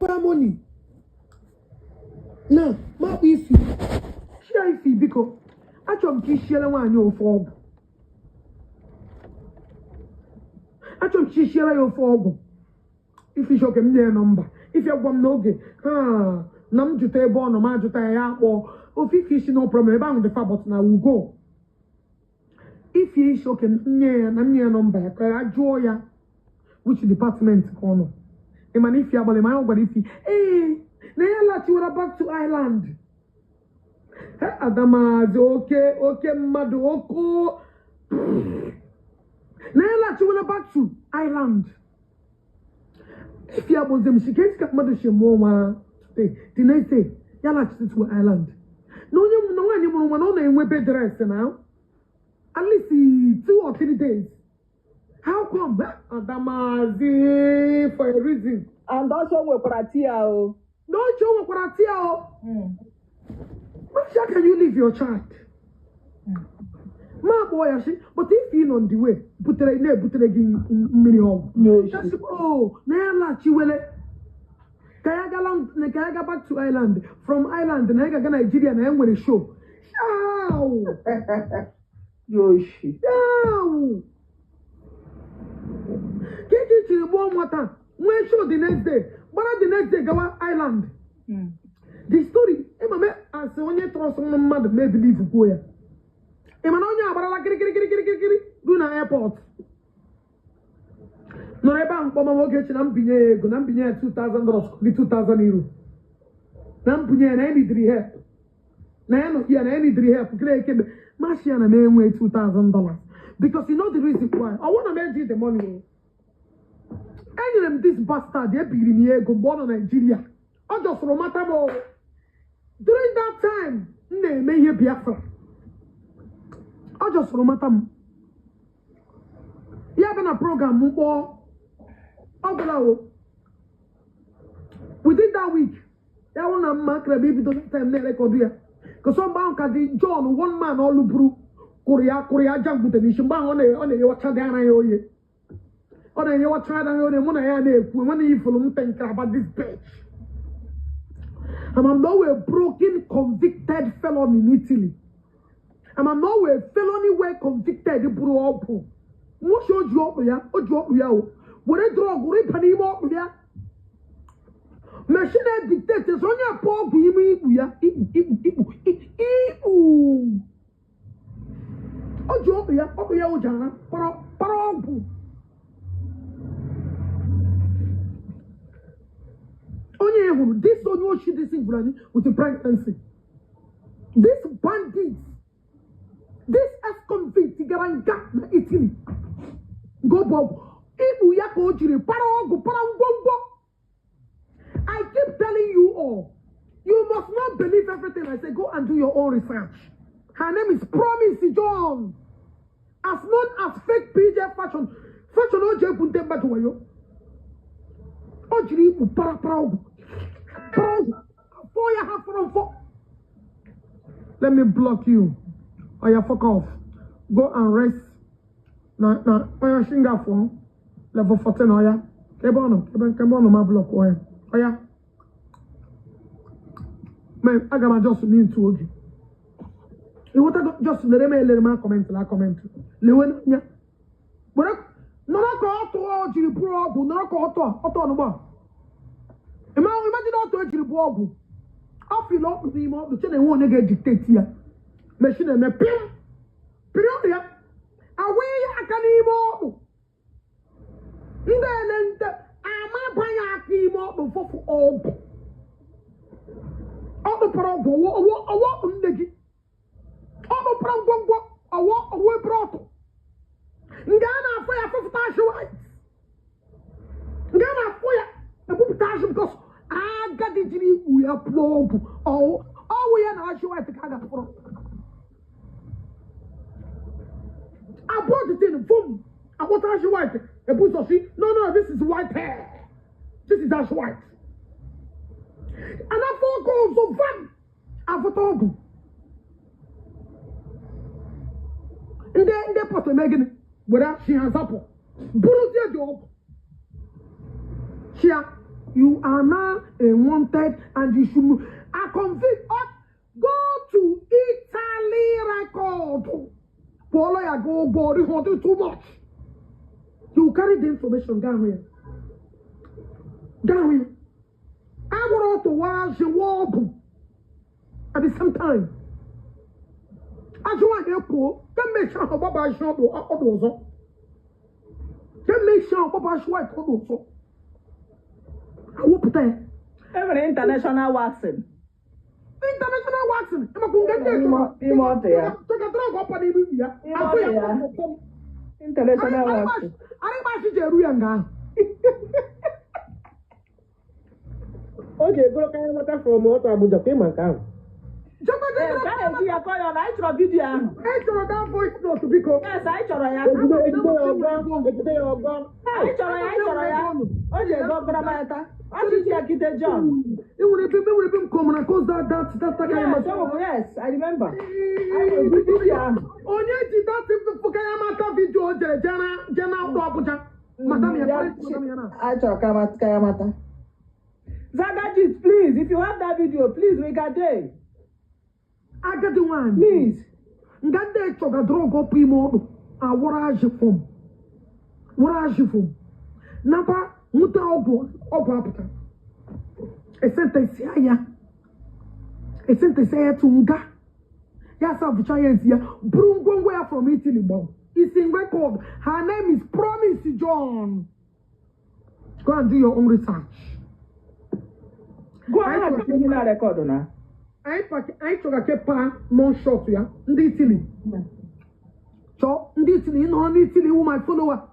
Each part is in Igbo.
money. Now, my issue. Share if because I chop share one your form. I chop share your form. If you show them their number, if you want no get, nam to table on a match to tie or if you no problem about the fabric now will go. If you show them near number, I joy which department corner. And man, if you have my own, if you, hey, now let you back to Ireland. Adamaz, okay, Madoko. Now let you back to Ireland. If you have them, she can't get mother she more today. The next day, you like to Ireland. No, you know anyone on a web dress now. At least 2 or 3 days. How come? Adamazi for a reason. And also with Pratia. Don't show what I tell. How can you leave your child? My boy, but if you're on the way, put it again in million. No, oh, now you will. Kayaga back to Ireland. From Ireland, Naga Nigeria, and I'm going to show. Ciao. Yoshi. Ciao. Get you to the warm water. When show the next day. But the next day, go Ireland. The story, as when you throw some mother, may believe go here. Emanonia, but I like do na airport. No, I bank for my mortgage and I'm being $2,000, €2,000. Nampunya and any 3 hair. Nan, yeah, any 3 hair. Marciana may weigh $2,000. Because you know the reason why. I want to make you the money. Any of this bastard, they're beating me, go born in Nigeria. I just from Matamo. During that time, they may hear Biafra. I just from Matam. You have a program, within that week, I want to mark the baby to the time they record here. Because some bank at the John, one man all Lubru, Korea, jump with the nation bank on a watch down. On a watch down on a money for them think about this bitch. I'm now a broken, convicted felon in Italy. I'm now a felony where convicted, bro. What showed you up here? What you up here? What a drug, what a penny up here? Machine dictators on your poor baby. Oh, you up here, Jana. Parompu. Only this on your shit is with the pregnancy. This bandits. This ex-convict Garanga Italy. Go Bob. I keep telling you all, you must not believe everything I say. Go and do your own research. Her name is Promise John. As known as fake PJ fashion. Fashion OJ Puntemba to you. Ojiri Paraprago. Let me block you. Or you fuck off. Go and rest. Now, oya shinga phone. Level 14 oya. Kebono my block oya. Oya. Man, I gotta just mean to you. You want to just let me comment. Lewen nya. But no ko to jiri pro ogu, no ko to no ba. Imagine not to jiri pro ogu. I feel up with him up the channel won't get dictate here. Machine me pim. Period. Away I can emo. Ndelente ama banya emo before all. All the progo owo ndegi. All the progo owo broto. Ngana for ya for white. Ngana for ya the putashu because I got the jini we are probe. Oh we are not sure to kaga pro. I brought it in boom. I want Ash White. A boost of see. No, this is white hair. This is Ash White. And I four calls of fun. I thought and they put a Megan without she has apple. Bullet your job. She You are now a wanted and you should convict us. Go to Italy record. Polo ya go body holding too much. You carry the information down here. Down here. I want to watch the wall at the same time. As you want to go, then make sure Baba show also. Then make sure Baba show also. I will put that. Every international waxing. International waxing. I'm going to get there. International waxing. Okay, go can from what Abuja payment account. I saw video. I saw that voice note to be called. Yes, I saw ya. I Yes, I remember. Zagajit, please, if you have that video, please make a day. I got the one. Please. Ngande choga drogo primo a warage form. Warage form. Napa muta obo apata. Esente aya. Esente aya tunga. Yasa vuchaya ya Brungo where from Italy bomb. It's in record. Her name is Promise John. Go and do your own research. Go ahead and do that record now. I took a kepa more short ya. Ndi Italy. So ndi Italy, no Italy who my follower.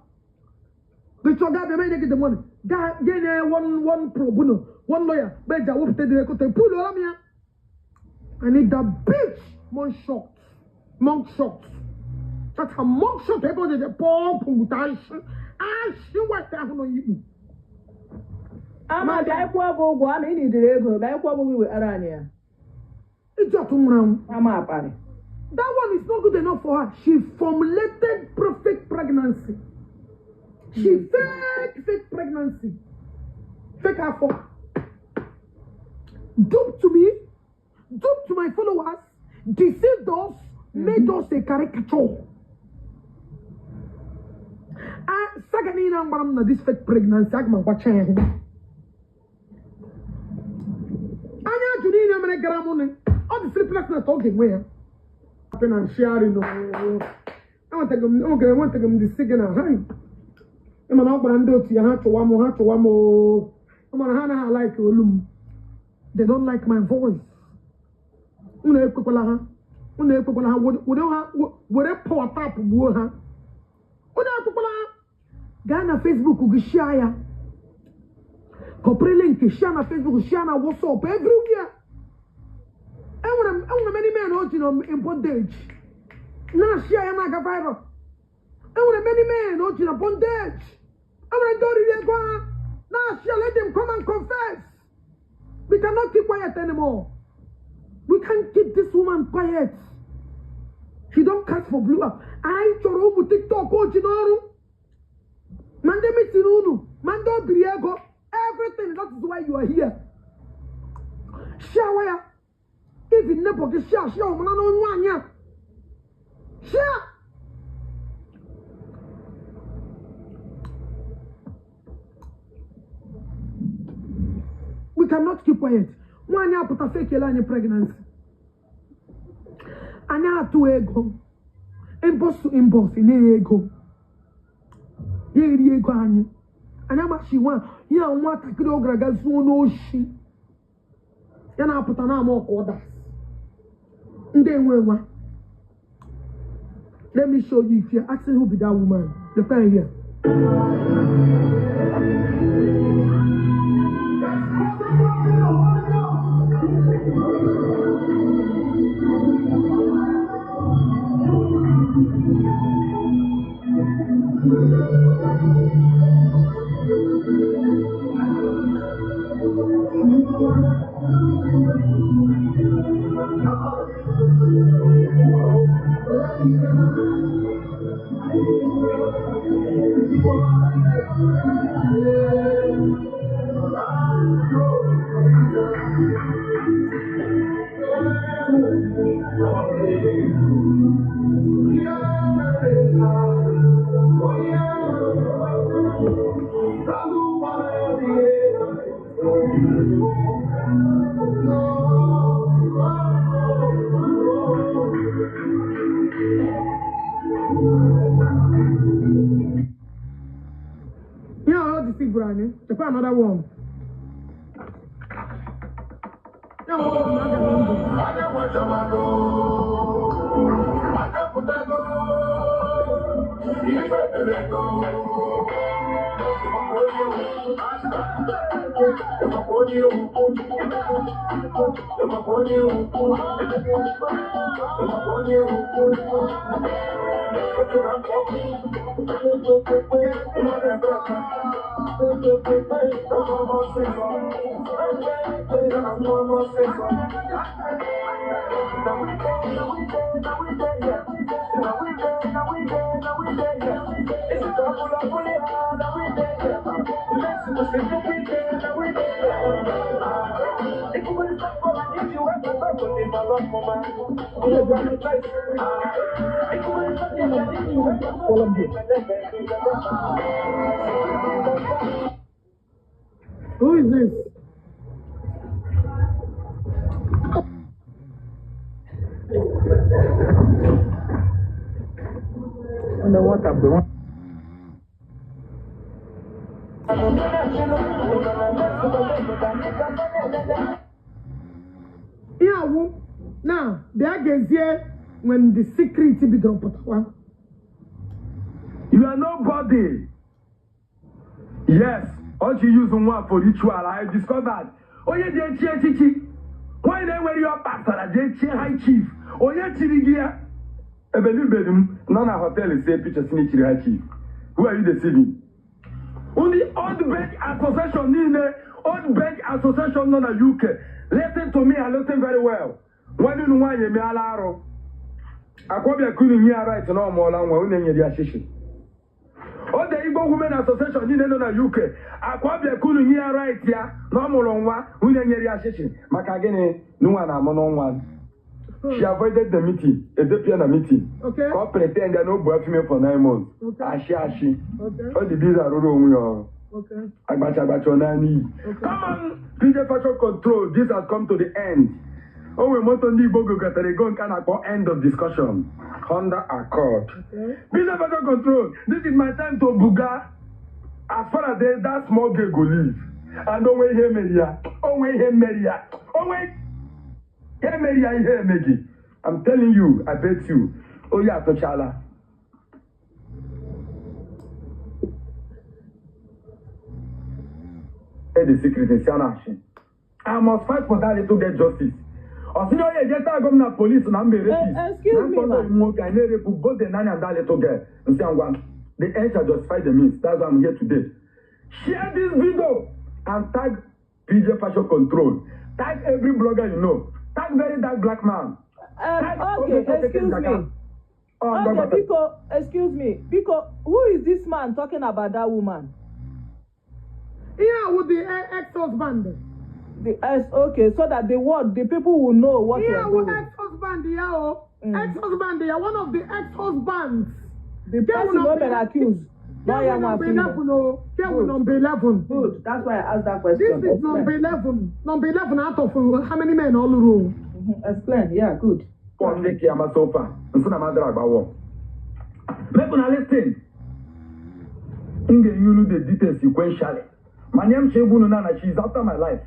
But you got the money get the money. That one pro bono, one lawyer. Beja whoop the record. Pull on me. I need that bitch monk shot. That's a monk shot. Everybody the poor putation. I see what I know you. I'm a guy who go. I mean, the go. We Arania. It's just round. I'm a party. That one is not good enough for her. She formulated perfect pregnancy. She fake pregnancy. Fake her for. Dupe to me. Dupe to my followers. Deceived us. Made us a caricature. Sagani na this fake pregnancy. Agma watching. Anya Junina Menegaramone. All the sleepless night talking where? Happen and sharing. I want to go. Okay, I want to go. The signal. Hi. I'm an open door to your heart to one more. I'm on Hannah. I like you. They don't like my voice. What a power tap. What Ghana Facebook will share. Copre link share na Facebook, share na WhatsApp everywhere. I want many men watching in bondage. Now share na ga viral. I want many men watching in bondage. I want to do it. Now share, let them come and confess. We cannot keep quiet anymore. We can't keep this woman quiet. She don't cast for blue up. I choro mu TikTok watching. Mande mitinunu, mando briego, everything. That is why you are here. Share. Even never get share. Share. We cannot keep quiet. One year put a fake line pregnancy. Anya to ego. Emboss to emboss in ego. Ego anyu. Anya she want. Ya want to kill Ograga no she. Yana put an arm of orders. Let me show you if you're asking who be that woman. The pen here. deceive Brani. The another one. Now who is this? Wonder what I'm doing. Yeah, now they get here when the secret be dropped. You are nobody. Yes, all you use one for ritual. I discovered. Oh, yeah, they chichi. Why they wear your pastor? They high chief. Oh, yeah, chirigia. I believe them. None of hotel is say picture snitch high chief. Who are you deceiving? Only Old Bank Association, Old Bank Association, non UK. Listen to me and listen very well. When you want you me alaro. Akwabia kuni here right now more than one in your association. All the Igbo Women Association in the UK. Akwabia kuni here right here, no more than one in your association. Makagene, no one among one. She avoided the meeting, a deputy meeting. Okay. God pretend there no boyfriend for 9 months. Okay. Ashi. Okay. All the bills are wrong. Okay. Agbacha-nani. Come on, PJ Fashion Control. This has come to the end. Oh, we want to need Bogo Gatarigon can end of discussion. Honda Accord. Okay. PJ Fashion Control. This is my time to buga. As far as that small girl go live. And don't wait here, Meria. Oh, wait here, Meria. Oh, wait. Here, Meria, here, Megi. I'm telling you, I bet you. Oh, yeah, Tochala. The secret in Sianashi. I must fight for that little get justice. Or see, you get that government police and I'm excuse me, both the nanny and that little girl. And the end shall justify the means. That's why I'm here today. Share this video and tag PJ Fashion Control. Tag every blogger you know. Tag very dark black man. Okay, excuse me. Okay, Pico, excuse me. Pico, who is this man talking about that woman? Yeah, with the ex-husband. Okay, so that the people will know what you are doing. Yeah, with ex-husband, yeah. Ex-husband, yeah, one of the ex-husbands. The person not been accused. Number 11. Good, that's why I asked that question. This is number 11. Number 11 out of how many men all the room? Explain, yeah, good. One day, I'm so far. I'm so mad about war. Make una listen. You know the details sequentially. My name is Nana. She's after my life.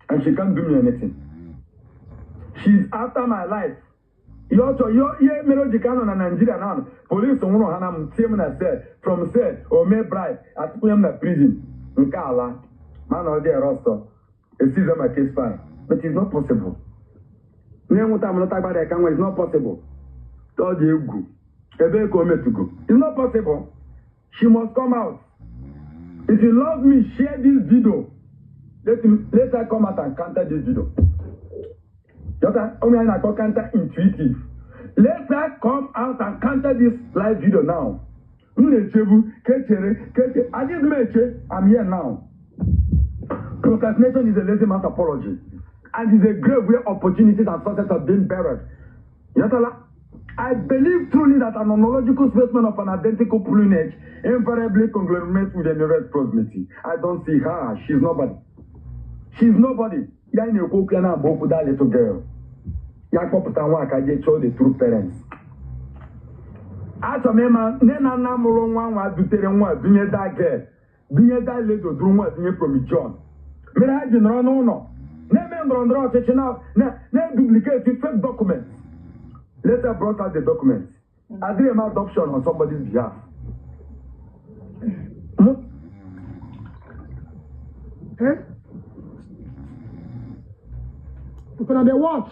And she can't do me anything. She's after my life. You're Melodican on Nigeria now. Police on Hanam, Timna said, from said, or may bribe at Puyamna prison. Nkala, man or their roster. It sees my case fine. But it's not possible. It's not possible. Told you go. It's not possible. She must come out. If you love me, share this video. Let her come out and counter this video. Counter intuitive. Let her come out and counter this live video now. I'm here now. Procrastination is a lazy man's apology. And is a grave where opportunities and success have been buried. I believe truly that an analogical specimen of an identical plumage invariably conglomerates with the nearest proximity. I don't see her. She's nobody. She's nobody. That little girl. Show the true parents. After me, man, Nena Namulon one was to tell one, that girl. binye dilator duru nwa binye promijon mere ha ji nọrọ n'ụlọ na-eme ndọrọndọrọ ọchịchị na-duplicate fake documents. Later brought out the documents. I did an adoption on somebody's behalf. Eh? Look at the watch.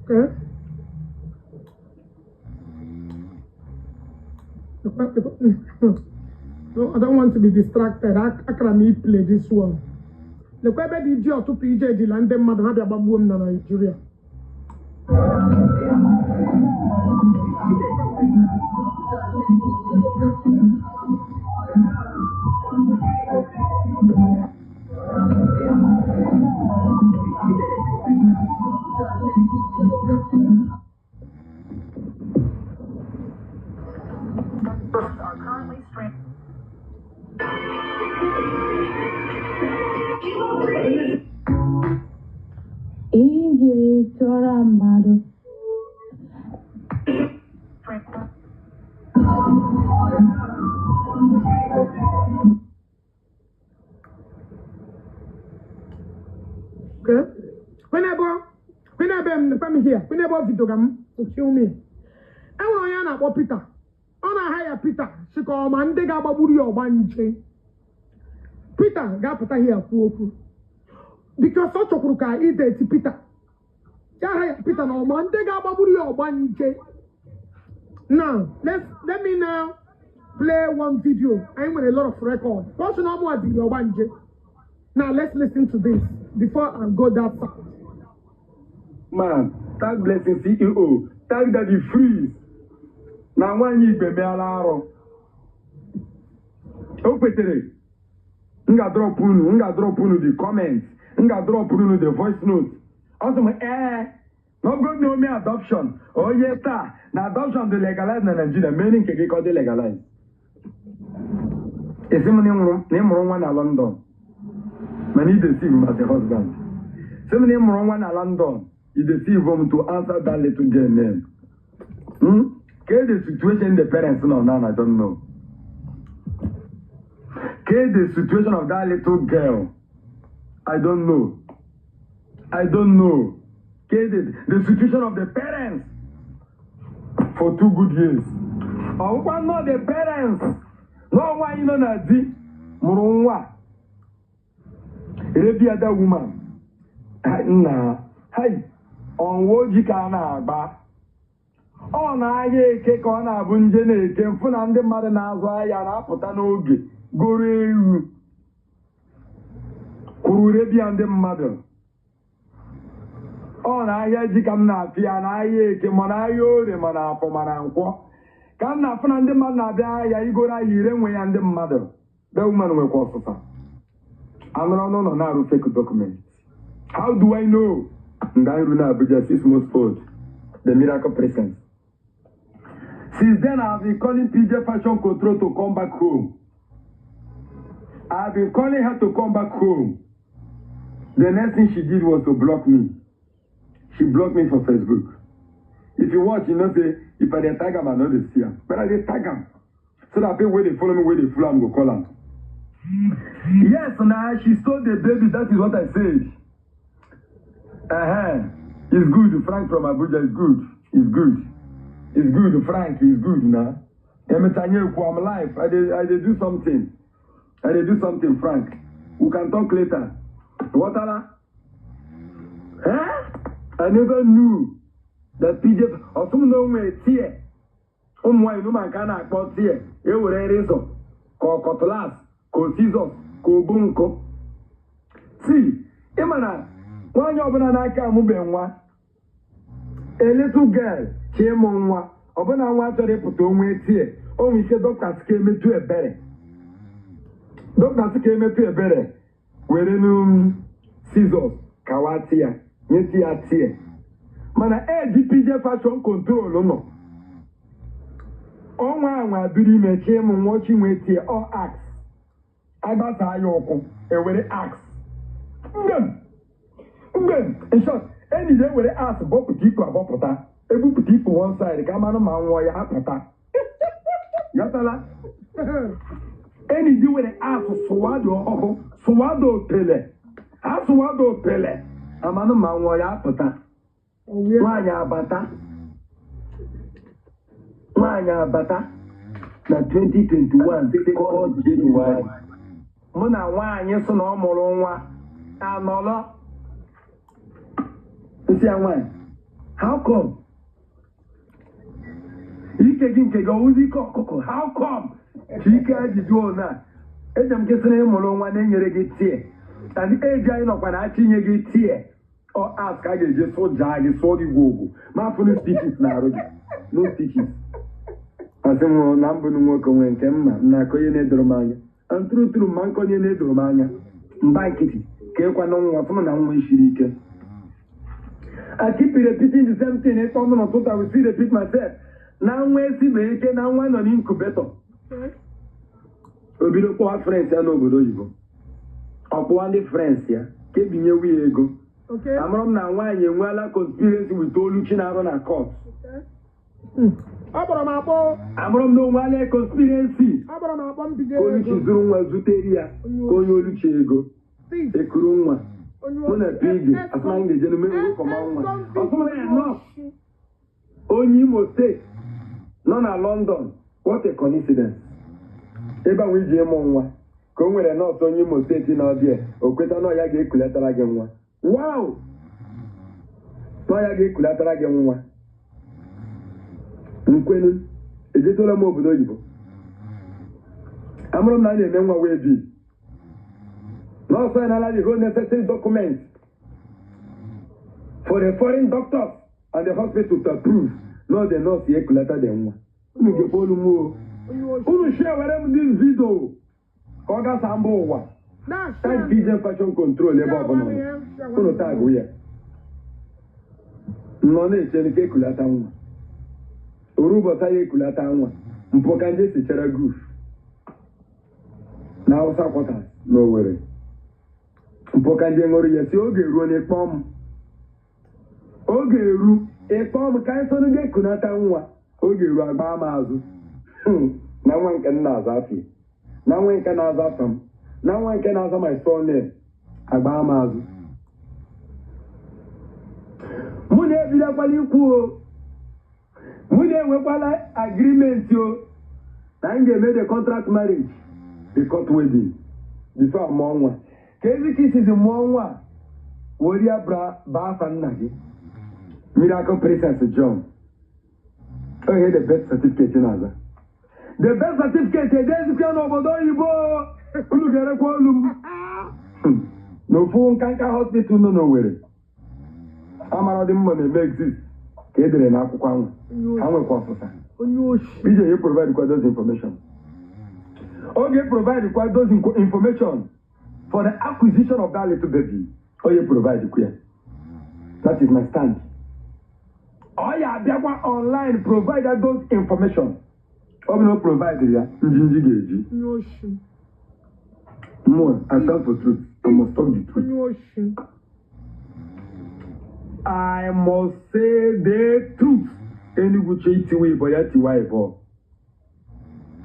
Okay. No, I don't want to be distracted. I can't play this one. The Quebec idiot to PJ the land them mad have a bamboo in Nigeria. Are currently streaming. Injiri chọrọ mmadụ. Okay. Whenever I'm here, whenever video game to kill me. I want to Peter. On a higher Peter, she called Mandega Baburi or Banche. Peter got put here for because such a kruka is the Peter. Peter no Mandega Baburi or Banche. Now, let me now play one video. I'm with a lot of records. What's no more than your Banche? Now let's listen to this before I go that far. Man, tag blessing CEO, tag that you freeze. Now one you be alaro. Opetere. Nga drop unu the comments. Nga drop unu the voice notes. Also no go no me adoption. Oh yes sir. Now adoption de legalize na Nigeria. Meaning keke ko de legalize. Esimu ni muro nwa na London. Many deceive him as a husband. Some name muro nwa na London. He deceive him to answer that little girl name. The situation the parents know now, I don't know. The situation of that little girl, I don't know. The situation of the parents for 2 good years. Oh, one not the parents. No one you know that Murunwa. Every other woman. Hey, on Wojikana ba. Ọ na-ahịa eke ka ọ na-abụ nje na-eke mfụ na ndị mmadụ na-azụ ahịa na-apụta n'oge goro ewu kwuru rebia ndị mmadụ. Ọ na-ahịa ji ka m na-apịa na-ahịa eke ma na-ahịa ore ma na-afọ ma na nkwọ ka m na-afụ na ndị mmadụ na-abịa ahịa igoro ahịa ire nwe ya ndị mmadụ. The woman nwekwa ọsụsa anụrụ n'ụlọ na-arụ fake documents. How do I know? Ndị anyị ru na Abuja 6 months old, the miracle presence. Since then, I've been calling PJ Fashion Control to come back home. I've been calling her to come back home. The next thing she did was to block me. She blocked me for Facebook. If you watch, you know, say, if I didn't tag her, I know they see her. But I didn't tag her. So that people, where they follow me, where they follow, I'm going to call her. Yes, now she stole the baby. That is what I said. It's good. Frank from Abuja is good. It's good. It's good, Frank. It's good now. I'm alive. I did do something. Frank. We can talk later. What are I never knew that PJ or some no way here. Why no man can act about here? You were a reason. Call cutlass, call scissors, call bunko. See, Emana, one job and I can't move a little girl came on one. Open and watch a put on wait here. Oh, we said doctors came to a berry. Doctors came to a berry. We're in scissors, kawatia, yetia tear. mana PJ Fashion Control nọ ọnwa anwa biri mechie m nwochi nwetie all axe agbasa ya ụkwụ ewere axe mgbe in short enyi ya ewere axe bọpụta ikpu abọpụta ebupụta ikpu one side ka mmanụ ma nwụọ ya apụta gatala enyi ji were axe sụwado pele asụwado pele amanụ ma nwụọ ya apụta nwaanyị abata na 2021 January mụ na nwaanyị sị na ọ mụrụ nwa anọlọ nsị ya nwaanyị how come ike gị nke gị ọwụzi ike ọkụkọ how come ka ike ajụjụ ona eji m kesịrị ịmụrụ nwa na-enyere gị tie and eji anyị nọkwa na achịnye gị tie ọ as ka a ga-eji sụja gị sụọ gị gwogwo ma fụrụ stitches na arụ gị no stitches asị m na mbụ nwoke nwee nke mma na aka onye na-edoro m anya ntụrụtụrụ ma nke onye na-edoro m anya mba nkịtị ka ịkwana nwa fụrụ na nwa ishiri ike I keep repeating the same thing ịtọ m n'ụtụtụ I will still repeat myself na nwa esibe ike na nwa nọ n'incubator o bido kpọwa frens ya n'obodo oyibo ọ kpọwa ndị frens ya ka ebinye nwunye ego amụrụ m na nwaanyị enweela conspiracy with Oluchi na-arụ na court amụrụ m na onweela conspiracy Oluchi zuru nwa zutere ya ka onye Oluchi ego ekuru nwa mụ na PJ asụmanyị ga-eje n'ime kọma nwa ọsụmanya nọ onye Imo steeti nọ na London what a coincidence ebe ahụ iji ịmụ nwa ka o nwere nọọsụ onye Imo steeti na ọbịa o kweta na ya ga-ekuletara gị nwa wow na ya ga-ekuletara gị nwa nkwenu ejetola m obodo oyibo amụrụ m na a na-eme nwa wee bi nọọsụ ya nala the whole necessary documents for the foreign doctors and the hospital to approve no the nurse ya ekulata the nwa unu ga-ekpe olu m o unu share were m this video ka ọ gasa mba ụwa tag PJ Fashion Control ebe ọbụla unu tagụ ya nọ na-eche ka ekulata nwa oru ụbọchị ya ekulata nwa mpụ ka ndị sichara goof na Hausa quarters na Owerri mpụ ka ndị ṅụrụ ya si oge ruo n'ịkpọ m oge eru ịkpọ m ka anyị soro gị ekulata nwa oge eru agba m azụ na nwa nke nna aza afọ na nwa nke na-aza afọ m na nwa nke na-aza my son name agba m azụ mụ na-ebidokwala ikwu o mụ na-enwekwala agreement o na anyị ga-eme the contract marriage the court wedding before mụọ nwa ka ezi ka isizi mụọ nwa were ya baa afa nna gị Miracle Princess John ohe the birth certificate na-aza the birth certificate edezikwa n'obodo oyibo unu ga-erekwa olu m n'ofu nkanka hospital nọ n'Owerri amara dị mma na-eme exist ka edere n'akwụkwọ anwa ha nwekwa ọfụsa ije ya provide kwa those information oge provide kwa those information for the acquisition of that little baby oye provide kwa that is my stand oya abịakwa online provide those information ọ bụ na o provide ya njinji ga-eji more I stand for truth I must talk the truth I must say the truth Enuguchi itiwe ibo ya tiwa ibo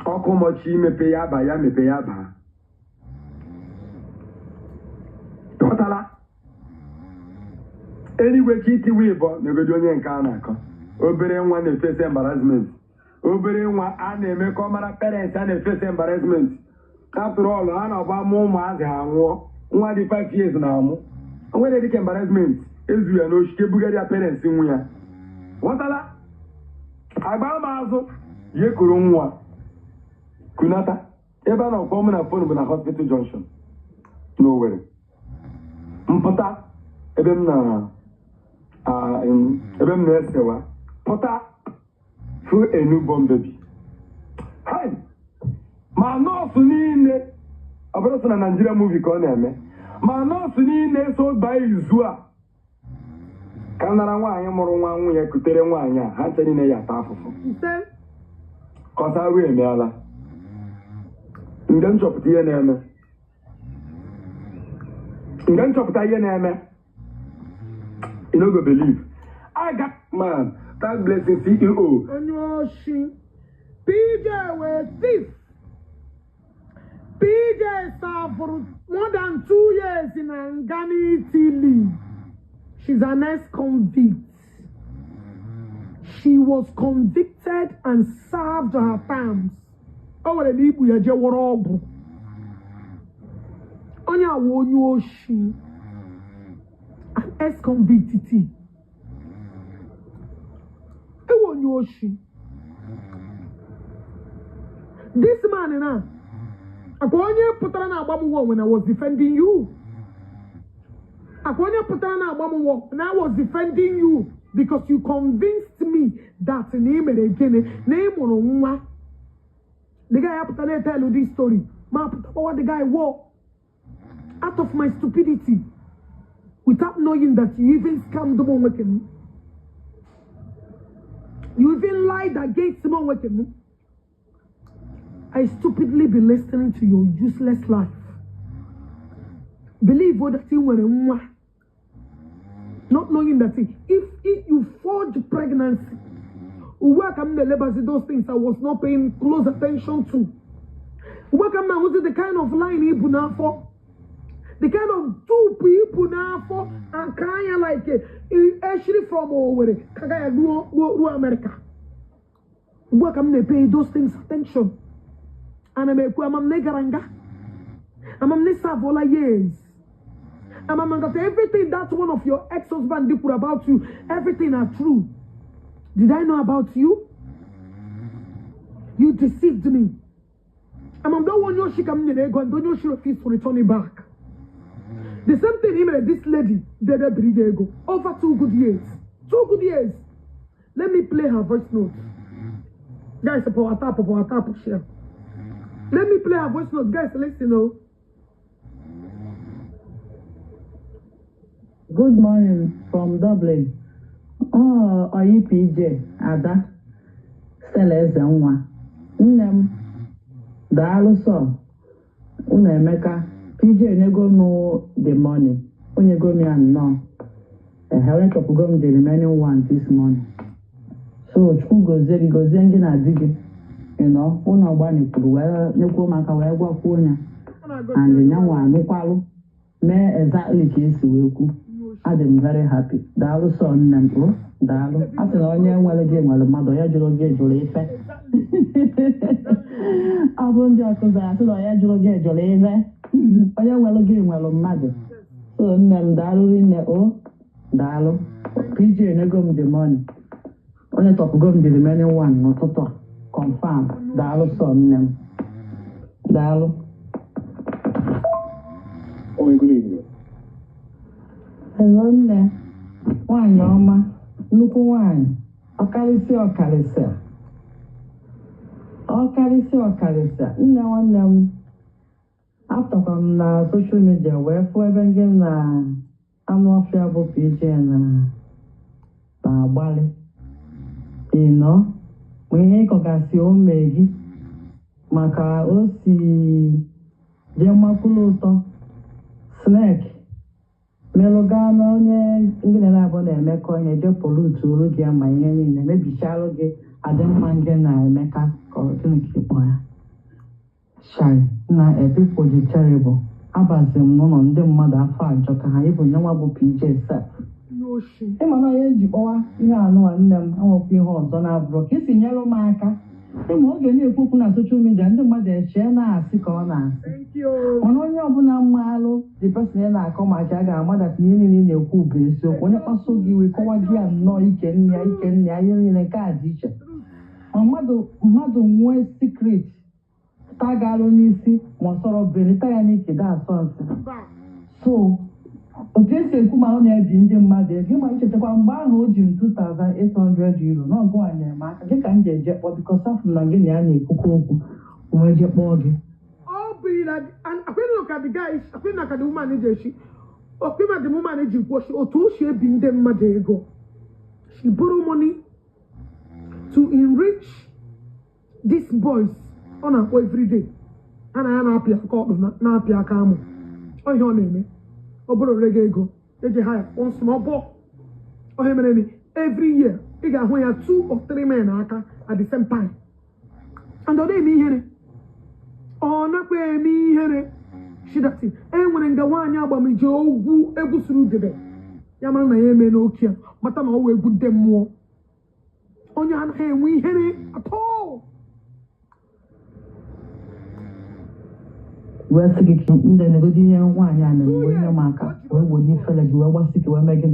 ọkụ mọchi imepe ya ba ya mepe ya ba tọtala Enuguchi itiwe ibo na-egodo onye nke a na-akọ obere nwa na-efesa embarrassment obere nwa a na-eme ka ọ mara parents a na-efesa embarrassment after all a na-agba mụ ụmụazị ha nwụọ nwa dị 5 years na-amụ o nwere dịka embarrassment ezu ya n'ochike bugara ya parents nwu ya nwatala agba m azụ ya ekuru nwa kunata ebe a na-akpọ m na fon bụ na hospital junction n'Owerri mpụta ebe m na-esewa pụta fu a newborn baby hai ma nọọsụ niile ọ bụrụ sị na Nigeria movie ka ọ na-eme ma nọọsụ niile so baa izu a ka nara nwaanyị mụrụ nwa nwunye kutere nwaanyị a ha nche niile ya ata afụfụ kọsarụ emeela mgbe nchọpụta ihe na-eme you no go believe I got man that blessing CEO Onyoshi PJ were thief. PJ served for more than 2 years in Angani, Italy. She's an ex-convict. She was convicted and served her terms. Oh, the Libu Yaje Worobu. Onya Wonyoshi, an ex-convict. Ewonyoshi. This man now. Akwonya putara na agbamuwo when I was defending you. Akwonya putara na agbamuwo when I was defending you because you convinced me that name again name on the guy up to tell you this story. Ma what the guy wore out of my stupidity without knowing that you even scammed the one working. You even lied against the one working. I stupidly be listening to your useless life. Believe what the thing were not knowing that if you forge pregnancy, welcome the labors, those things I was not paying close attention to. Welcome now, was it the kind of line he put now for? The kind of two people now for and kind of like actually from over America. Welcome they pay those things attention. And I'm negaranga. I'm for years. I'm got everything that one of your ex-husband did put about you, everything are true. Did I know about you? You deceived me. I'm don't want your shikam nego and don't you should refuse to return it back. The same thing him and this lady did a brigade over 2 good years. 2 good years. Let me play her voice note. Guys, power tap, share. Let me play her voice note, guys. Listen, Good morning from Dublin. Oh, are you PJ? Ada? Steleze nwa. Nnem. Daalụ sọ. Unu Emeka. PJ nego no the money. Onyego mi anọ. Helen topugo m the remaining one this morning. So, chukwu gozie ndị na-adị gị. Unu ọgbani kwuru wee nyekwo maka wee gwakwuo ya. And nyanwa anụkwalụ. Mee exactly ka esi wee kwu. I'm very happy. Daalụ sọ nne m o. Daalụ. A sị na onye nwere gị nwere mmadụ ya jụrụ gị ejụrụ ife. Ọ bụ ndị ọkụzọ ya sị na onye jụrụ gị ejụrụ ife. Onye nwere gị nwere mmadụ. So nne m daalụ rinne o. Daalụ. PJ enego m the money. Onye tọpụgo m the remaining one n'ụtụtụ a. Confirm. Daalụ sọ nne m. Daalụ. Good evening. Hello nne. Nwaanyị ọma. Nnukwu nwaanyị. Ọkarịsịa. Nne nwanne m. Apụtakwa m na social media wee fụ ebe gị na anụ ọfịa bụ PJ na-agbalị. Ma ihe ịkọgasị ome gị maka o si jee makwụlụ ụtọ snake melụga na onye ndị na-abụ na-emekọ ihe je polutu olu gị ama ihe niile mebichalụ gị adịmma gị na Emeka ka ọdịnike kpọ ya shari na people dị terrible. Abazi m n'ụlọ ndị mmadụ afọ ajọ ka ha ịbụ nyenwa bụ PJ sef. Ịma na onye njikpọwa ihe anụwa nne m enwekwa ihe ọzọ na-abụrụ ka isi nyere m aka. Ịma oge na-ekwu na soshal midia ndị mmadụ echee na-asị ka ọ na-asị. Mana onye ọbụla mmalụ dị pesin na-akọ maka a ga-amadata na ihe niile na-ekwu bụ eziokwu. Onye kpaso gị iwe kọwa gị ya nnọọ ike nne ya ihe niile nke a dị iche. Mmadụ nwee sikret tagalụ n'isi ma ọ sọrọ belita ya n'ike da asọ nsị. So otu esi ekwu ma ọ na-ebi ndị mmadụ ego ịma ichetakwa mgbe ahụ o ji m 2,800 euro n'ọgụ a nyere m aka dị ka m ji eje kpọọ bikos afọ na gị na ya na-ekwukwa okwu wee je kpọọ gị. All be like, and I couldn't look at the guy, I couldn't look at the woman in there. Okima the woman ji kwuo otu she bi ndị mmadụ ego. She borrow money to enrich these boys on a every day. Ana na apia ka na apia ka amụ. O ihe ọ na-eme. O borrow rege ego. Eje hire one small boy. O he mere ni every year ị ga-ahụ ya 2 or 3 men aka at the same time. And ọ na-eme ihere. Ọ nakwa eme ihere. Shidati enwere nga nwaanyị agbamije ogwu egwu suru ugebe ya mara na ya eme n'oke a mata na ọ wee egwu ndị mmụọ onye anaghị enwe ihere atọ wee sị gị ndị negodi ihe nwaanyị a mere wee nye m aka wee were ifele gị wee gbasị gị wee mee gị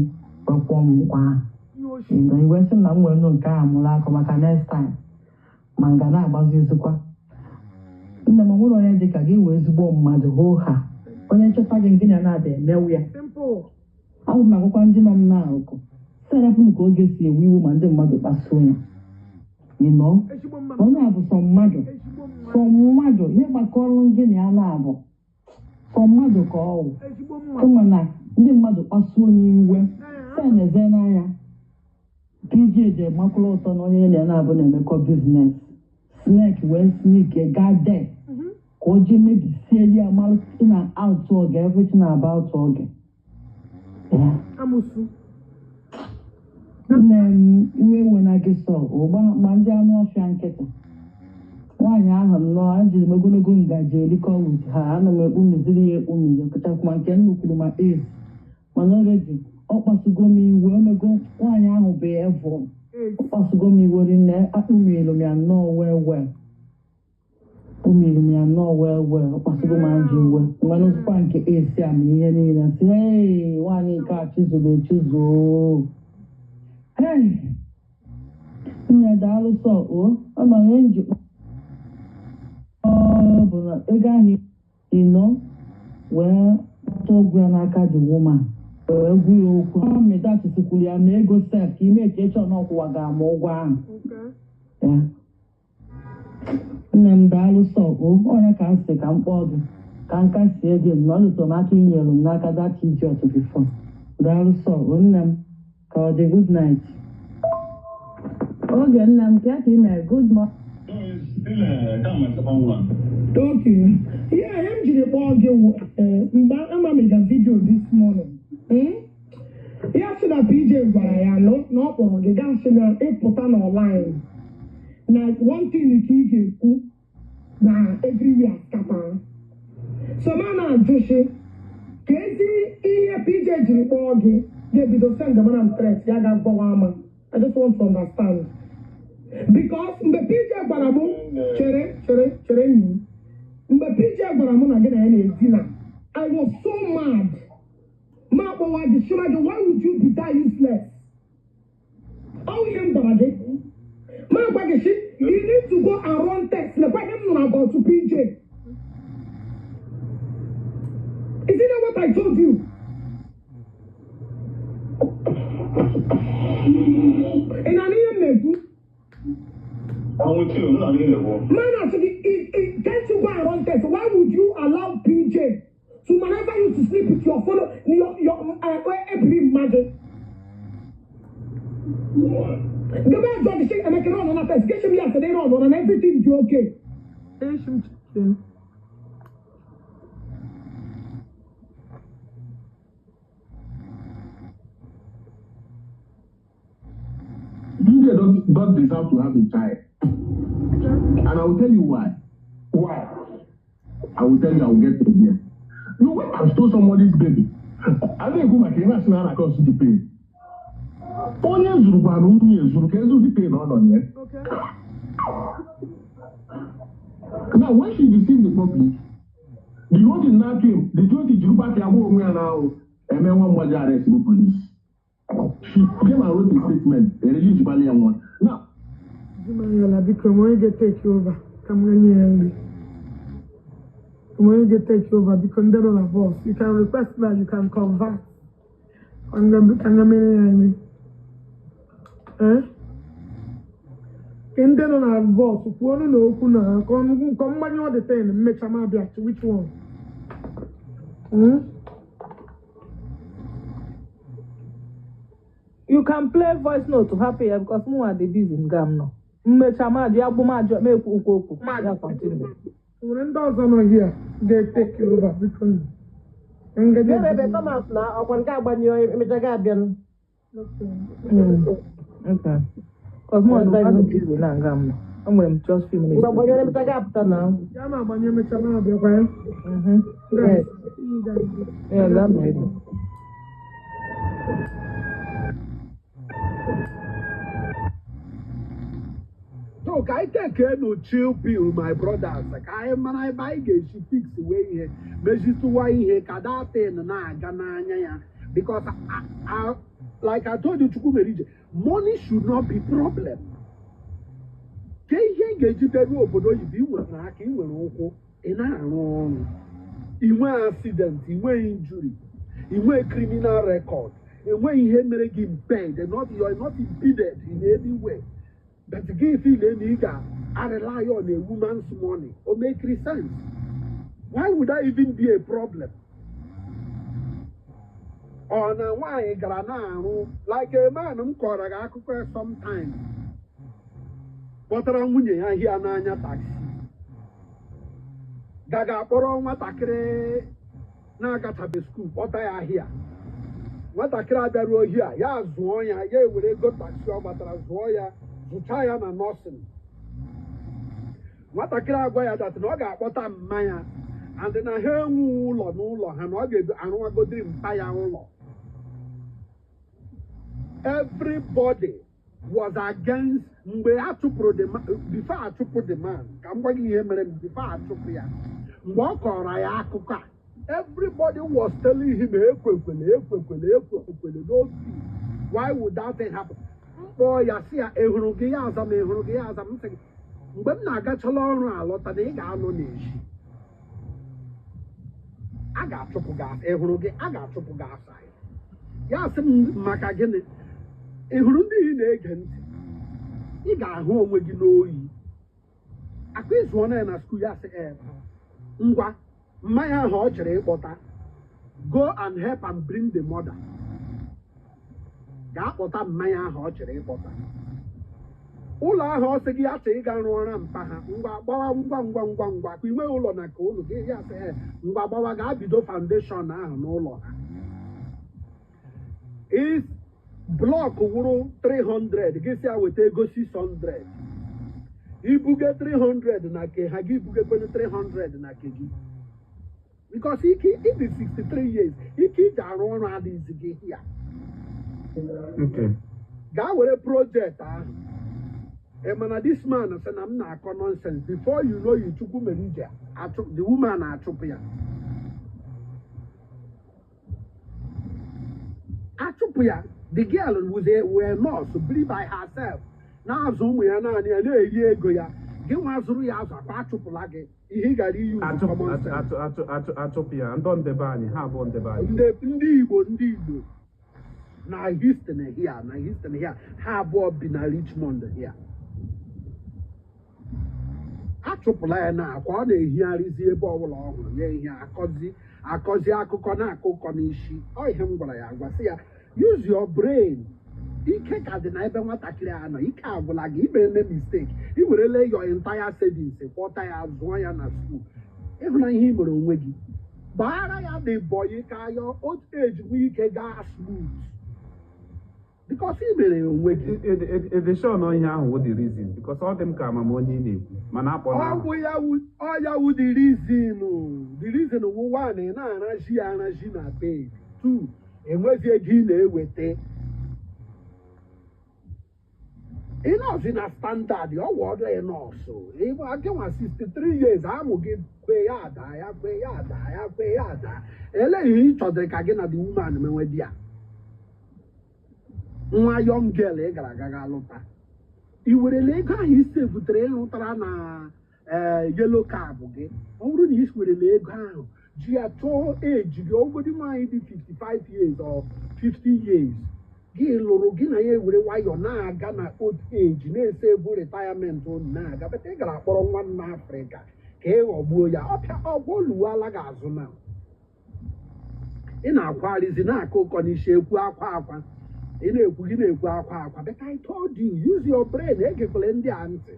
wee kwụọ m ụgwọ ahụ iwe sị na m nwere nụ nke ahụ mụrụ aka maka next time ma nga na-agbazi ezikwa nne m nwere onye dị ka gị wee ezigbo mmadụ hoo ha onye nchọta gị nke na-abịa emewu ya abụ m akwụkwọ ndị nọ m n'akụkụ serapụ m ka oge si ewu iwu ma ndị mmadụ kpasuo ya ịnọ onye a bụ sọ mmadụ ihe gbakọrọ gị na ya na-abụ sọ mmadụ ka ọ wụ kama na ndị mmadụ kpasuo n'iwe na-eze n'anya ka iji eje makwụrụ ụtọ na onye ya na-abụ na-emekọ biznes snake wee sneak gaa there ka o ji mebisie ya mara in and out oge everything about oge nne m iwe ewe na gị sọ ụgba ma ndị anụ ọfịa nkịtị nwaanyị ahụ nnọọ ejiri m ogologo ngaji erikọ wit ha ana m ekpumeziri ya ekpumiri kachakwa nke nnukwuru ma mana oredi ọ kpasugo m iwe omego nwaanyị ahụ bụ evil ọ kpasugo m iwe rinne akpụmielu m ya nnọọ wee umiri m ya nnọọ wee ọ kpasugo m ajọ iwe mmanụ zụkwa nke esi a ma ihe niile si hei nwaanyị nke a chizụrụ echizuo hei nne daalụ sọ ọ ma ihe njikọ ọ bụ na ego ahụ ịnọ wee tụọ ọgwụ ya n'aka dị woman wee gwu ya okwu ọ mịdatisikwuru ya ma ego sef ka ime ka ịchọ na ọkwụwa ga-ama ụgwọ ahụ nne m daalụ sọ onye ka m si ka m kpọọ gị ka nka sie gị na ọ lụtọ m aka inyere m n'aka that idiot before daalụ sọ nne m ka ọ dị good night oge nne m ka ị mere good morning. Okay. Yeah, I'm just about I'm a video this morning. Yeah, should have PJ Baraya, not on the gas put on online. Now, one thing you can do, now everywhere scatter. So, man, Joshi, Casey, PJ Jiribogi, they be to send the man threats, Yaga Bawama. I just want to understand. Because the PJ Baramu, chere me. The PJ Baramu again dinner. I was so mad. Why would you be that useless? Oh, him Barade. You need to go and run text. The question about to PJ. Is it not what I told you? And I need I'm with you. I'm not in the war. Man, actually, it gets you go and run text. Why would you allow PJ to whenever you to sleep with your phone, your every magic? The man got the shit and I can run on a text. Get me yesterday on and everything is okay. DJ don't deserve to have a child. And I will tell you why. Why? I will tell you, I will get to here. You know, when I stole somebody's baby, I didn't go back in national across the pain. Only Zurubano, Zuru, the pain on yet. Now, when she deceived the public, the road is not came, the truth is Juruba Tiago now, and then one was arrested by police. She came and wrote a statement, a religious Balian one. Now, because when you take over, come when you take over, become the boss. You can request that you can convert. And then in the boss, if you want to know, come when you're the thing, make some idea to which one. You can play voice note to happy because more the busy in gam no. Mmechama ya bumajo me ukwu. Ya continue. When those are not here, they take you over because Ebe come out na ọkwa nke agbanyo emechaga abịa nụ. Okay. Because more the busy na gam no. I'm just few minutes. Mgbe agbanyo emechaga apụta na. ya ma agbanye mecha na abịa kwa ya. Yes. Yeah, that's ready. So ka anyị take no chill pill my brothers ka anyị mara ebe anyị ga-esi fix wee ihe mezitụwa ihe ka datin na-aga n'anya ya because like I told you Chukwumerije, money should not be problem. Ka ihe ị ga-eji bịaruo obodo oyibo ị nwere aka ị nwere ụkwụ ị na-arụ ọrụ inwe accident inwe injury inwe criminal record enwe ihe mere gị imped you are not impeded in any way. But give you I rely on a woman's money or make sense. Why would that even be a problem? On a why granaro like a man sometimes. But I'm winning I hear Nanya taxi. Gaga poro matakre Nagatabe school, what I hear. What I cried here, ya Zoya, ye will go taxi over Zoya. Zụchaya na nọọsịn nwatakịrị agwa ya dat na ọ ga-akpọta mmanya and na ha enwu ụlọ n'ụlọ ha na ọ ga-arụwagodiri mpa ya ụlọ. Everybody was against mgbe a chụpụrụ before a chụpụ the man ka m gwa gị ihe mere before a chụpụ ya mgbe ọ kọrọ ya akụkọ a everybody was telling him ekwekwele n'otu why would that thing happen? Kpọọ ya si ya ehụrụ gị ya aza m ehụrụ gị ya aza m sị gị mgbe m na-agachala ọrụ alọta na ị ga-anọ n'ezi a ga-achụpụ gị asa ehụrụ gị a ga-achụpụ gị asa ya sị m maka gịnị ehụrụ ndị ị na-ege ntị ị ga-ahụ onwe gị n'oyi akụ ịzụọ na ya na skuul ya sị ngwa mmanya ahụ ọ chere ịkpọta go and help and bring the mother. Ga-akpọta mmanya ahụ ọ chere ịkpọta ụlọ ahụ ọ sị gị ya chee ịga rụọra mpa ha ngwa gbawa ngwa ka inwe ụlọ na ka ụlọ gị ya sị ngwa gbawa ga-abido foundation ahụ n'ụlọ ha is blọk wụrụ 300 gị si ya weta ego 600 ibuge 300 na ke ha gị ibugekwenu 300 na ke gị because ike ịdị 63 years ike iji arụ ọrụ adịghịzi gị ya. Okay. Gaa were project ahụ mana this man sị na m na-akọ nonsense before you know you Chukwumerije the woman achụpụ ya the girl was a nurse biri by herself na-azụ ụmụ ya naanị ya na-eri ego ya gị nwa zụrụ ya azụ akwa achụpụla gị ihe ị gara iyi achụpụ ya ndị anyị ha abụọ ndebe anyị ndị Igbo na Houston here ha abụọ bi na Richmond here achụpụla ya na akwa ọ na-ehigharịzi ebe ọbụla ọ hụrụ ya ihe akọzi akụkọ na-akọ ụkọ n'isi ọ ihe m gwara ya agwasị ya use your brain ike ka dị na ebe nwatakịrị a nọ ike agwụla gị imere mistake i werele your entire savings kwọta ya zụọ ya na school ịhụna ihe i mere onwe gị gbaara ya dị bọyị ka ya otu eji nwee ike gaa smooth because i mere onwe gị edeshon ihe ahụ wụ the reason because ọ dị m ka amam onye ị na-ekwu mana akpọ na ọ ya wụ the reason wụ one na-arazi ya arazi na bed 2 enwezi ego ị na-eweta ịnọzi na standard ọ wọdụ ya nọọsụ agịnwa 63 years amụ gị kwe ya ada eleghị ị chọdịrị ka gị na the woman menwe di ya nwa young girl ị gara aga alụta i werele ego ahụ isi butere ịlụtara na yellow cab gị ọ bụrụ na isi werele ego ahụ ji ya chọọ eji gị ogodi nwaanyị dị 55 years or 50 years gị lụrụ gị na ya ewere nwayọ na-aga na old age na-ese ebu retirement na-aga bete ị gara akpọrọ nwanne Afrịka ka ị ghọgbuo ya ọpịa ọgbọluwala gị azụ na ị na-akwarizi na-akọ ụkọ n'isi ekwu akwa ị na-ekwu akwa but I told you use your brain egekwele ndị a ntị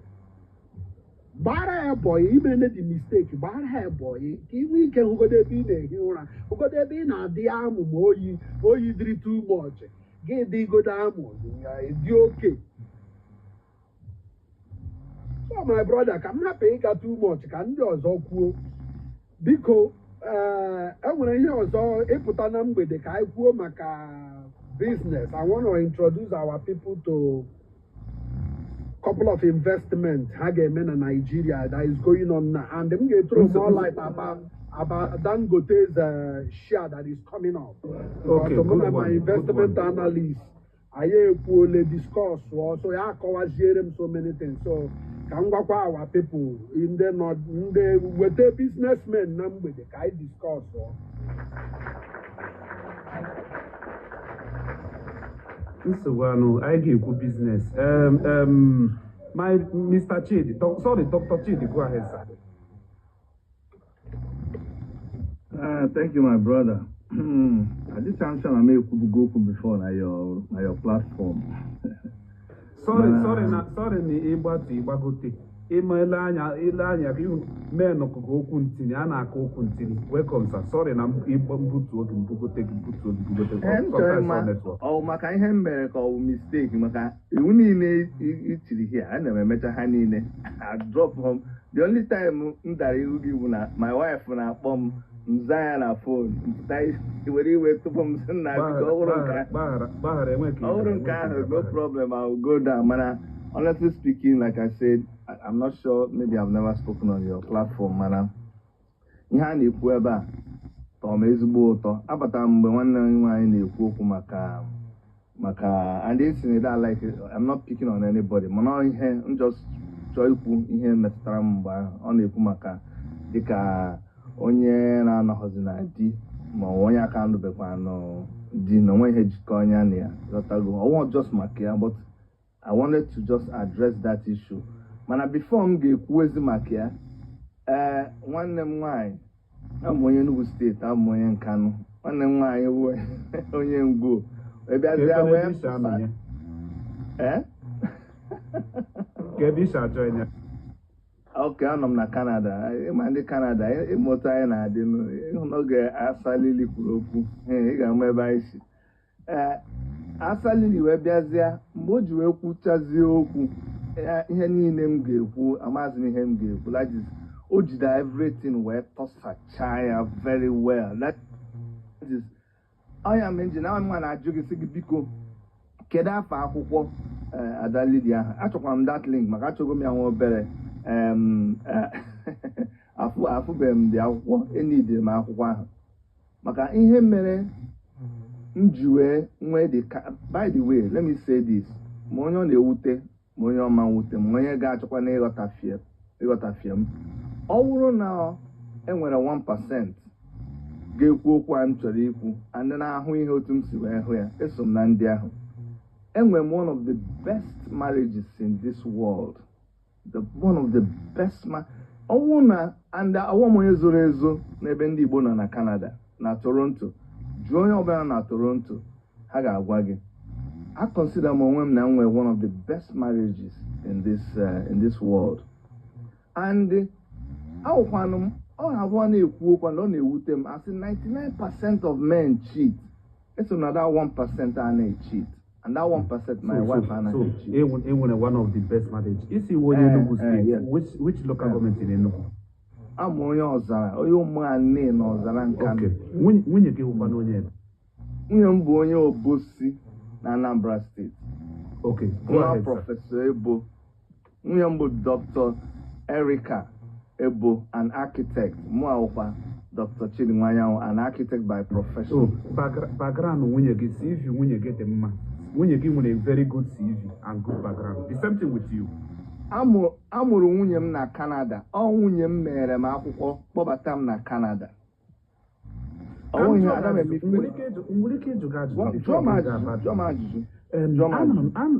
gbara ya bọyị ime ne dị mistake gbara ya bọyị ka inwe ike hụgodo ebe ị na-ehi ụra hụgodo ebe ị na-adị amụ ma oyi dịrị too much gị dị igodo amụ dị oke so my brother ka m hapụ ịga too much ka ndị ọzọ kwuo biko enwere ihe ọzọ ịpụta na mgbede ka anyị kwuo maka business. I want to introduce our people to couple of investments in Nigeria that is going on now, and I'm going to throw more light about Dangote's share that is coming up. Okay, some of my investment analysts, I will discuss also. I cover so many things. So, can our people in the north, with the businessmen number, they can discuss. So, I give good business. My Mr. Chidi, sorry, Dr. Chidi, go ahead, sir. Thank you, my brother. At this time, I may go before na your platform. sorry, ni Ibagote. Ile anya gị mee n'ọkụkụ okwu ntini a na-akọ okwu ntini welcome sir sorry na mbutu oge mbugote maka ihe m mere ka ọ bụ mistake maka iwu niile ichiri here ana m emecha ha niile I drop home the only time m dara ihu gị bụ na my wife na-akpọ m nza ya na phone were iwe tupu m sị na ọhụrụ nke ahụ no problem I will go down mana honestly speaking, like I said, I'm not sure, maybe I've never spoken on your platform, mana. Ihe a na-ekwu ebe a, tọọ m ezigbo ụtọ. Abata mgbe nwanne anyị na-ekwu okwu maka and this thing that like I'm not picking on anybody. Mana ihe m just chọọ ikwu ihe metụtara m mgbe ọ na-ekwu maka dịka onye na-anọghọzi na di ma onye aka ndụbekwa anọ di na onwe ihe jikọ onye na ya. I want just maka ya, but I wanted to just address that issue. Mana before m ga-ekwu ezi maka ya, nwanne m nwanyị, abụ onye Enugu steeti, abụ onye Nkanu. Nwanne m nwanyị bụ onye Ngwo. Ebiazịa wee Okay, anọ m na Canada. Ịma ndị Canada, ịmụta anyị na-adị n'oge asalili kwuru okwu. Ị ga-ama ebe anyị si. Asalili wee bịazịa mgbe o ji wee kwuchazie okwu ihe niile m ga-ekwu amaghịzi m ihe m ga-ekwu that is o jide everything wee tọsacha ya very well that is ọya m nji na nwa na-ajụ gị sị gị biko kedu afọ akwụkwọ Adalidi ahụ achọkwara m that link maka achọgo m ya nwa obere afụbeghị m dị akwụkwọ enidere m akwụkwọ ahụ maka ihe mere by the way, let me say this. Ma onye ọ na-ewute, ma onye ọma nwute, ma onye ga-achọkwa na ịghọtafie m. Ọ bụrụ na enwere 1% ga-ekwu okwu a m chọrọ ikwu, and na-ahụ ihe otu m si wee hụ ya, eso m na ndị ahụ. Enwere m one of the best marriages in this world. One of the best ọ bụrụ na ọwụ m onye zoro ezo n'ebe ndị Igbo nọ na Canada, na Toronto. Jụọ onye ọbụla na Toronto, ha ga-agwa gị. I consider m onwe m na nwere one of the best marriages in this world. And awụkwanụ m ọ na-abụọ na-ekwu okwu na ọ na-ewute m asị 99% of men cheat. Eso na that 1% a na-cheat. And that 1% my wife anaghị cheat. So one of the best marriages. Isi onye Enugu State, which local government in Enugu? I'm onye ọzara, onye ụmụnne na ọzara Nkanu. Nwunye gị bụkwa onye ebe? Nwunye m bụ onye Obosi na Anambra State. Okay, go ahead, Prọfesọ Ebo. Nwunye m bụ Dr. Erica Ebo, an architect. Mụ awụkwa Dr. Chidi Nwanyanwụ, an architect by profession. So, background nwunye gị, CV nwunye gị dị mma. Nwunye gị nwere a very good CV and good background. The same thing with you. Amụrụ nwunye m na Canada. Ọ nwunye m mere m akwụkwọ kpọbata m na Canada. Nwere ike ịjụ gị ajụjụ.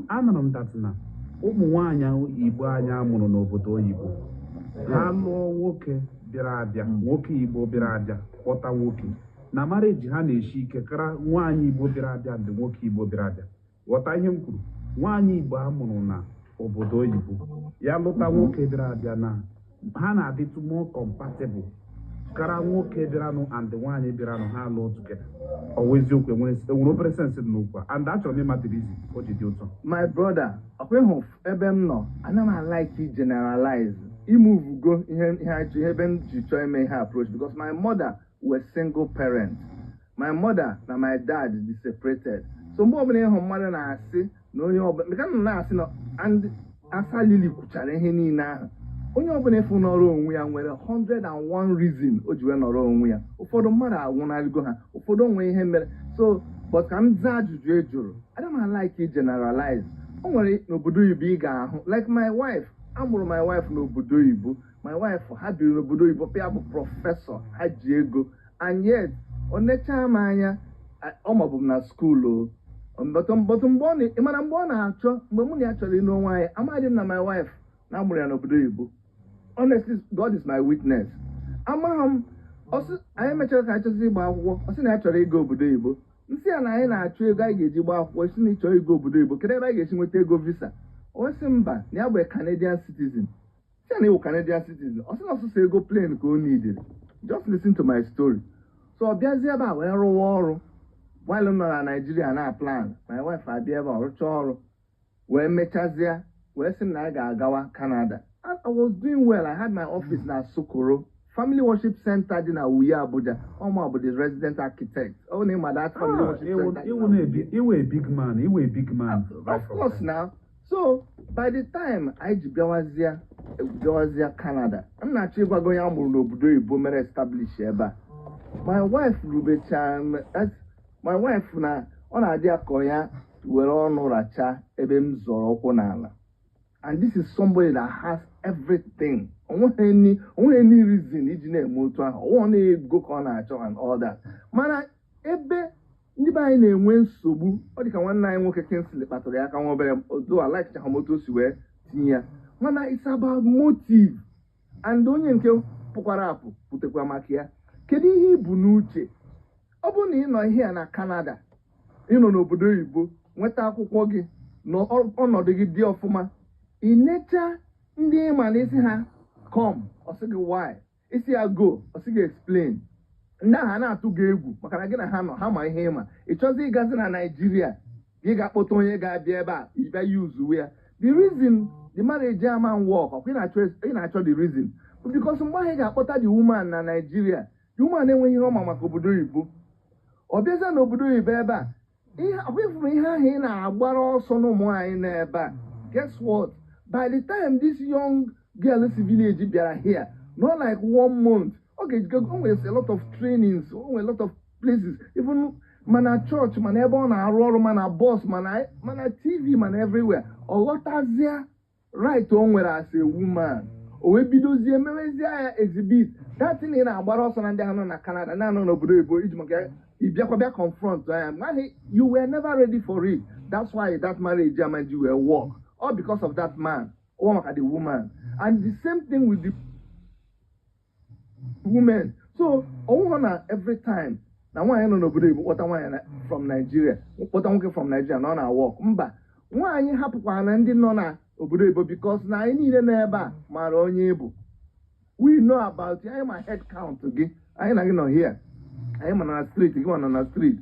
Anụrụ m dat na ụmụ nwaanyị Igbo anyị amụrụ n'obodo oyibo ha lụọ nwoke bịara abịa nwoke Igbo bịara abịa kpọta nwoke na marriage ha na-eshi ike kara nwaanyị Igbo bịara abịa ndị nwoke Igbo bịara abịa ghọta ihe m kwuru nwaanyị Igbo a mụrụ na obodo oyibo ya lụta nwoke bịara abịa na ha na-adịtụ more compatible kara nwoke bịaranụ and nwaanyị bịaranụ ha lụọ together ọwa eziokwu enwere obere sensị dị n'okwu and achọrọ m ịmata izi o ji dị ụtọ. My brother, ọkweghị ebe m nọ ana m like generalize imuvugo ihe ebe m ji chọọ ime ihe approach because my mother was single parent. My mother na my dad is separated. So mgbe ọbụla ịhụ mmadụ na-asị na onye ọbụla meka na na-asị na and asa Lili kwuchara ihe niile ahụ onye ọbụla efu nọrọ onwe ya nwere 101 reason o ji wee nọrọ onwe ya. Ụfọdụ mmadụ agwụnarịgo ha, ụfọdụ onwe ihe mere. So but ka m zaa ajụjụ e jụrụ ana m like generalize. O nwere n'obodo oyibo ị ga-ahụ like my wife, amụrụ my wife n'obodo oyibo. My wife ha biri n'obodo oyibo pịa bụ prọfesọ, ha ji ego, and yet ọ nechaa m anya ọ mabụ m na skuulu mgbe ọ na-achọ mgbe mụ na ya chọrọ ịnụ nwaanyị amadị m na my wife na amụrụ ya n'obodo oyibo. Honestly, God is my witness. Amaghị m anyị mechara ka anyị chọzi ịgba akwụkwọ ọ sị na ya chọrọ ịga obodo oyibo. Nsị ya na anyị na-achọ ego anyị ga-eji gba akwụkwọ si na ịchọrọ ịga obodo oyibo kedu ebe anyị ga-esi nweta ego visa. O sị mba na ya bụ Canadian citizen. Si ya na ịwụ Canadian citizen ọ sị na ọsụsọ ego plane ka o nidiri. Just listen to my story. So ọ bịazie ebe a wee rụwa ọrụ while m nọ na Nigeria na plan my wife abịa ebe a rụchaa ọrụ wee mechazie wee sị m na anyị ga-agawa Canada. I was doing well. I had my office na Sokoro Family Worship Center dị na Uyo Abuja. Ọmụ bụ the resident architect. Oh, name my that family worship center. You were a big man. You were a big man. Of course now. So by the time I bịawazia Canada, I'm not sure ịgwago ya mụrụ n'obodo oyibo mere establish ebe a. My wife rubecha my wife na ọ na-adị akọ ya were ọnụ racha ebe m zọrọ ụkwụ n'ala. And this is somebody that has everything. Onweghị any reason iji na-eme otu ahụ. Ọ na-ego ka ọ na-achọ and all that. Mana ebe ndị be anyị na-enwe nsogbu ọ dị ka nwanne anyị nwoke Kingsley kpatara ya aka nwa obere though I like ha moto si wee tinye ya. Mana it's about motive. And onye nke pụkwara apụ pụtekwa maka ya. Kedu ihe ibu n'uche? Ọ bụrụ na ị nọ ihe na Canada, ị nọ n'obodo oyibo, nweta akwụkwọ gị n'ọnọdụ gị dị ọfụma, ị necha ndị ịma na isi ha come ọ sị gị why, isi ya go ọ sị gị explain. Ndị ahụ na-atụ gị egwu maka na gị na ha nọ ha ma ihe ịma. Ị chọzi ịgazi na Nigeria gị ga-akpọta onye ga-abịa ebe a ịbịa use ya. The reason the marriage man work ọkwa ị na-achọ the reason because mgbe ahụ ị ga-akpọta the woman na Nigeria, the woman enweghị ihe ọma maka obodo oyibo. Ọ bịazie n'obodo oyibo ebe a ọkwefuru ihe ahụ ị na-agbara ọsọ n'ụmụ anyị n'ebe a. Guess what? By the time this young girl si village bịara here, not like 1 month, okay, there's a lot of trainings, a lot of places, even mana church, mana ebe ọ na-arụ ọrụ, mana bus, mana TV, mana everywhere. Ọ ghọtazie right o nwere as a woman. O wee bidozie mewezie ya exhibit. That thing ị na-agbara ọsọ na ndị ahụ nọ na Canada na-anọ n'obodo oyibo iji maka ịbịakwa confront you were never ready for it. That's why that marriage German you were work. All because of that man, or the woman. And the same thing with the women. So, every time, now why I don't know what I from Nigeria, what I'm from Nigeria, no, I work. Mba, why you happy one and didn't know Obudo because now I need a neighbor, my own. We know about it. I am a head count again. I ain't not here. I am on a street, you on a street.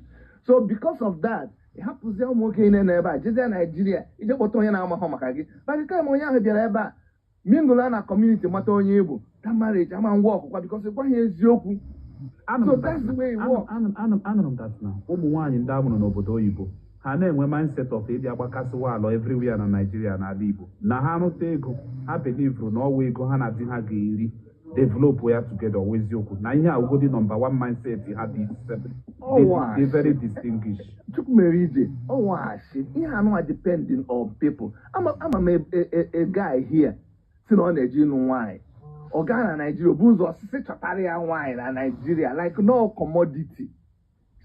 So, because of that, it happens to work in Nigeria, just in Nigeria. It's just what you know, Mahamaki. By the time we have a Mingolana community, Matonyebu, that marriage, I'm on work because one is Yoku. So that's the way it works. I know that now. One in Diamond Obodo Ibo. Her name were mindset of Eddie Abakasualo everywhere in Nigeria and Alibo. Nahano Tego, I believe from Norway, Gohana Dihagiri. Develop where together with Yoku. Now here we go the number one mindset. You have these they very distinguished. Took Meride. Oh wow, shit. Here I'm not depending on people. I'm a guy here. Still on the gin wine. Or Ghana, Nigeria, booze or Sichatarian wine and Nigeria, like no commodity.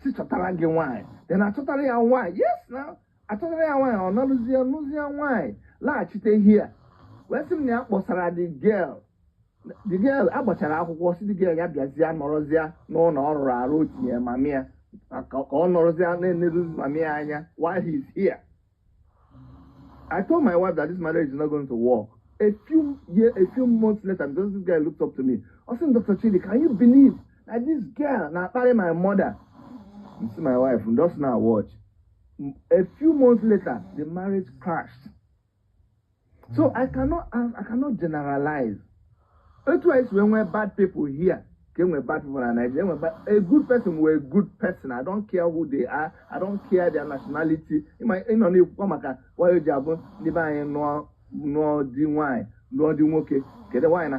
Sichatarian wine. Then a Tatarian wine. Yes, now. A Tatarian wine or Nuzian wine. Large it here. Where's him now was the girl? The girl, Abachara, who was the girl, Yabia, Morozia, no, Roti, Mamia, Norozia, Mamia, while he's here. I told my wife that this marriage is not going to work. A few months later, because this guy looked up to me, I said, Dr. Chidi, can you believe that this girl now married my mother? You see my wife, and just now watch. A few months later, the marriage crashed. So I cannot generalize. Otherwise, when we're bad people here, we're bad people in Nigeria, a good person, we're a good person. I don't care who they are. I don't care their nationality. Why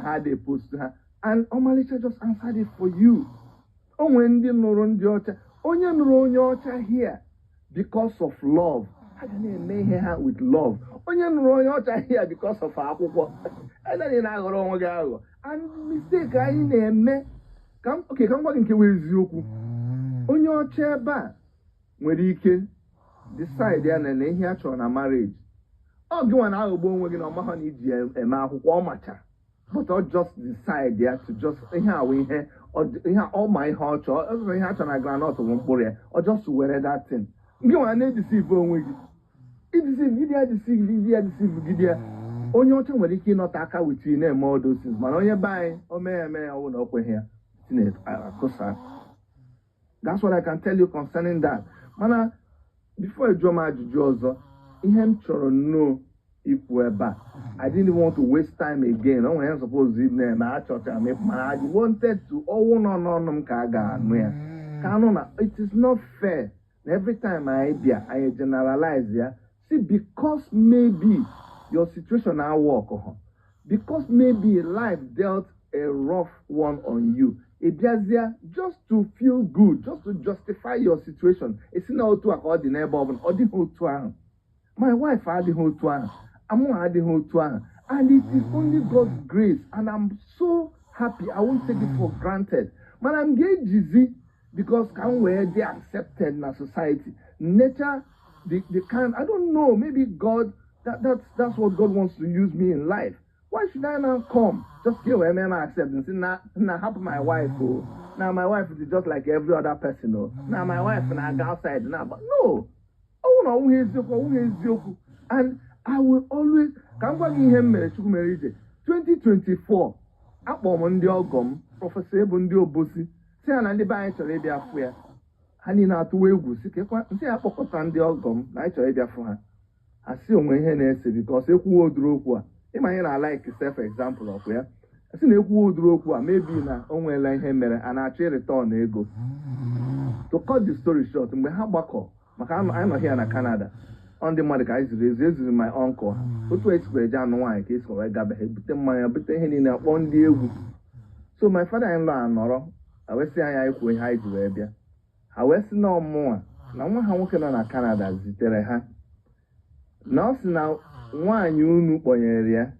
how they post to her. And Omalicha just answered it for you. Here because of love. I didn't make her with love. Here because of our people. And then I go and mistake I name. Okay, come back in Kiwizuku. On your chair back. When you can decide and then here on a marriage. I'll go and I'll go with Mahoney and Mahuamacha. But I'll just decide there to just we here or all my heart or every heart and I granite or just wear that thing. Go and deceive one week. It is a video deceive. On your time when you cannot attack with you name all those things. Man, on your buy, or may I won't open here. That's what I can tell you concerning that. Man, before I draw my juju, him to know if we're back. I didn't want to waste time again. No one supposed to name my church. I wanted to it is not fair. Every time I generalize here. See, because maybe your situation now work on. Because maybe life dealt a rough one on you. It just there just to feel good, just to justify your situation. It's not to accord the neighbor or the whole town. My wife had the whole town. I'm had the whole town. And it is only God's grace. And I'm so happy. I won't take it for granted. But I'm getting dizzy because where they accepted in our society. Nature, the kind, I don't know, maybe God, that's what God wants to use me in life. Why should I now come? Just give a man accept and say, now help my wife. Oh. Now my wife is just like every other person. Oh. Now my wife and I go outside now. But no. And I will always come back in him 2024. Monday Professor Bundi Obosi. Say an buy Arabia Fuya. Honey not to wegu. Say a pocket and the Ogum, night Arabia for her. I see on my hand because if we would I like self example of where I see a wood rope maybe na only line him and I actually return ego. To cut the story short, we have back up. I'm not here in Canada. On the mother guys is my uncle. What way to down one case for I got a bit in a 1 day. So my father in law Noro, I was saying I could hide to Arabia. I was no more. Now one working on a Canada zitera. Now one you know boy area.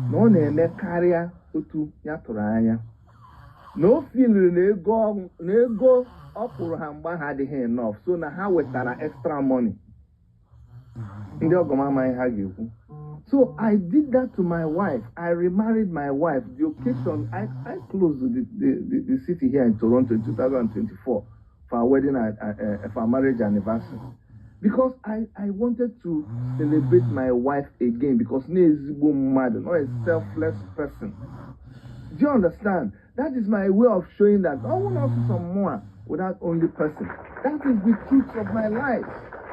No name carrier utu yaturanya. No feeling go up for hamba had enough. So now how with that extra money? So I did that to my wife. I remarried my wife. The occasion I closed the city here in Toronto in 2024 for our wedding for our marriage anniversary. Because I wanted to celebrate my wife again because she is not a selfless person. Do you understand? That is my way of showing that I want also some more with that only person. That is the truth of my life.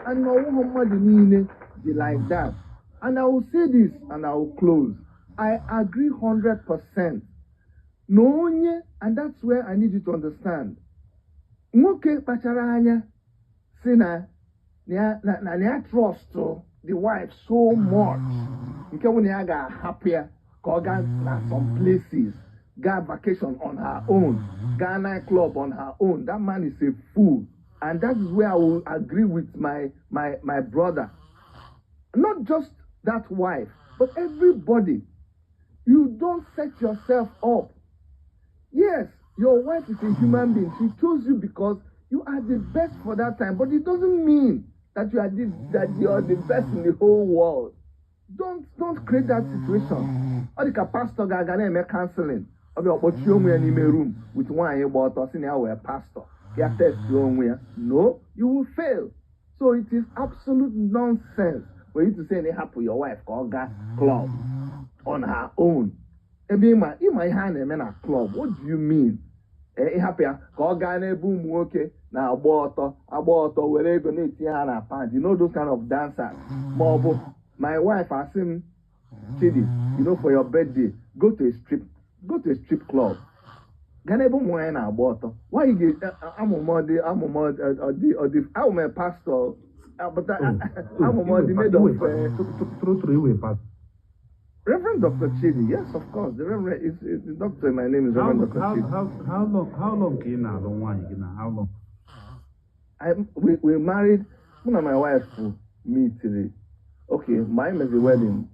And no one be like that. And I will say this and I will close. I agree 100%. No, and that's where I need you to understand. Moke pacharanya sina na trust the wife so much. Nke when you got happier, got some places, got vacation on her own, got nightclub on her own. That man is a fool. And that is where I will agree with my brother. Not just that wife, but everybody. You don't set yourself up. Yes, your wife is a human being. She chose you because you are the best for that time. But it doesn't mean that you are the best in the whole world. Don't create that situation. Or the pastor gonna make counseling. Or you in a room with one about us in our pastor. No, you will fail. So it is absolute nonsense. for you to say they happen your wife call club on her own. Ebe ịma ihe a na-eme na club, what do you mean? Ịhapụ ya ka ọ gaa n'ebe ụmụ nwoke na-agba ọtọ were ego na-etinye ha na pants, you know those kind of dancers. Ma ọ bụ my wife asị m, Chidi, you know, for your birthday, go to a strip club. Gaa n'ebe ụmụ nwaanyị na-agba ọtọ. Why you get I'm a pastor, but I'm made of True, pastor. Reverend Dr. Chidi, yes, of course. The Reverend is the doctor. My name is Reverend Dr. Chidi. How long can you now? How long? We married. One of my wife me today. Okay, mine is the wedding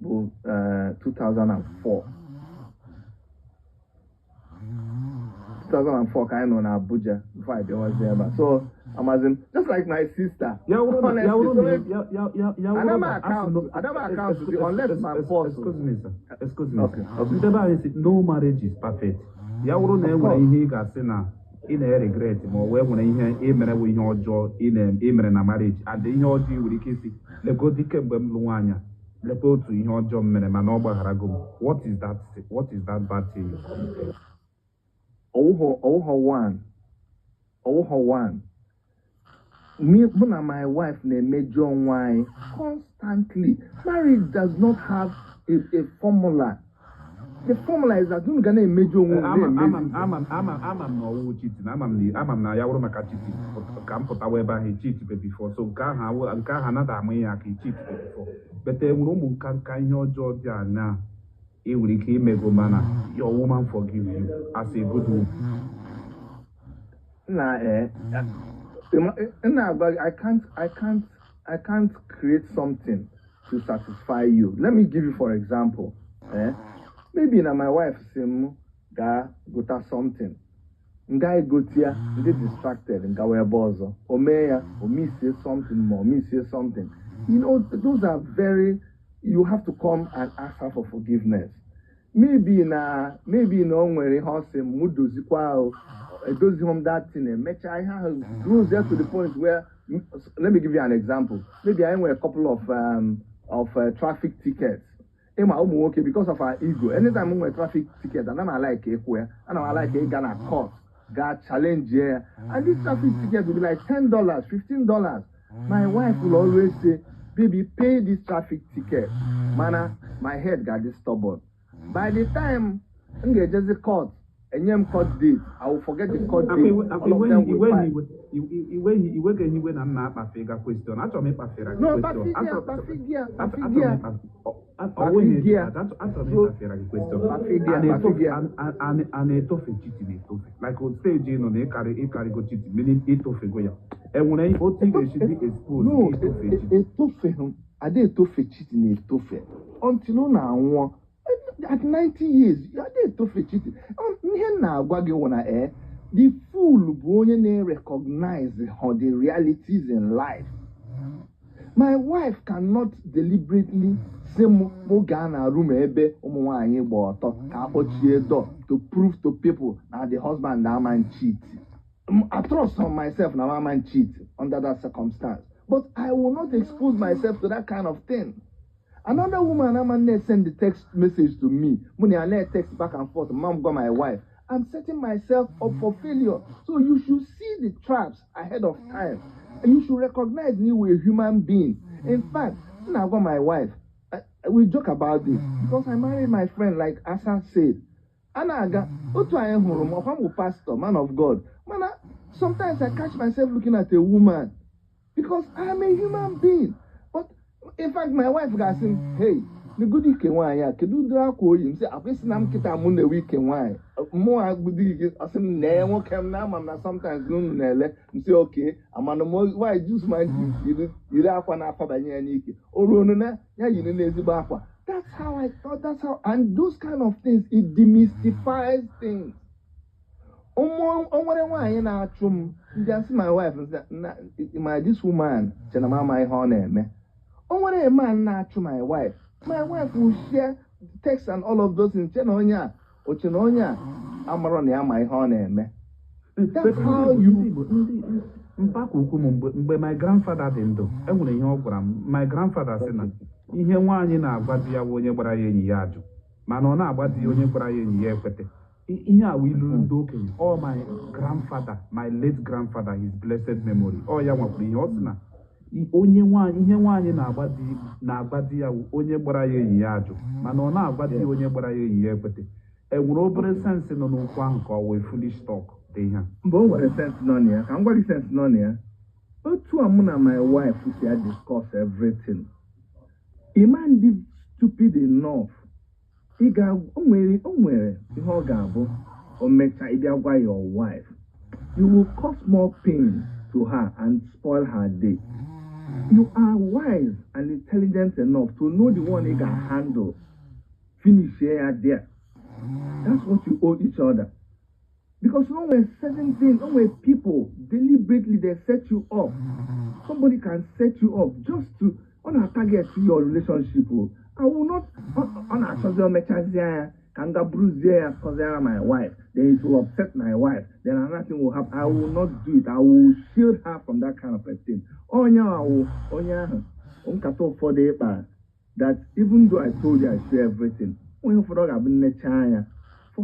2004. 2004, kind of in Abuja before I was there. But so I'm as in, just like my sister. I don't have account unless my boss. Excuse me, sir. Excuse me. Okay. No marriage is perfect. Ya wuru na enwere ihe ị ga-asị na ị na-regret ma ọ wee nwere ihe emere bụ ihe ọjọọ emere na marriage and ihe ọjọọ i nwere ike isi legodi kemgbe m lụ nwaanyị lekwa otu ihe ọjọọ m mere mana ọ gbagharago m. What is that bad thing you committed? one. Me and my wife na-emejọ onwe constantly. Marriage does not have a formula. The formula is that you're gonna emejọ onwe. I'm no cheating. I'm na ya wuru maka cheating. Ka m pụta wee ba he cheat before. So nke ahụ na da amụ ya ka cheat before. But enwere ụmụ nka ihe ọjọọ dị anya e nwere ike imego mana your woman forgive you as a good woman. I can't create something to satisfy you. Let me give you for example. Maybe na my wife sim ga gota something. Nga gotia, get distracted and go bozo. Omeya, or me say something more, me say something. You know, those are very, you have to come and ask her for forgiveness. Maybe no nwere horse mudozi kwa does him that thing and match I have goes there to the point where, let me give you an example. Maybe I wear a couple of traffic tickets. Okay, because of our ego. Anytime I wear traffic tickets, and I like it where and I like it gonna cost, got challenge here. And this traffic ticket will be like $10, $15. My wife will always say, baby, pay this traffic ticket. Mana, my head got this stubborn. By the time I get just the court, and you court date, I will forget the court date. At 90 years, you are there to cheating. The fool won't recognize the realities in life. My wife cannot deliberately say Mogana room ebe to prove to people that the husband now man cheat. I trust on myself now my man cheat under that circumstance. But I will not expose myself to that kind of thing. Another woman, I'm send the text message to me. When I let text back and forth, mom got my wife. I'm setting myself up for failure. So you should see the traps ahead of time. And you should recognize me as a human being. In fact, when I got my wife, we joke about this because I married my friend, like Asa said. And I got, I'm a pastor, man of God. Sometimes I catch myself looking at a woman because I'm a human being. In fact, my wife got saying, hey, the goody can why can do drag him. Say, I've been some kita moon the weekend why. More goody, I said, never come now, and sometimes no, say, okay, I'm on the more why juice my you have one after by Yaniki. Or Ronona, yeah, you know, that's how I thought, that's how, and those kind of things, it demystifies things. Just my wife and said, this woman, my honor, man. When a man not to my wife will share text and all of those in Chenonia or Chenonia. I'm around my honor, man. That's how you. mpaka ukwu m mgbe my grandfather dị ndụ enwere ihe ọ gwara m my grandfather sị na ihe nwaanyị na-agwa di ya bụ onye gbara ya enyi ya ajụ mana ọ na-agba di ya onye gbara ya enyi ya ekwete ihe a wee lụrụ ndị okenye my grandfather my late grandfather his blessed memory ya nwakwuru ihe ọ sị na ihe nwaanyị na-agba di ya onye gbara ya enyi ya ajụ mana ọ na-agba di ya onye gbara ya enyi ya ekwete enwere obere sensị nọ n'okwu ahụ ka ọ wee foolish talk dị ihe mgbe o nwere sensị nọ na ya ka m gwa gị sensị nọ na ya otu a mụ na my wife si ya discuss everything iman dị stupid enough o nwere ihe ọ ga-abụ o mechaa ịbịa gwa your wife you will cause more pain to her and spoil her day. You are wise and intelligent enough to know the one you can handle. Finish here there. That's what you owe each other. Because when certain things, when people deliberately they set you up, somebody can set you up just to on a target to your relationship. I will not on a social mechanism can go bruise there because they are my wife. Then it will upset my wife. Then nothing will happen. I will not do it. I will shield her from that kind of a thing. That even though I told you I share everything, for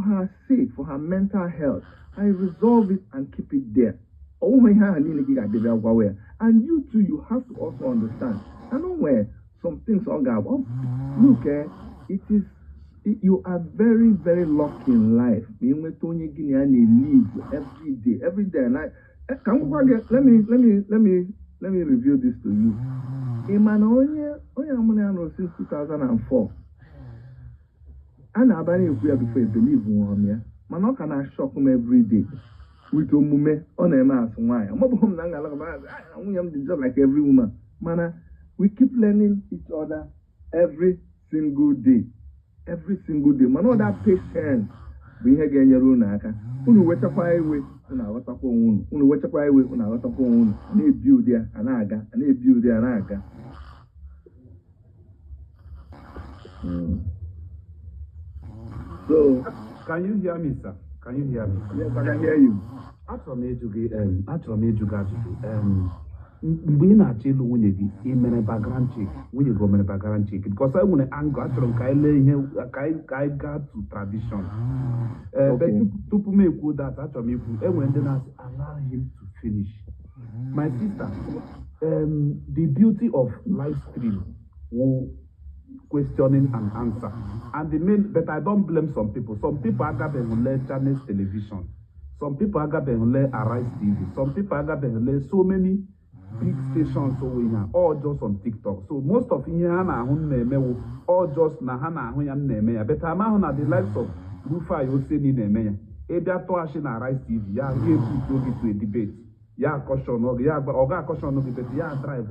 her sake, for her mental health, I resolve it and keep it there. And you too, you have to also understand. I know where some things all go. Look, you are very, very lucky in life. Live every day. And let me review this to you. Since 2004. And I've been here before you believe me. Man, can I shock him every day with a mume on a mass? Why? I'm just like every woman. Man, we keep learning each other every single day. Every single day. Man, all that patience. We have again your own aka. Unu weta kwa iwe, una wata kwa unu. Unu weta kwa iwe, una wata kwa unu. Na build there, anaga. Na build there, anaga. So, can you hear me, sir? Can you hear me? Yes, I can hear you. Achọrọ m ịjụ gị ajụjụ. Mgbe ị na-achọ ịlụ nwunye gị, ị mere background check. Nwunye gị o mere background check. Because I nwere angle, achọrọ m ka anyị lee ihe ka anyị gaa to tradition. Tupu m ekwu that, achọrọ m ikwu, enwere ndị na-asị allow him to finish. My sister, the beauty of live stream will questioning and answer. And but I don't blame some people. Some people are going to channels television. Some people are going to Arise TV. Some people are going to so many big stations over here, all just on TikTok. So most of you all just na but I'm on the likes of Lufa Yoseni Nemeya. Ebia Toashi na Arise TV. Yeah, we put to a debate. Yeah, caution, caution, yeah, drive,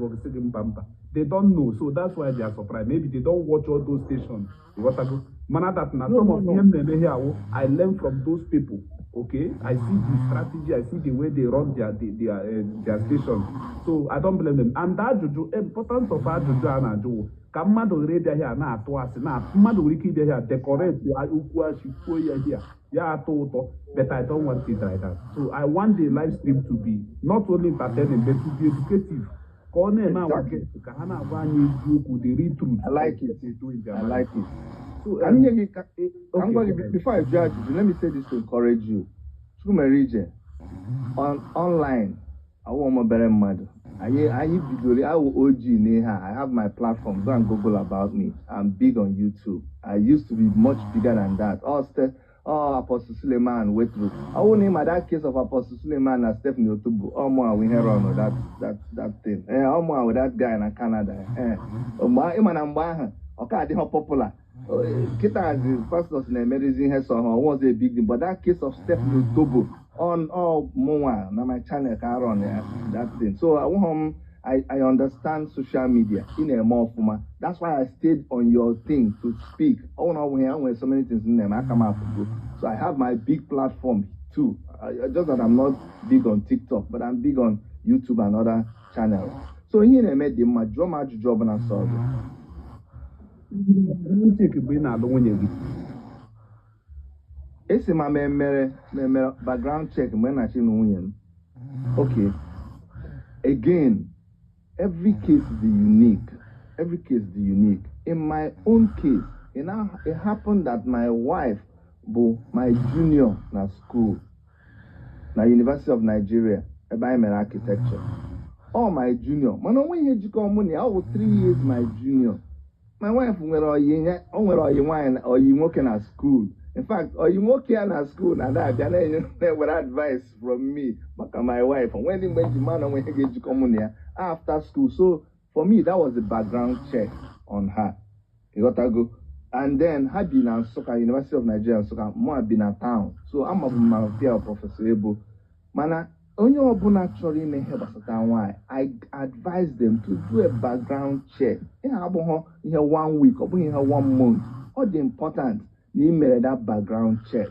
they don't know, so that's why they are surprised. Maybe they don't watch all those stations. What I go, man, that now some of them here, I learn from those people. Okay, I see the strategy, I see the way they run their stations. So I don't blame them. And that juju, importance of that juju and juju. Kamado read here na atoasi na kamado wiki here decorate ukwa shikoya here. Yeah, but I don't want it like that. So I want the live stream to be not only entertaining but to be educative. Exactly. I like it. I like it. So, before I judge you, let me say this to encourage you. Through my region, online, I want my better mother. I will OG Neha. I have my platform. Go and Google about me. I'm big on YouTube. I used to be much bigger than that. Apostle Suleiman went through. I won't name that case of Apostle Suleiman and Stephanie Otubu. More we hear on that thing. More with that guy in Canada. Okay, I didn't popular. Kita as the pastors in the medicine has was a big deal, but that case of Stephanie Otubu on Moa na my channel can run that thing. So I understand social media in a more form. That's why I stayed on your thing to speak. Oh no, when so many things in them, I come out. So I have my big platform too. Just that I'm not big on TikTok, but I'm big on YouTube and other channels. So here I made the major job and I saw it. It's my background check when I see no. Okay. again, every case is unique. Every case is unique. In my own case, it happened that my wife, my junior na school, na University of Nigeria, about architecture. Oh, my junior. Man, when you come money, I was 3 years my junior. My wife were you working at school. In fact, you working at school and that were advice from me, but my wife. And when the man when you get to come money after school. So for me, that was the background check on her. You got to go. And then had been at Soka, University of Nigeria and Soka, more been at town. So I'm a peer Professor Ebo. Mana onye ọbụla chọrọ ime ihe gbasara nwanyị, I advise them to do a background check. Ihe abụghị ihe 1 week, ọ bụghị ihe 1 month. All the important na imere that background check.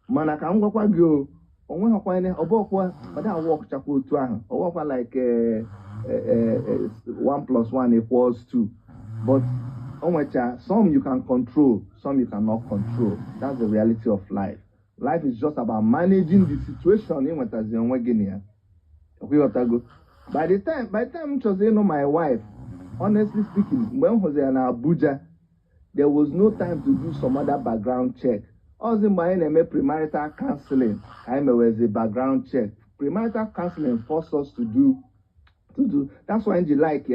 Mana ka m gwakwa gị o, onwe hakwa ine ọbọkwa ọda work chakwa otu ahụ. Ọwọkwa like 1 + 1 = 2. But some you can control, some you cannot control. That's the reality of life. Life is just about managing the situation in what as the Guinea. By the time my wife, honestly speaking, when was in Abuja, there was no time to do some other background check. Also, my premarital counseling, I was a background check. Premarital counseling forced us to do. That's why you like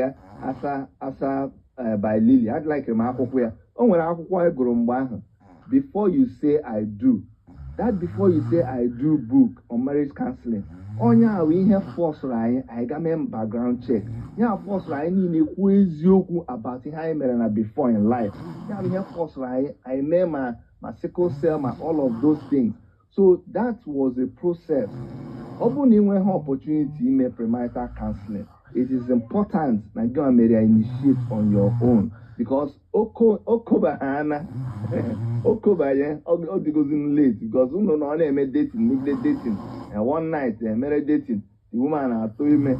by Lily. I'd like him before you say I do. That before you say I do book on marriage counseling. Onya we have force line, I got my background check. Yeah, force line in a quiz about how I before in life. Yeah, we have force line, I made my sickle cell, all of those things. So that was a process. Opening when opportunity in premarital counseling. It is important that you initiate on your own. Because Okoba goes in late because you know only dating, and one night they married dating. The woman told me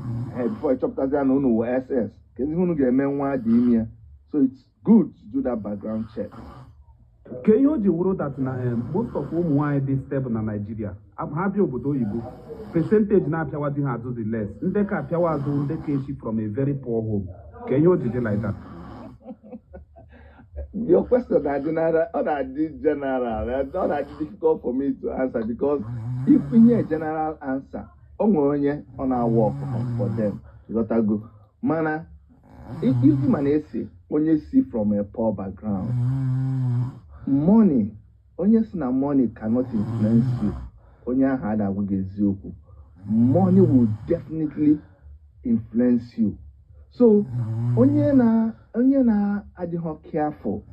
before I chopped that no SS. Because you get men so it's good to do that background check. Can you do that most of whom why this step in Nigeria? I'm happy about you. Percentage now Piawadi has do the less. Ndeka Piawazo Ndeke from a very poor home. Can you do like that? Your question is general, that's not difficult for me to answer because if we need a general answer, on our work for them, you got to go. Mana, if you say when you see from a poor background, money cannot influence you. Money will definitely influence you. So, onye na adịghị careful.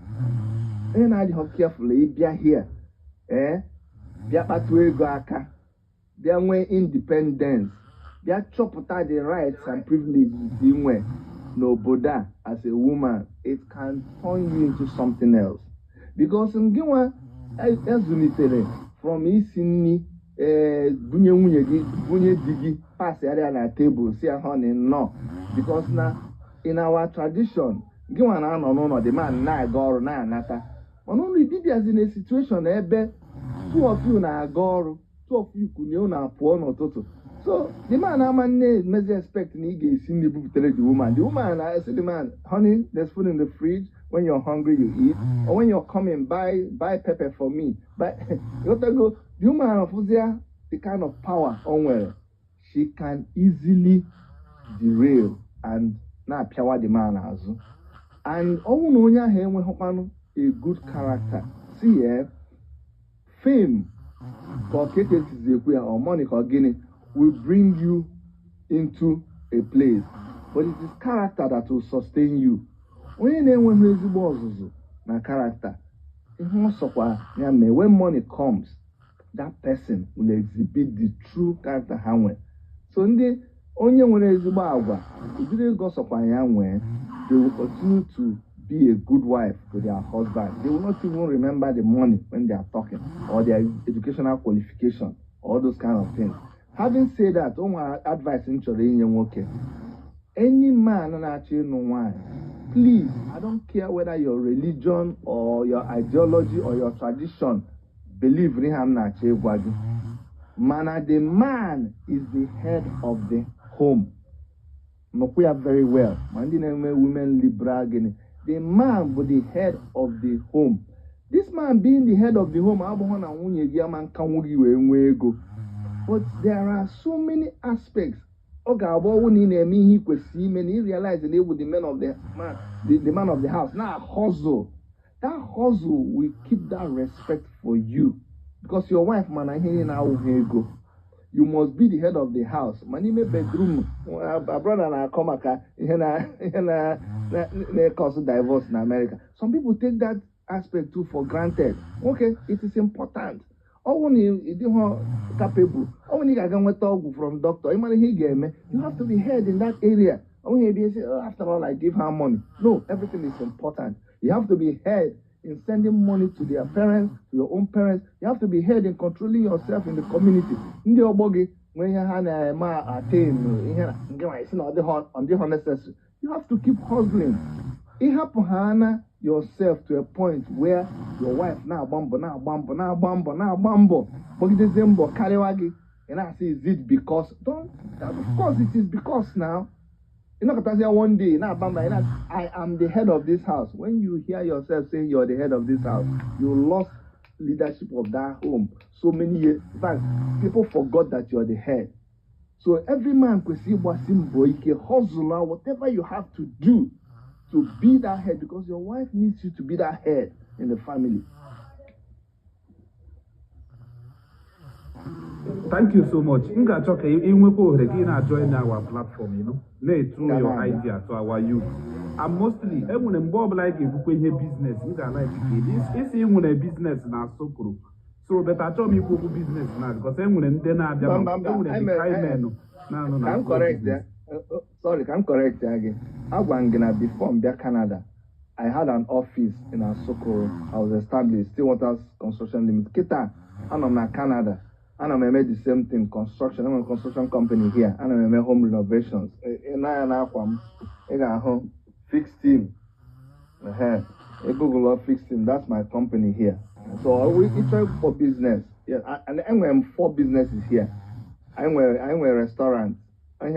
Onye na adịghị careful bịa here. Bịa kpatụ ego aka. Bịa nwee independence. Bịa chọpụta the rights and privileges dị nwe n'obodo as a woman. It can turn you into something else. Because ngewa ezunitere from isi nni bunye nwunye gị bunye di gị pass area na table see honey no. Because now in our tradition, the man na goro na anata. But only did as in a situation, two of you na goro, 2 of you could na poor no toto. So the man may expect Nige in the woman. The woman I said the man, honey, there's food in the fridge. When you're hungry, you eat. Or when you're coming, buy pepper for me. But you got to go, the woman of Uzia, the kind of power on where she can easily derail and na piawa the man as and onya he enwe a good character. See fame for or money or guinea will bring you into a place, but it is character that will sustain you. When na character when money comes, that person will exhibit the true character. So onye nwere ezigbo agwa, they will continue to be a good wife to their husband. They will not even remember the money when they are talking, or their educational qualification, all those kind of things. Having said that, my advice in any man actually know why. Please, I don't care whether your religion or your ideology or your tradition believe in him Mana, the man is the head of the home. Makuya very well. Mandina women libra gini. The man with the head of the home. This man being the head of the home, but there are so many aspects. When he realized that with the man of the man of the house. Now hustle. That hustle will keep that respect for you. Because your wife, man, I hear now go. You must be the head of the house. Mani me bedroom. A brother and I come aka cause divorce in America. Some people take that aspect too for granted. Okay, it is important. Or when you capable, or when you get from doctor, you have to be head in that area. After all, I give her money. No, everything is important. You have to be head in sending money to their parents, to your own parents. You have to be head in controlling yourself in the community. In the obogi, when you have unnecessary, you have to keep hustling. You have to hana yourself to a point where your wife now bambo. But it is zembo kariwagi. And I say, is it because? Don't. Of course, it is because now. You're not going to say one day, I am the head of this house. When you hear yourself saying you're the head of this house, you lost leadership of that home so many years. In fact, people forgot that you're the head. So every man could see what symbol, hustle, whatever you have to do to be that head, because your wife needs you to be that head in the family. Thank you so much. Join our platform, through your idea to our youth. And mostly, when Bob like a business, like it's even a business now so cool. So but I told me business now because then I'm correct there. Sorry, I'm correct again. I went before Canada. I had an office in Asokoro. I was established, Stillwaters Construction Limited. Kita, and I'm in Canada. And I made the same thing, construction. I'm a construction company here. And I made home renovations. I got home fixed team. A Google fixed team. That's my company here. So we try for business. Yeah, and I'm four businesses here. I'm a restaurant. You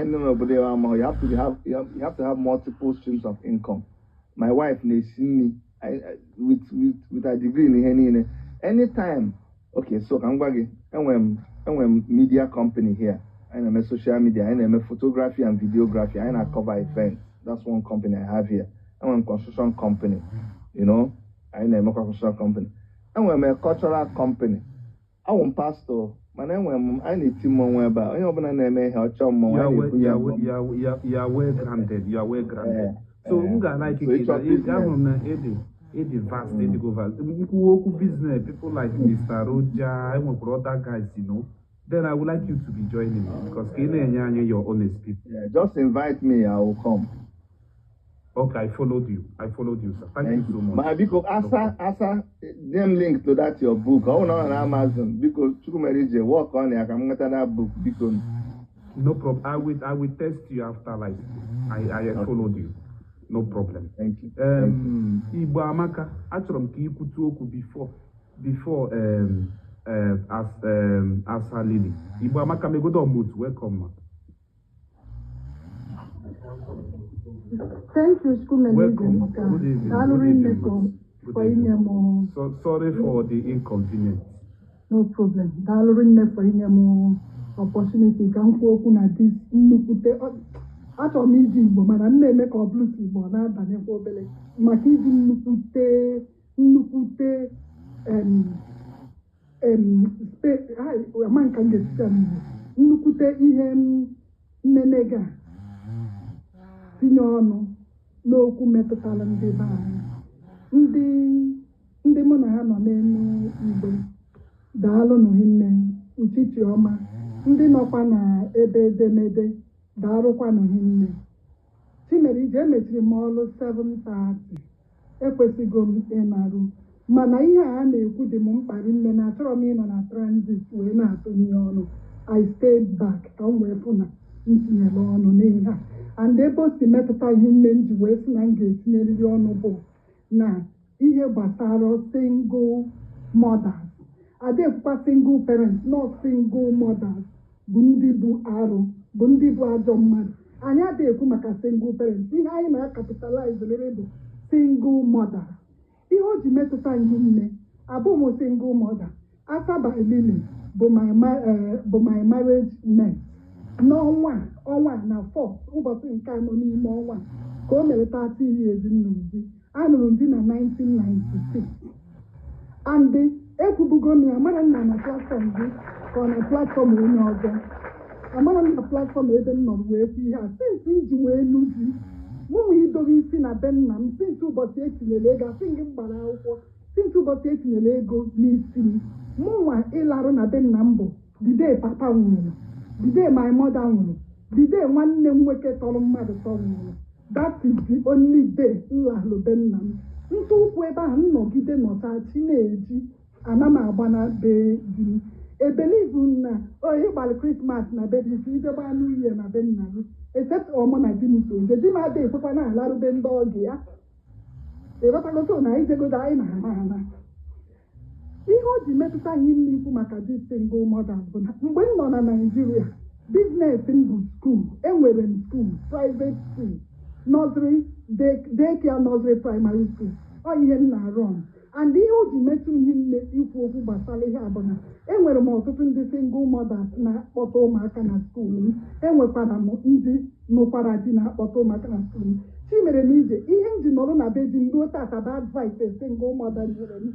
have to have multiple streams of income. My wife they see me with a degree in anytime. Okay, so I'm a media company here. I'm a social media. I'm a photography and videography. I'm a cover events. That's one company I have here. I'm a construction company. I'm a construction company. I'm a cultural company. I'm a pastor. I need team whereby you are well granted. You are well granted. So like it vast, business, people like Mr. Roja, other guys, then I would like you to be joining me because you're honest people. Yeah, just invite me, I will come. Okay, I followed you, sir. Thank you so much. Because Asa, them link to that your book. I want on Amazon because Chukumerije work on it. I can get that book because no problem. I will test you after I followed you. No problem. Thank you. Igbo Amaka, achọrọ m ka ikwutu okwu before as her lady. Igbo Amaka, me go to mute. Welcome, ma. Thank you, school. Welcome. Good evening. Sorry for the inconvenience. No problem. Dalurin for opportunity. Can go na this achọrọ m iji Igbo mana m na-eme ka ọ bụrụ Igbo na-abanyekwa obere maka iji nnukwute ama nka m ga-esite nnukwute ihe nnene ga tinye ọnụ n'okwu metụtara ndị be anyị ndị mụ na ha nọ n'elu igbe daalụ n'hinne uchichi ọma ndị nọkwa na ebe edemede daalụkwanụ hinne Chimere ije emechiri m ọrụ 7:30 ekwesịgo m ịnarụ mana ihe a na-ekwu dị m mkparị nne na achọrọ m ịnọ na transit wee na-atụnye ọnụ I stayed back ka m wee fụ na m tinyere ọnụ n'ihe a and ebe o si metụta ihe nne m ji wee sị na m ga-etinyerịrị ọnụ bụ na ihe gbasara single mothers adịkwa single parents not single mothers bụ ndị bụ arụ bụ ndị bụ ajọ mmadụ anyị adịghị ekwu maka single parents. Ihe anyị na-akapitalize lere bụ single mother. Ihe o ji metụta ihe nne abụ m single mother. Asaba Lily bụ my marriage mate. N'ọnwa na 4 ụbọchị nke anọ n'ime ọnwa ka o mere 30 years nnụrụ di. Anụrụ di na 1996. And ekwubugo m ya amara nna na platform gị ka ọ na platform onye ọzọ. Amara m na platform ebe m nọrọ wee kwu ihe a since m ji wee nu di mụnwa idobe isi na be nna m since ụbọchị etinyere ego asị gị m gbara akwụkwọ since ụbọchị etinyere ego n'isi m mụnwa ịlarụ na be nna m bụ the day papa nwụrụ, the day my mother nwụrụ, the day nwanne m nwoke tọrọ mmadụ tọrọ nwụrụ. That is the only day m larụ be nna m. Ntụ ụkwụ ebe ahụ nnọgide nọcha chi na-eji ana m agba na be di m. Ebelivu na onye gbalị Krismas na be di isi ije gbaa n'uhie na be nna m except ọmụ na di m so nje di m adịghị ekwekwa na alarube ndị ọgị ya ewetagoto na ijegodo anyị na-ama ama. Ihe o ji metụta anyị n'ikwu maka di single mothers bụ na mgbe m nọ na Naịjirịa biznes m bụ skuul, enwere m skuul, private school, nursery, daycare, nursery, primary school. Ọ ihe m na-arụ ọrụ. And ihe o ji metụ ihe nne ikwu okwu gbasara ihe a bụ na enwere m ọtụtụ ndị single mothers na-akpọta ụmụaka na skuul m. Enwekwara m ndị nụkwara di na-akpọta ụmụaka na skuul m. Chi mere m ije ihe m ji nọrọ na be di m ruo tata bụ advice a single mother nyere m.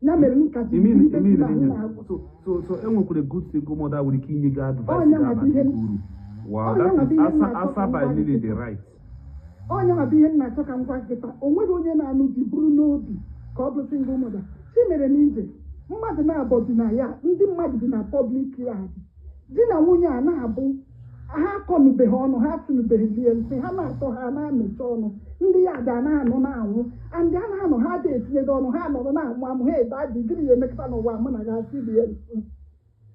Ya mere m ka so enwekwara good single mother nwere ike inye gị advice uru. Wow, that is Asaba Lily the right. Onye ma bụ ihe m na-achọ ka m gwa nkịta o nweghị onye na-anụ di buru n'obi ka ọ bụ single mother. Chi mere n'ije mmadụ na-abụ dị na ya ndị mmadụ dị na public yard di na nwunye a na-abụ ha akọnubeghị ọnụ ha tụnubeghị lie nsị ha na-atọ ha na-amechi ọnụ ndị ya dị na-anụ na-anwụ ndị a na-anọ ha dị etinyede ọnụ ha nọrọ na-amụ amụ ha ede adị gịnị ya emekọta n'ụwa mụ na gasị lie nsị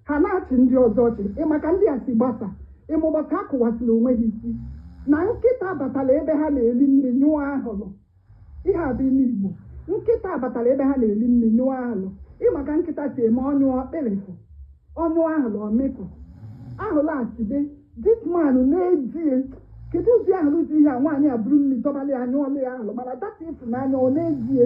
ha na-achị ndị ọzọ ọchị ịmaka ndị a si gbasa ịmụbọta ha kụwasịrị onwe ha isi na nkịta batara ebe ha na-eri nri nyụọ ahụrụ. Ihe adị n'Igbo nkịta batara ebe ha na-eri nri nyụọ ahụrụ. Ịmaka nkịta si eme ọnyụ ọkpịrịfụ ọnyụ ahụrụ ọmịpụ ahụrụ asịbe this man na-eji kedu ụdị ahụrụ dị ihe a nwaanyị a bụrụ nri dọbalị anya ọlụ ya ahụrụ mana data ịfụnanya ọ na-eji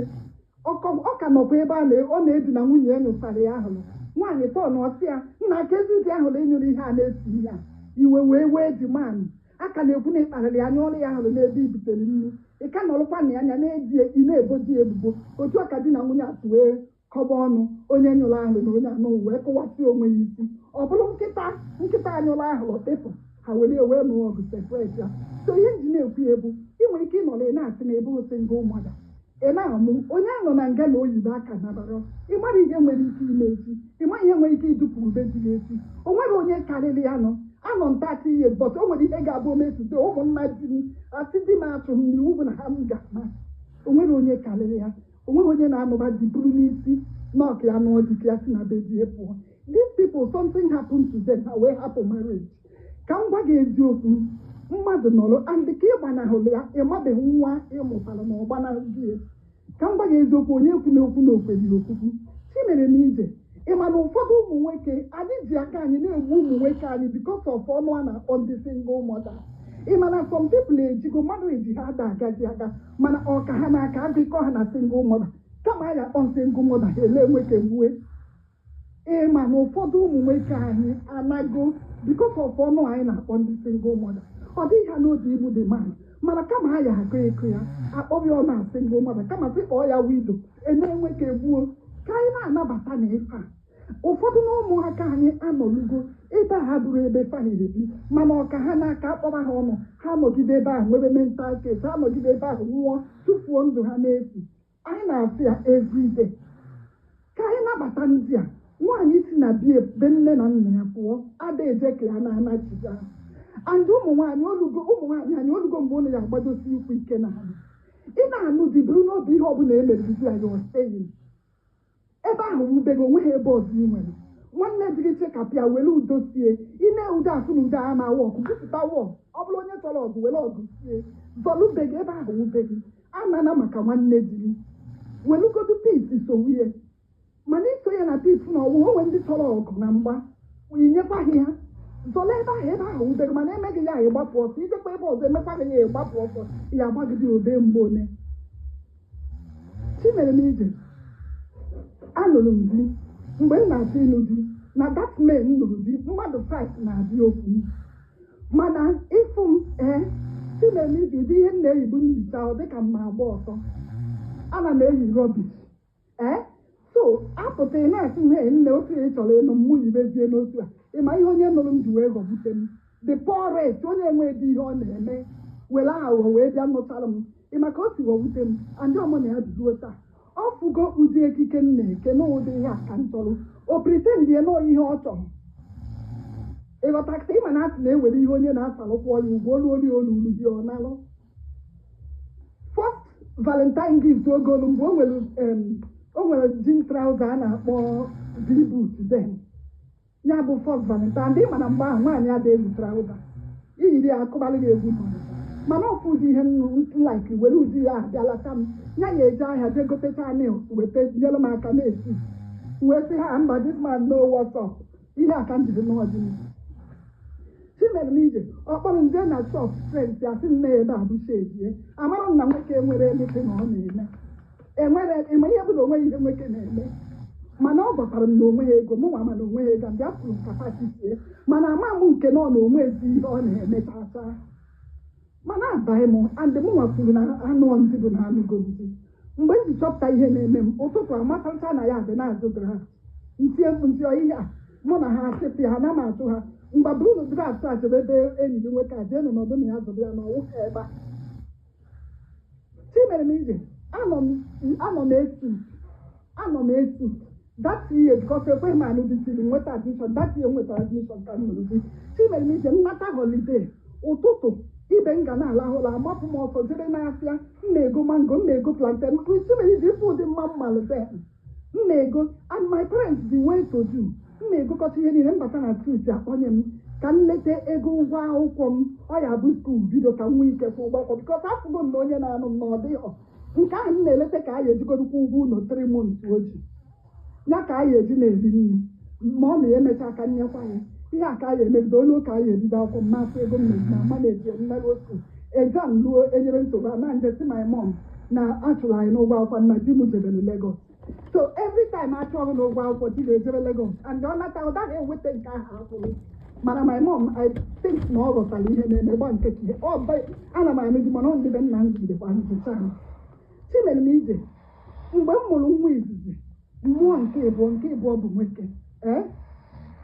ọ ka nọkwa ebe ọ na-eji na nwunye ya nyụsara ya ahụrụ. Nwaanyị tọọ na ọsị ya nna kezi ụdị ahụrụ ịnyụrụ ihe a na-esi ihe a iwe wee dị manụ aka na-ekwu na ịkparịrị anya ọrụ ya ahụrụ n'ebe i butere nri ị ka nọrọkwa na anya na-eji ị na-eboji ebubo otu aka di na nwunye atụ wee kọba ọnụ onye nyụrụ ahụrụ na onye anụ wee kụwasị onwe ya isi ọ bụrụ nkịta anyụrụ ahụrụ ịpụ ha were wee nụọ ọgụ separate ya. So ihe nji na-ekwu ebu ị nwere ike ịnọrọ ị na-asị na ebe single mother ị na-amụ onye ahụ na nga na oyibo aka nabara ịmara ihe nwere ike ime echi ịma ihe nwere ike idupụ ube ji echi o nwere onye karịrị ya anọ 30 years but o nwere ihe ga-abụ ometụta ụmụnna di m asị di m atụ m n'iwu bụ na ha m ga-ama o nwere onye karịrị ya o nwere onye na-anọba di buru n'isi n'ọka ya nụọ dike ya si na be di pụọ. These people something happened to them ha wee hapụ marriage. Ka m gwa gị eziokwu mmadụ nọrọ and ka ịgbanahụrụ ya ịmabeghị nwa ịmụtara na ọgbanahụghị ya. Ka m gwa gị eziokwu onye ekwu n'okwu na okweriri okwukwu chi mere m ije ịma na ụfọdụ ụmụ nwoke anyị ji aka anyị na-egbu ụmụ nwoke anyị because of ọnụ a na-akpọ ndị single mother. Ịma na some people ejigo mmadụ eji ha ada agazi aga mana ọka ha n'aka adịkọ ha na single mother kama anyị akpọ single mother ha ele nwoke gbue. Ịma na ụfọdụ ụmụ nwoke anyị anago because of ọnụ anyị na-akpọ ndị single mother ọ dịghị ha n'obi igbu dị man mana kama ha ya akụ ịkụ ya akpọbi ọ na single mother kama sịkpọọ ya wido enye nwoke gbuo ka anyị na-anabata na ife a. Ụfọdụ na ụmụaka anyị anọlugo ebe ha bụrụ ebe fahiri mana ọka ha n'aka akpọba ha ọnụ ha nọgide ebe ahụ nwebe mental case ha nọgide ebe ahụ nwụọ tụfuo ndụ ha n'efu. Anyị na-afụ ya everyday. Ka anyị nabata ndị a nwaanyị si na be nne na nna ya pụọ ada eje ka ya na-anachiga and ụmụ nwaanyị anyị olugo mgbe ụlọ ya agbadosi ikwu ike na alụ ị na-anụ di buru n'obi ihe ọbụla emeriri anyị osteyin ebe ahụ wubego onweghị ebe ọzọ ị nwere nwanne dị gị chekapịa were udo sie ị na-eudo asụ na udo ama wọkụ bupụta wọk ọ bụrụ onye chọrọ ọgụ were ọgụ sie zọlụbeghị ebe ahụ wubeghị anana maka nwanne di gị welugodu pis sowie mana iso ya na pis na ọwụ onwe ndị chọrọ ọgụ na mgba inyekwaghị ha zọla ebe ahụ wudere mana emeghị ya ịgbapụ ọsọ ijekwa ebe ọzọ emekwaghị ya ịgbapụ ọsọ ya agbagide obe mgbe one chimere m ije anụrụ m di mgbe m na-achọ ịnụ di na that man nụrụ di mmadụ 5 na-adị okwu mana ịfụ m chimere m ije ụdị ihe m na-eyibu nhicha ọ dịka m na-agba ọsọ ana m eyi rọbish so apụta ị na-asị m nne otu ị chọrọ ịnụ m mụ yibezie n'otu a ịma ihe onye nụrụ m ji wee ghọgbute m the poorest onye enweghị ihe ọ na-eme were aghụghọ wee bịa nụchara m ịma ka o si ghọgbute m andị ọmụ na ya duduo taa ọ fụgo ụdị ekike m na-eke n'ụdị ihe a ka m chọrọ o pretend ya nọọ ihe ọ chọrọ ịghọtakịta ịma na asị na-ewere ihe onye na-asalụkwa ọya ugwu olu olulu gị ọ nalụ first valentine gift ogolu mgbe o nwere jean trouser a na-akpọ V-boot then ya bụ first valentine ndị mana mgbe ahụ nwaanyị ada eyi trouser iyiri ya akụbalị gị egwu mana ọfụ ụdị ihe like were ụdị ya abịalata m ya ya eje ahịa jee gotecha nails weta nyere m aka na-esi wee sị ha mba this man know what's up ihe aka m jiri n'ọdịnihu chimere m ije ọkpọrọ nje na shop strength asị nne ebe a bụ shedie amara na nwoke nwere emete na ọ na-eme enwe ihe bụ na onweghị ihe nwoke na-eme mana ọ gwatara m na onwe ha ego mụ nwa mana onwe ha ego bịa kwuru kapasitie mana ama m nke nọ na onwe ezi ihe ọ na-eme chacha mana abaghị m andị m nwa kwuru na anụ ndị bụ na anụgo ndị mgbe m ji chọpụta ihe na-eme m ụtụtụ amatacha na ya dị na-azụ dras ntie ihe a mụ na ha asịpị ha na m atụ ha mgbe bụrụ dras achọrọ ebe enyi gị nwoke a jee nọ n'ọdụ na ya zụrụ ya na ọwụka ebe a chimere m ije anọ m esu that year because ekwe m anụ dị siri nweta admission that year nwetara admission ka m nụrụ di chimere m ije nnata holiday ụtụtụ ibe m ga na-alahụla amapụ m ọsọ jere n'afịa m na-ego mango m na-ego plantain chimere ije ife ụdị mma mmalite m na-ego and my parents dị way to do m na-egokọta ihe niile mbata na street akpọnye m ka m leta ego ụgwọ akwụkwọ m ọ ya bụ skuul bido ka m nwee ike kwụ ụgwọ akwụkwọ because afụgo m na onye na-anụ m na ọ dịghọ nke ahụ m na-eleta ka a ya ejigodokwa ụgwọ ụlọ 3 months oji ya ka a ya eji na-eri nri ma ọ na-emecha aka nyekwa ya ihe a ka a ya emegide onye ụka a ya ebido akwụkwọ m na-afụ ego m na ama na-eji mmerụ otu exam ruo enyere nsogbu a na njesi my mom na achụrụ anyị n'ụgwọ akwụkwọ na di m jebere Lagos so every time a chọrọ n'ụgwọ akwụkwọ di ga-ejebe Lagos and ọ nata ọ daghị eweta nke ahụ akwụrụ mana my mom I think na ọ ghọtara ihe na-eme gba nkechi ana m anụ di mana ọ ndị be nna m jidekwa nchicha ahụ chimere m ije mgbe m mụrụ nwa izizi mmụọ nke ịbụọ bụ nwoke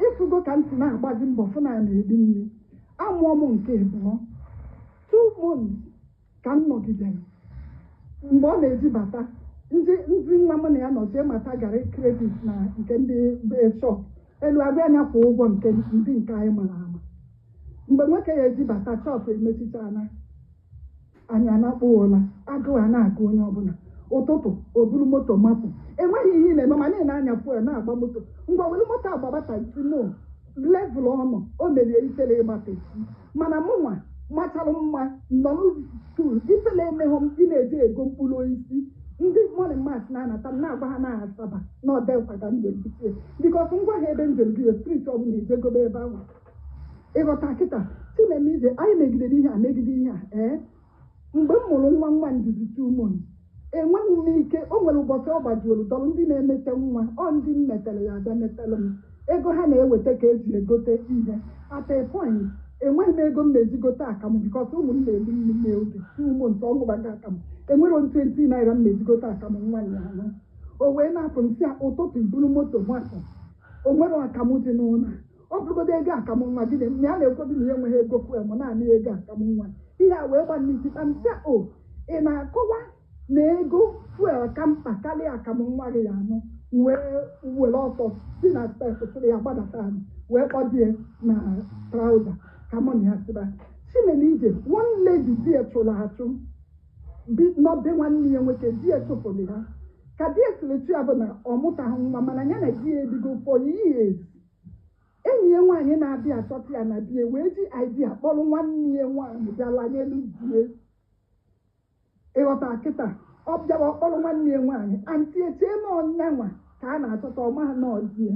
ịfụgo ka ntị na-agbazi mbọ fụ na na-ebi nri amụọ m nke ịbụọ 2 months ka m nọgidere mgbe ọ na-eji bata ndị nwa m na ya nọchie mata gara kredit na nke ndị shop elu abịa anya kwa ụgwọ nke ndị nke anyị mara ama mgbe nwoke ya eji bata shop emechichana anyị anakpụola agụụ a na-agụ onye ọbụla ụtụtụ o buru moto mapụ enweghị ihe ị na-eme ma na ị na-anya fuel na-agba moto ngwa were moto agbabata isi no level ọnọ o merie ifele ịgbata isi mana mụnwa machalụ mma nọ n'skul ifele emeghụ m ị na-eji ego mkpụrụ osisi ndị morning mass na-anata m na-agba ha na-asaba na ọdekwa ka m ga-ebitie bikọs ngwa ha ebe njem gị street ọ bụla ejegobe ebe ahụ ịghọta kịta chimeme ije anyị megidere ihe a megide ihe a mgbe m mụrụ nwa njizi 2 months enweghị m ike o nwere ụbọchị ọ gbajuolu dọrọ ndị na-emete nwa ọ ndị m metere ya abịa metere m ego ha na-eweta ka eji egote ihe at a point enweghị m ego m na-eji gote akamụ bikọs ụmụ m na-eri nri n'oge 2 months ọṅụbaga akamụ enwere 20 naira m na-eji gote akamụ nwaanyị anọ o wee na-apụ nsị ụtụtụ iburu moto gbapụ o nwere akamụ dị n'ụlọ ọ bụrụgodo ego akamụ nwa gị na ya na-ekwedo na ya enweghị ego fuel ma naanị ego akamụ nwa ihe a wee gba n'isi ka nsị ị na-akọwa na ego fuel ka mkpa karịa akamụ nwa gị ya anọ were ọsọ si na stepụsịrị ya gbadata anyị wee kpọdie na trauza ka mụ na ya sịba chimere ije one lady di chụrụ achụ nọbe nwanne ya nwoke di chụpụrụ ya ka di esiri chi ya bụ na ọ mụtaghị nwa mana ya na di ya ebigo for years enyi ya nwaanyị na-abịa achọta ya na bie wee ji idea kpọrọ nwanne ya nwaanyị bịa lanyelu die ịghọta kịta ọ bịara ọkpọrọ nwanne ya nwaanyị antị echee na ọnyanwa ka a na-achọta ọma ha n'ọdie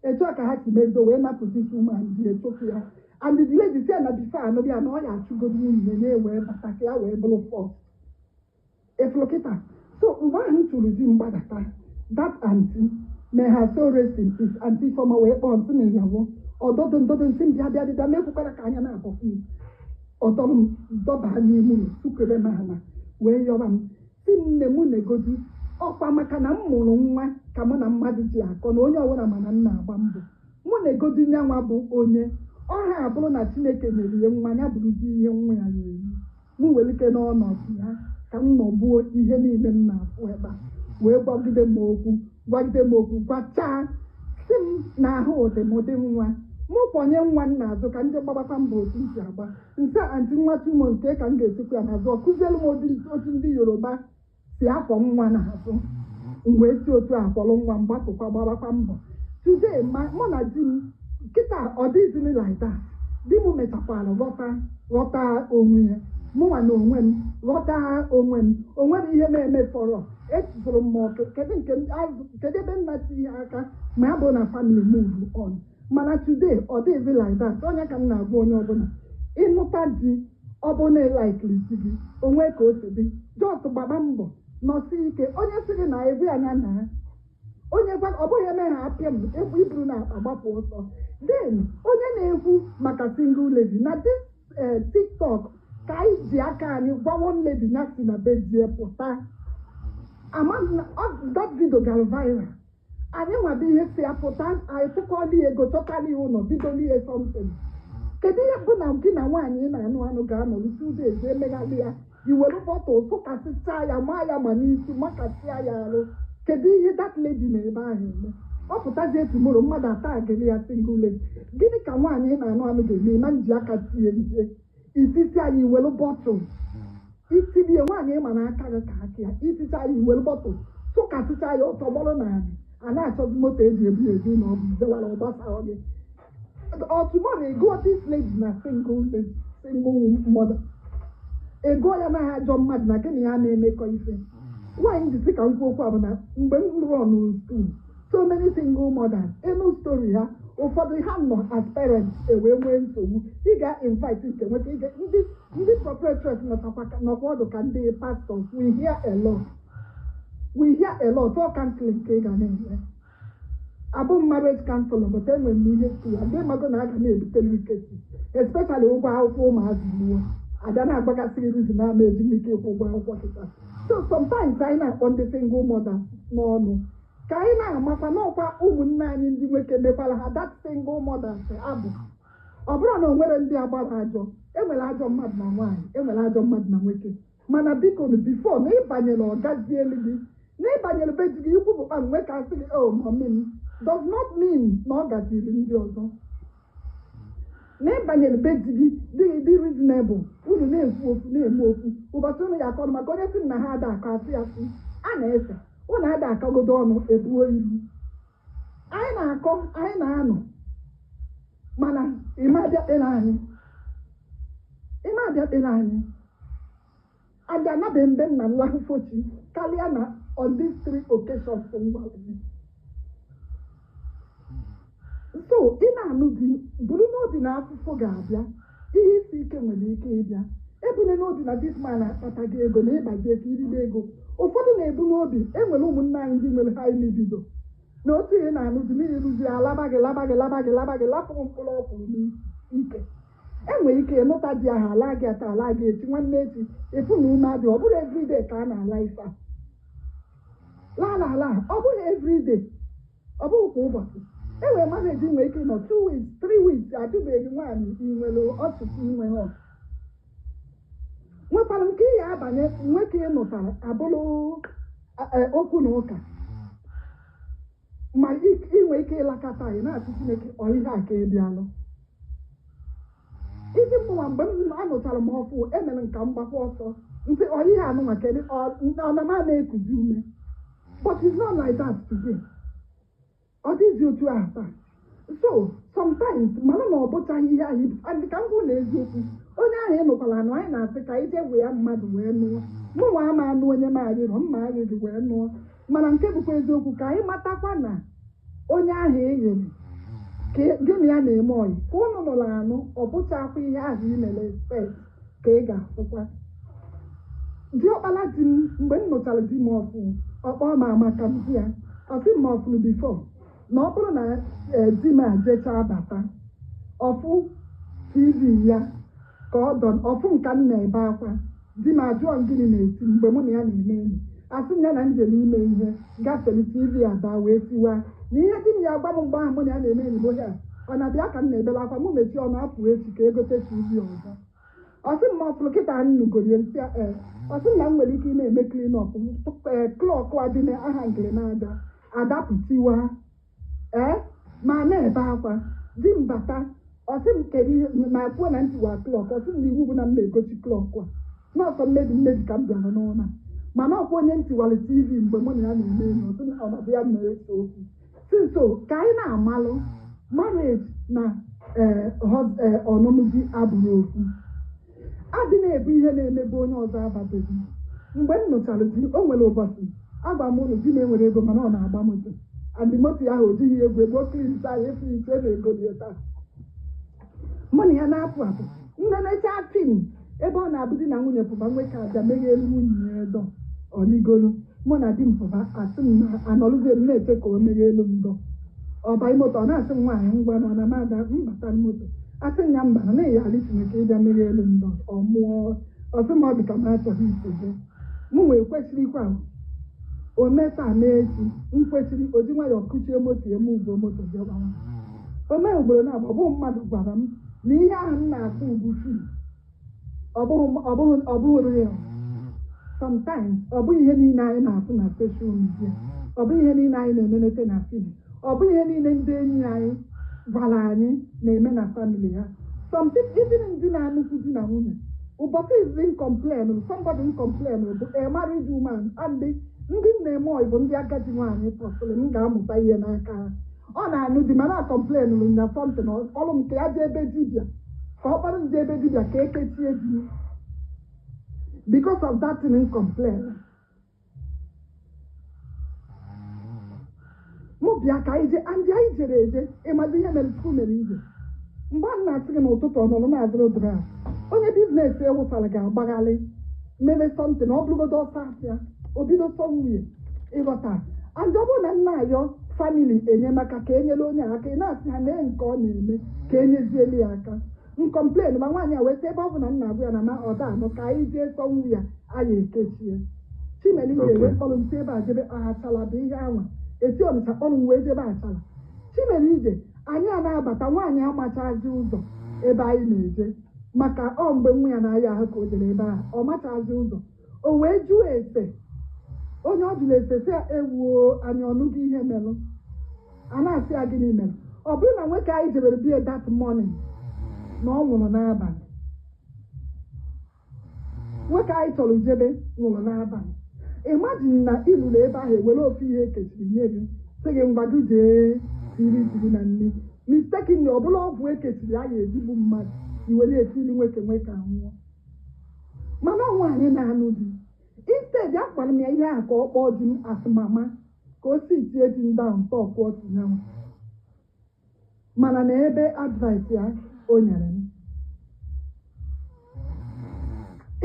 etu a ka ha si mebido wee napụta isi ụmụ ndị echụpụ ya and the lady said na before I know ya na ọ ya achụgo nwunye na-ewe bata ka ya wee bụrụ fọs eflokịta so mgbe ahụ m chụrụ di mgbadata that aunty may her soul rest in peace aunty Ifeoma wee kpọọ nsị na ịyawụ ọdọdụ ndọdụ nsị m bịa bịa bịa mekwukwara ka anya na-abọfụ m ọdọrọ m dọba n'ime ụlọ sukwere m ala wee yọba m si m nne m na-egodu ọkwa maka na m mụrụ nwa ka mụ na mmadụ ji akọ na onye ọbụla mana m na-agba mbọ mụ na-egodu nyanwa bụ onye ọha abụrụ na Chineke nyere ihe nwa ya bụrụzi ihe nwa ya na-eri m welike n'ọnọdụ ya ka m nọgbuo ihe niile m na-afụ ebe a wee gwagide m okwu gwachaa si m n'ahụ ụdị m ụdị nwa mụ kwọnye nwa m n'azụ ka ndị gbagbata mbọ otu m si agba nse antị nwa tumo nke ka m ga-esikwa ya n'azụ ọ kụzielu m otu ndị Yoruba si akwọ nwa n'azụ m wee si otu akwọrọ nwa m gbapụkwa gbabakwa mbọ today mụ na di m kịta ọ dịzịrị like that di m mechakwara ghọta onwe ya mụnwa na onwe m ghọta onwe m onwere ihe m emefọrọ etufuru m ọkụ kedu ebe nna tinye aka ma ya bụ na family move on mana today ọ dịghịzị like that onye ka m na-agwa onye ọbụla ịnụta di ọ bụ na ịlaikiri di gị onwe ka o si dị just gbaba mbọ nọsi ike onye sị gị na ebu anya na onye ọ bụghị eme ha apịa m ebu iburu na akpa gbapụ ọsọ then onye na-ekwu maka single lady na this TikTok ka anyị ji aka anyị gwa one lady ya si na bedie pụta that video gara viral anyị nwado ihe si apụta anyị tụkọli ego chọtali ụlọ bidoli ihe something kedu ihe bụ na gị na nwaanyị na-anụ anụ ga-anọrụ 2 days emeghalị ya iwere bọtụl tụkasịchaa ya maa ya ma n'isi makasịa ya arụ kedu ihe that lady na ebe ahụ eme ọ pụtazi etumoro mmadụ atagịrị ya single lady gịnị ka nwaanyị na-anụ anụ ga-eme na nji aka tie ihe ititi anyị iwere bọtụl itibie nwaanyị ma na aka gị ka aka ya ititi anyị iwere bọtụl tụkasịcha ya ọtọ gbọrọ na anyị a na-achọzi moto eji ebi ebi na ọ bụ izewara ọgbasara gị ọtụmọrọ ego this lady na single mother ego ya na ajọ mmadụ na gịnị ya na-emekọ ife nwaanyị jisi ka nkwu okwu abụ na mgbe m rụrụ ọnụ school so many single mothers enu story ha ụfọdụ ha nọ as parents ewee nwee nsogbu ị ga-invite nke nweta ndị proprietors nọkwa ọdụ ka ndị pastors we hear a lot all counseling ka ị ga na-enwe abụ marriage counselor but enwere m ihe si ya ndị mago na aga na-ebutere ikesi especially ụgwọ akwụkwọ ụmụazị gbuo ada na-agbagasịrị rizi na-ama ezumike ịkwụ ụgwọ akwụkwọ kịta so sometimes anyị na-akpọ ndị single mothers n'ọnụ ka anyị na-amakwa n'ọkwa ụmụnne anyị ndị nwoke mekwara ha that single mothers abụ ọ bụrụ na o nwere ndị agbara ajọ enwere ajọ mmadụ na nwaanyị enwere ajọ mmadụ na nwoke mana biko bifo na ịbanyere ọgazielu gị na ịbanyere be di gị ikwupụkpa nwe ka asị gị oh mommy does not mean na ọ gaziri ndị ọzọ na ịbanyere be di gị dị reasonable unu na-ekwu okwu na-eme okwu ụbọchị unu ya akọrọ maka onye si na ha ada akọ asị asị a na-ese ụnụ ada akagodo ọnụ ebuo iru anyị na-akọ anyị na-anọ mana ịma abịa kpere anyị aja anabe mbe m na nlahụfochi karịa na on these 3 occasions so ị na-anụ di buru n'obi na afụfụ ga-abịa ihe isi ike nwere ike ịbịa ebune n'obi na this man akpata gị ego na ịbazi eke iribe ego ụfọdụ na-ebu n'obi enwere ụmụnne anyị ndị nwere high libido na otu ihe na-anụ di n'ihi rụzi alaba gị lapụ mkpụrụ ọkwụrụ n'ike enwere ike ịnụta di ahụ ala gị ata ala gị echi nwanne echi efu na ume adị ọ bụrụ everyday ka a na-ala ife la ọ bụghị everyday ọ bụghị kwa ụbọchị enwere marriage nwere ike nọ 2 weeks 3 weeks atụbeghị nwaanyị inwere ọtụtụ inwe ha nwekwara nke ihe abanye nwoke ịnụtara abụrụ okwu na ụka ma inwe ike ịlakọta anyị na-atụ Chineke ọihe a ka ịbịalụ iji mụnwa mgbe m anụtara m ọfụ emere nka mgbakọ ọsọ ntị ọihe anụnwa kedụ ọ na m na-ekuzi ume but it's not like that today ọ dịzi otu ahụ taa so sometimes mana na ọ bụchaghị ihe anyị bụ ka m kwụ na eziokwu onye ahụ ịnụkwara anụ anyị na-asị ka anyị jee ya mmadụ wee nụọ mụnwa ama anụ onye m arịrọ mma arịrị wee nụọ mana nke bụkwa eziokwu ka anyị matakwa na onye ahụ enyere gịnị ya na-eme ọyị ka ụnụ nụrụ anụ ọ bụchakwa ihe ahụ ị mere expect ka ị ga-afụkwa diọkpala di m mgbe m nụchara di m ọfụ ọkpọ ma amaka m di ya ọsị m ọfụrụ bifo na ọ bụrụ na di m ajechaa bata ọfụ tv ya ka ọ dọ ọfụ nka m na-ebe akwa di m ajụọ m gịnị na-eti mgbe mụ na ya na-eme enyi asị m ya na njem ime ihe gafere tv ada wee tiwa na ihe di m ya gwa m mgbe ahụ mụ na ya na-eme enyi bụ ya ọ na-abịa ka m na-ebela akwa mụ mechie ọnụ apụ echi ka egote tv ọzọ ọsị m ọfụrụ kịta nnugoro nsị ọsị m na m nwere ike ị na-eme klinọp klọk adị aha ngere n'aja adapụtiwa ma na-ebe akwa di m bata ọsị m kedu ihe ma kwuo na ntiwa klọk ọsị m na iwu bụ na m na-egochi klọk a n'ọsọ mmebi ka m bịara n'ụlọ mana ọkwa onye ntiwara tv mgbe mụ na ya na-eme enyi ọsị m ọnọdụ ya na-eso okwu sinso ka anyị na-amalụ marriage na ọnụnụ di abụghị ofu adị na-ebu ihe na-emebe onye ọzọ ababeghị mgbe m nụchara di o nwere ụbọchị agwa m ụlọ di na-enwere ego mana ọ na-agba moto adị moto ahụ o jighị egwu ego klins ahụ efu iche na-ego dị taa mụ na ya na-apụ apụ nnenecha fim ebe ọ na-abụ di na nwunye pụba nwe ka abịa meghe elu nwunye ya dọ ọligolu mụ na di m pụba asị m na anọrụzie m na-eche ka o meghe elu ndọ ọba moto ọ na-asị m nwaanyị ngwa na ọ na mada mbata moto asị nya mba na na-eyi alitine ka ịbịa meghe elu ndọ ọmụọ ọsị m ọ dị ka m achọghị isoje mụ nwee kwesịrị ikwe ahụ o meta n'echi m kwesịrị oji nwayọọ kụchie moto eme ugbo moto dị ọgbawa o mee ugboro na-agba ọ bụghị mmadụ gwara m na ihe ahụ m na-akụ ugbu fim ọ bụghị real sometimes ọ bụghị ihe niile anyị na-afụ na social media ọ bụghị ihe niile anyị na-enenete na fim ọ bụghị ihe niile ndị enyi anyị gwara anyị na-eme na family ha sometimes even ndị na-anụkwu di na nwunye ụbọchị izi complain somebody complain bụ a married woman and ndị na-eme ọyị bụ ndị agadi nwaanyị pọsịrị m ga-amụta ihe n'aka ha ọ na-anụ di mana complain na something ọrụ m ka ya jee ebe dibịa ka ọ kpara ndị ebe dibịa ka ekechie di because of that thing complain mụ bịa ka anyị jee ndị anyị jere eje ịmazi ihe mere tupu mere ije mgbe a na-asị gị n'ụtụtụ ọ nọrọ na-azụrụ dra onye biznes ewụsara ga-agbagharị mere something ọ bụrụgodo ọsọ afịa o bido sọ nwunye ịghọta and ọ bụrụ na nna ayọ famili enyemaka ka enyere onye aka ị na-asị ha mee nke ọ na-eme ka enyezielu ya aka nkọmplen ma nwaanyị a weta ebe ọ bụ na nna agwụ ya na ma ọ da anọ ka anyị jee sọ nwunye ya anyị ekechie chimere ị ga-ewe kpọrọ nsi ebe a jebe achala bụ ihe anwa esi ọnịcha kpọrọ wee jebe achala chimere ije anyị a na-abata nwaanyị amachazi ụzọ ebe anyị na-eje maka ọ mgbe nwa ya na-aya ahụ ka o jere ebe ahụ ọ machazi ụzọ o wee jụọ ese onye ọ jụrụ ese sị ewuo anyị ọnụghị ihe merụ a na-asị ya gịnị mere ọ bụrụ na nwoke anyị jebere bie that morning na ọ nwụrụ n'abalị nwoke anyị chọrọ jebe nwụrụ n'abalị imagine na ilụrụ ebe ahụ ewere ofu ihe ekechiri nye gị sị gị ngwado jee tiri jiri na nri mistakenly ọ bụla ọgwụ ekechiri a ga-ezigbu mmadụ iwere etiri nwoke anwụọ mana nwaanyị na-anụ di instead akwara m ya ihe a ka ọ kpọọ di m asịmama ka o si tie di ndị ahụ tọpụ ọtụnyanwa mana na ebe advice ya o nyere m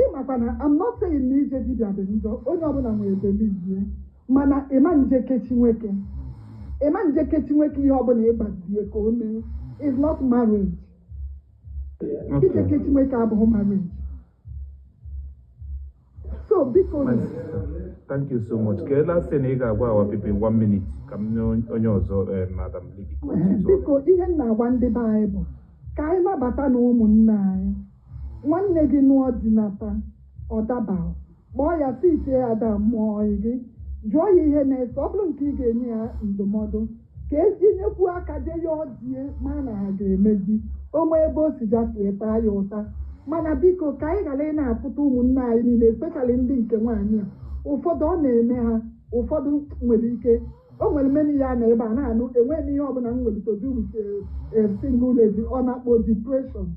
ịmakwa na I'm not saying na ije dibịa dị njọ onye ọbụla nwere believe mana ịma nje kechi nwoke ihe ọbụla ịgbazie ka o mee is not marriage. Ije kechi nwoke abụghị marriage. So because thank you so much. Ke last thing ị ga-agwa our people in 1 minute ka m nye onye ọzọ Madam Lily. Biko ihe m na-agwa ndị be anyị bụ ka anyị nabata na ụmụnne anyị nwanne gị nụọ dị nata ọ daba kpọọ ya si iche ya da mmụọ gị jụọ ya ihe na-ese ọ bụrụ nke ị ga-enye ya ndụmọdụ ka etinyekwu aka je ya ọdie ma na ha ga-emezi onwe ebe o si gafee taa ya ụta mana biko ka anyị ghara ị na-apụta ụmụnne anyị niile especially ndị nke nwaanyị a ụfọdụ ọ na-eme ha ụfọdụ nwere ike o nwere mmeri ya na ebe a na-anụ enweghị ihe ọbụla m nwere toju single lady ọ na-akpọ depression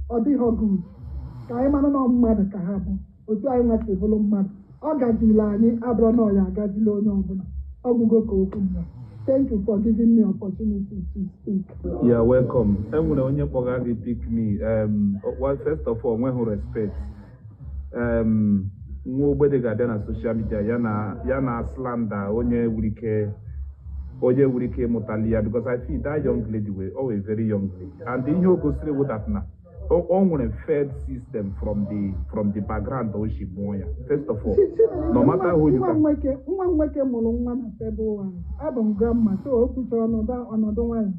ọ dịghị good ka anyị mara na mmadụ ka ha bụ otu anyị nwasị bụrụ mmadụ ọ gazila anyị abụrụ na ọ ya agazila onye ọbụla ọgwụgo ka okwu mma Thank you for giving me opportunity to speak. You are welcome. Enwere onye kpọga gị pick me. Well, first of all, nweghị respect. Nwa ogbede ga-abịa na social media ya na slander onye wuru ike ịmụtali ya, because I feel that young lady were always very young lady. And ihe o gosiri wụ that na o nwere fed system from the background o shi mụọ ya. First of all, no matter who you are. Nwa nwoke mụrụ nwa na Febụwarị. Abụ m grandma, so o kwucha ọnọdụ nwanyị.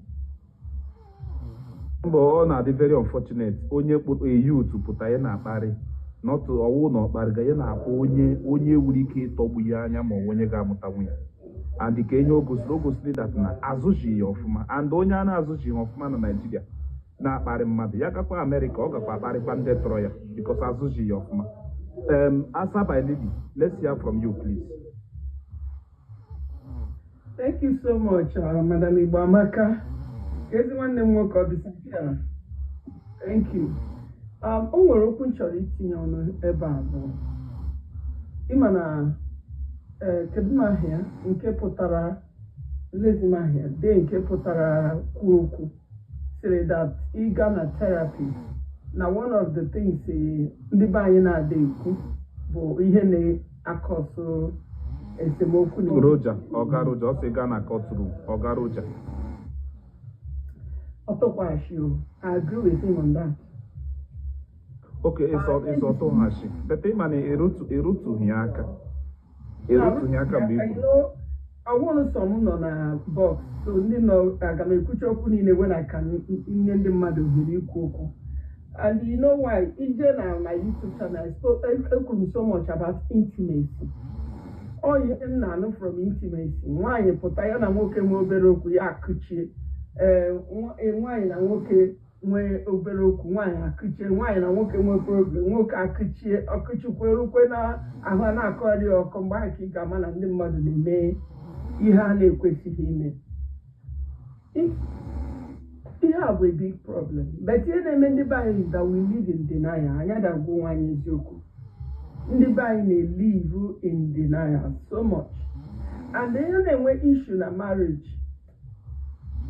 But ọ na-adị very unfortunate onye kpụrụ a youth pụta ya na-akparị not ọwụ na ọkparị ga ya na-akpọ onye nwere ike ịtọgbu ya anya ma onye ga-amụta nwunye. And ka enye o gosiri that na azụchi ya ọfụma, and onye a na-azụchi ya ọfụma na Nigeria na-akparị mmadụ ya gakwa America ọ gakwa akparịkwa ndị tọrọ ya because azụchi ya ọfụma. Asa by lady, let's hear from you, please. Thank you so much, Madam Igboamaka. Nwanne m nwoke ọ disappear. Thank you. O nwere okwu nchọrọ itinye ọnụ ebe a bụ ịma na kedumahịa nke pụtara lezimahịa de nke pụtara kwuo okwu sịrị that ịga na therapy na one of the things ndị be anyị na-ada ekwu bụ ihe na-akọsụ esemokwu na Roja, Oga Roja, ọ sị gaa na courtroom, Oga Roja. Otokwashi, I agree with him on that. Okay, it's Otohashi. But they man erutughị aka. Erutughị aka bụ I want some on a box, so ndị nọ aga m ekwucha okwu niile when I can nye ndị mmadụ ohere ikwu okwu. And you know why? Ije na my YouTube channel, I spoke so much about intimacy. All you know from intimacy. Nwaanyị pụta ya na nwoke nwe obere okwu ya akụchie. Nwaanyị na nwoke nwe obere okwu nwaanyị akụchie, nwaanyị na nwoke nwe problem, nwoke akụchie, ọkụchikwerukwe na ahụ na-akọrị ọkụ mgbe ahụ ka ị ga-ama na ndị mmadụ na-eme ihe a na-ekwesịghị ime. Ihe a bụ a big problem. But ihe na-eme ndị be anyị is that we live in denial. Anyị adagwo nwaanyị eziokwu. Ndị be anyị na-live in denial so much. And ihe na-enwe issue na marriage.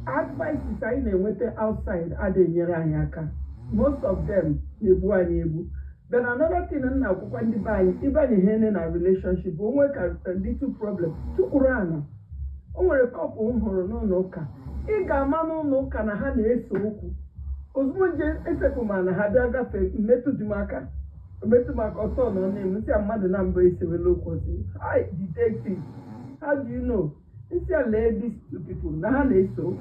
Advices anyị na-enweta outside adịghị enyere anyị aka. Most of them na-egbu anyị egbu. Then another thing na akwụkwọ ndị be anyị ịbanye ihe na relationship onwe ka little problem tukwuru ana. O nwere couple m hụrụ n'ụlọ ụka. Ị ga-ama n'ụlọ ụka na ha na-ese okwu. Ozugbo nje esekwu ma na ha bịa gafee mmetụ maka ọtọ nọ na-emu nsị mmadụ na mbụ esewela okwu ọzọ. Hi, detective, how do you know? Nsị a lee these two people na ha na-ese okwu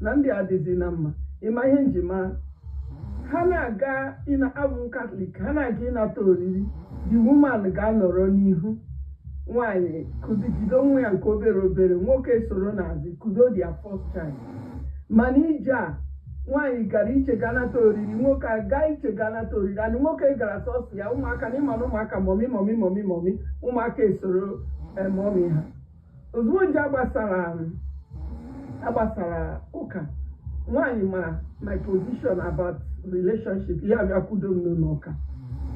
na ndị adịghị na mma. Ịma ihe njima ha na-aga abụ Catholic, ha na-aga ịnata oriri. The woman ga-anọrọ n'ihu. Nwaanyị kuzigido nwa ya nke obere nwoke soro n'azụ kudo their first child. Mana ije a nwaanyị gara iche ganata oriri, nwoke aga iche ganata oriri, and nwoke gara sọsọ ya ụmụaka na ịma na ụmụaka mọmị ụmụaka esoro mọmị ha. Ozugbo nje agbasara ụka nwaanyị ma my position about relationship ya bịa kwudo m n'ụlọ ụka.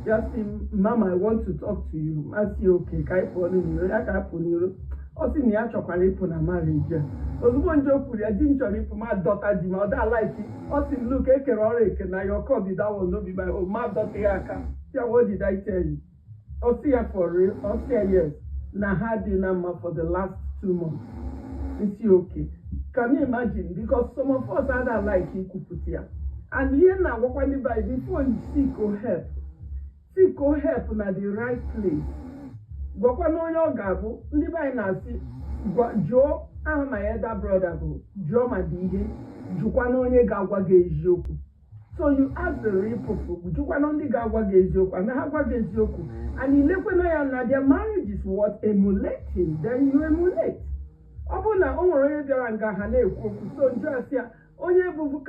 Just say, Mama, I want to talk to you. I say, okay, can I phone you? I can phone you. I say, I chocolate for marriage. Ozugbo nje okwu ya di nchọrọ ịpụ ma dọta di ma ọ da like it. I say, look, ekere ọrụ eke na your call be that one no be my own. Ma dọta ya aka. See, what did I tell you? I see ya for real. I say yes. Na ha dị na mma for the last 2 months. I say, okay. Can you imagine? Because some of us are like ikwupụta ya. And here now, what when before you seek help. Seek help na the right place. Gwakwa na onye ọ ga-abụ ndị be anyị na-asị jụọ aha my elder brother bụ jụọ ma dị ihe jụkwa na onye ga-agwa gị eziokwu. So you ask the real people jụkwa na ndị ga-agwa gị eziokwu and ha gwa gị eziokwu and ilekwe na ya na their marriage is what emulating, then you emulate. Ọ bụ na o nwere onye bịara nga ha na-ekwu okwu so njụ asị ya onye bụ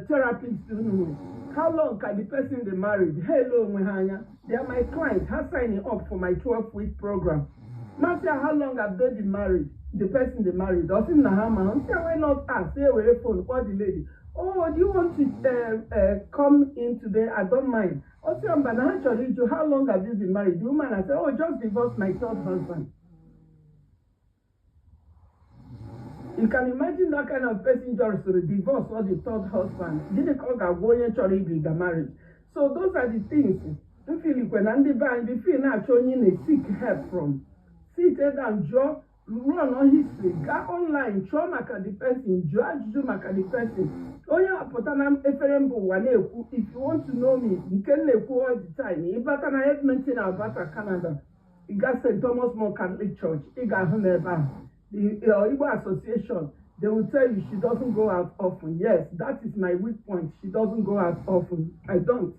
therapist unu. How long can the person they married? Hello, Mwehanya. They are my clients. How signing up for my 12-week program? Master, how long have they been married? The person they married. Doesn't Nahama? Why not ask? Say away phone. Call the lady. Oh, do you want to come in today? I don't mind. Also, how long have you been married? The woman I said, oh, just divorced my third husband. You can imagine that kind of person just divorce or the third husband. Didn't call that marriage. So those are the things. You feel when Andy Band, you feel not showing a seek help from. Sit down, draw, run on history, go online, show maka the person, judge you maka the person. Oh yeah, Potanam Eferembo Waneku, if you want to know me, you can leku all the time. If I can have mentioned about Canada, you got St. Thomas More Catholic Church, you got Huneba. The Igbo Association, they will tell you she doesn't go out often. Yes, that is my weak point. She doesn't go out often. I don't.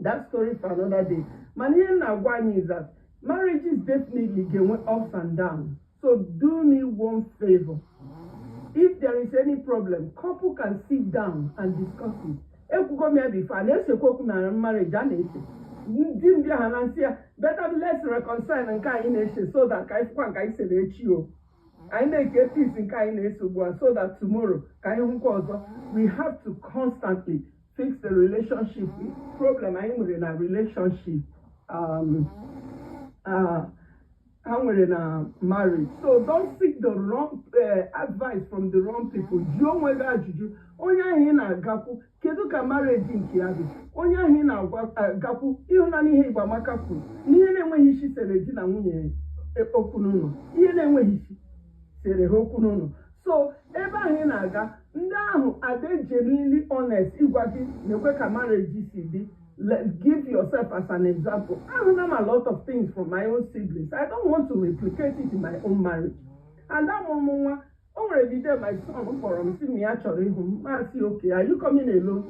That story for another day. Maniana one is that marriages definitely get ups and downs. So do me one favor. If there is any problem, couple can sit down and discuss it. Better let's reconcile and so that I make a peace in so that tomorrow we have to constantly fix the relationship problem. I'm in a relationship. I'm in a marriage. So don't seek the wrong advice from the wrong people. John whether you onya hina gapu kedu ka marriage nke abi onya hina gapu ihuna ni he gbamakapu ni he na-enweghị isi sere di na nwunye okununo ihe na-enweghị isi sere ha okununo. So ebe ahụ na-aga ndị ahụ are genuinely honest ịgwa gị na-ekwe ka marriage si dị. Give yourself as an example. I learned a lot of things from my own siblings. I don't want to replicate it in my own marriage. And that moment, already there, my son for him, see me actually home. I say, okay, are you coming alone?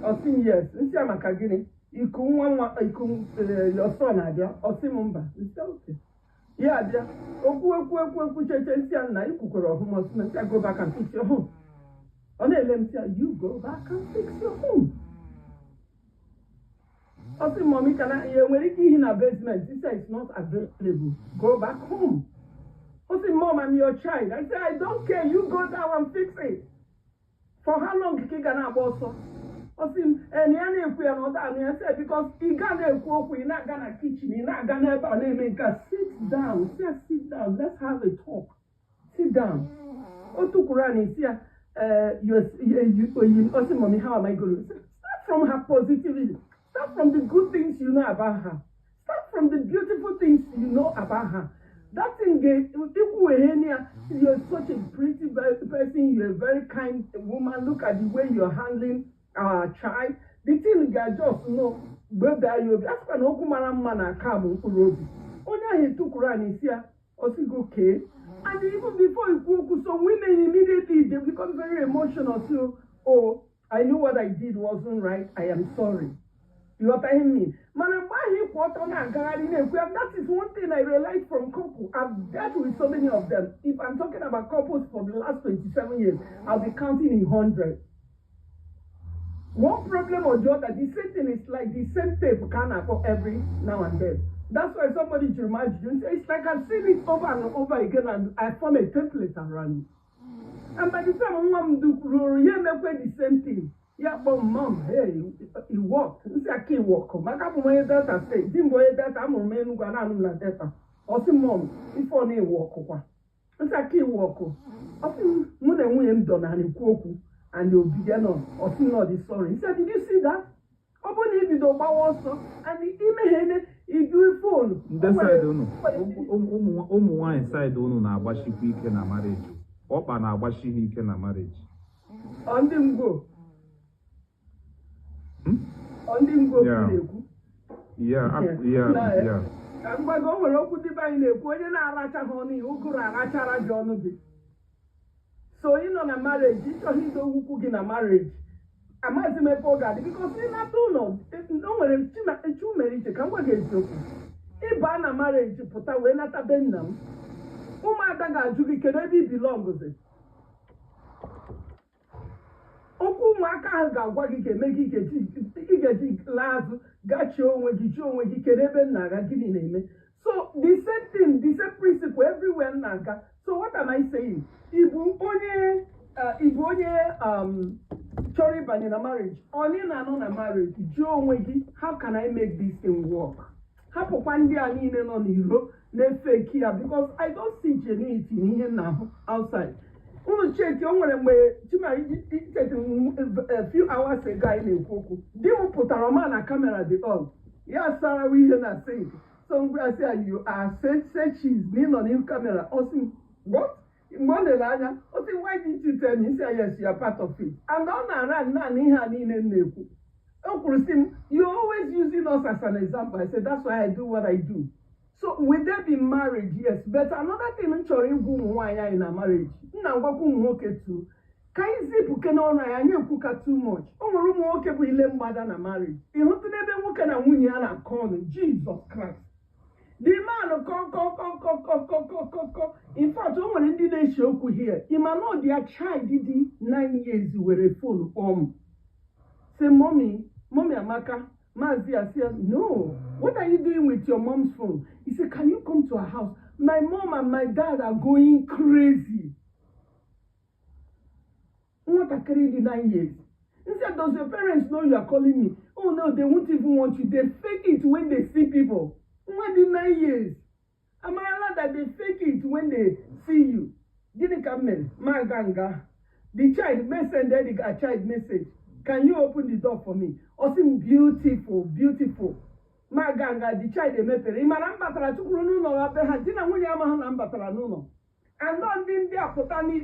Or see, yes. And see, I'm a Kagini. You come, your son, Adia, or see, Mumba. You say, okay. Yeah, Adia. I go back and fix your home. And then let me say, you go back and fix your home. I said, Mommy, can I when it in a basement? She said it's not available. Go back home. I said, Mom, I'm your child. I said, I don't care. You go down and fix it. For how long you gonna also? I said, and I said, because you gonna cook, you're not gonna kitchen, you're not gonna make a sit down. Just sit down. Let's have a talk. Sit down. Otukurani, you also, Mommy, how am I going to start from her positivity? Start from the good things you know about her. Start from the beautiful things you know about her. That thing, you're such a pretty person, you're a very kind woman. Look at the way you're handling our child. The thing you just know, whether you that's when Okumara man come Onya he took Rani here, okay. And even before you go, some women immediately they become very emotional. So, oh, I know what I did wasn't right. I am sorry. You are telling me, man, that is one thing I realized from couples. I've dealt with so many of them. If I'm talking about couples for the last 27 years, I'll be counting in 100. One problem or the other, the same thing is like the same tape can happen every now and then. That's why somebody to remind you, it's like I've seen it over and over again and I form a template around it. And by the time I'm doing the same thing. Yeah, but mom, hey, he walked. You say I can't walk. Maka mo ye data say, dimbo ye data mo me nu gana nu na data. O si mom, before na walk kwa. You say I can't walk. O si mo na nwe em dona ni kwoku and you begin no. O si no the sorry. He said, did you see that? Obo ni bi do ba also and the email he do phone. That side no. Omu one side no na agbashikwu ike na marriage. Opa na agbashikwu ike na marriage. On them go. Yeah. I'm going to go to the bank. So, you know, a marriage, it's only the who cook in a marriage. I must make for God because you're not no. No one is too many to come against you. If I'm a marriage, put away not a bend now. Who might have to be can belong with it? Oku maka ga gwa gị ga-eme gị ga-eji love gachi onwe gị ji onwe gị kere ebe nna aga gịnị na-eme. So the same thing, the same principle everywhere nna aga. So what am I saying? Ibu onye chọrọ ịbanye na marriage, onye na-anọ na marriage, ji onwe gị, how can I make this thing work? Hapụkwa ndị a niile nọ n'iro na-efe kia because I don't see genuinity n'ihe na outside. unu check o nwere mgbe chima a few hours ago anyị na-ekwu okwu di m pụtara ọma na kamera dị on ya sara ihe na sink so mgbe I say you are say cheese n'ịnọ n'ihu kamera ọ sị what mgbe ọ lere anya ọ sị why did you tell me? Say yes, you are part of it. And ọ na-ara naanị ihe a niile na-ekwu o kwuru sị m you always using us as an example. I said that's why I do what I do. So will there be marriage? Yes, but another thing m chọrọ ịgwa ụmụ nwaanyị anyị na marriage nna ngwakwa ụmụ nwoke tu ka anyị zipụ ke n'ọnụ anyị anyị ekwuka too much. O nwere ụmụ nwoke bụ ile mgbada na marriage ịhụtụ n'ebe nwoke na nwunye ya na-akọ ọnụ Jesus Christ. The man ko. In fact, o nwere ndị na-eche okwu here. Ima know their child dị 9 years were phone say mommy Amaka. Mazi said, no, what are you doing with your mom's phone? He said, can you come to our house? My mom and my dad are going crazy. What are carrying 9 years? He said, does your parents know you are calling me? Oh no, they won't even want you. They fake it when they see people. What did 9 years? Am I allowed that they fake it when they see you? Didn't come in. My ganga. The child messaged a child message. Can you open the door for me? Awesome, beautiful. My ganga, the child mepere. Imana mbatara tukuru nuno wape hajina mwini ama na mbatara nuno. And on din dia putani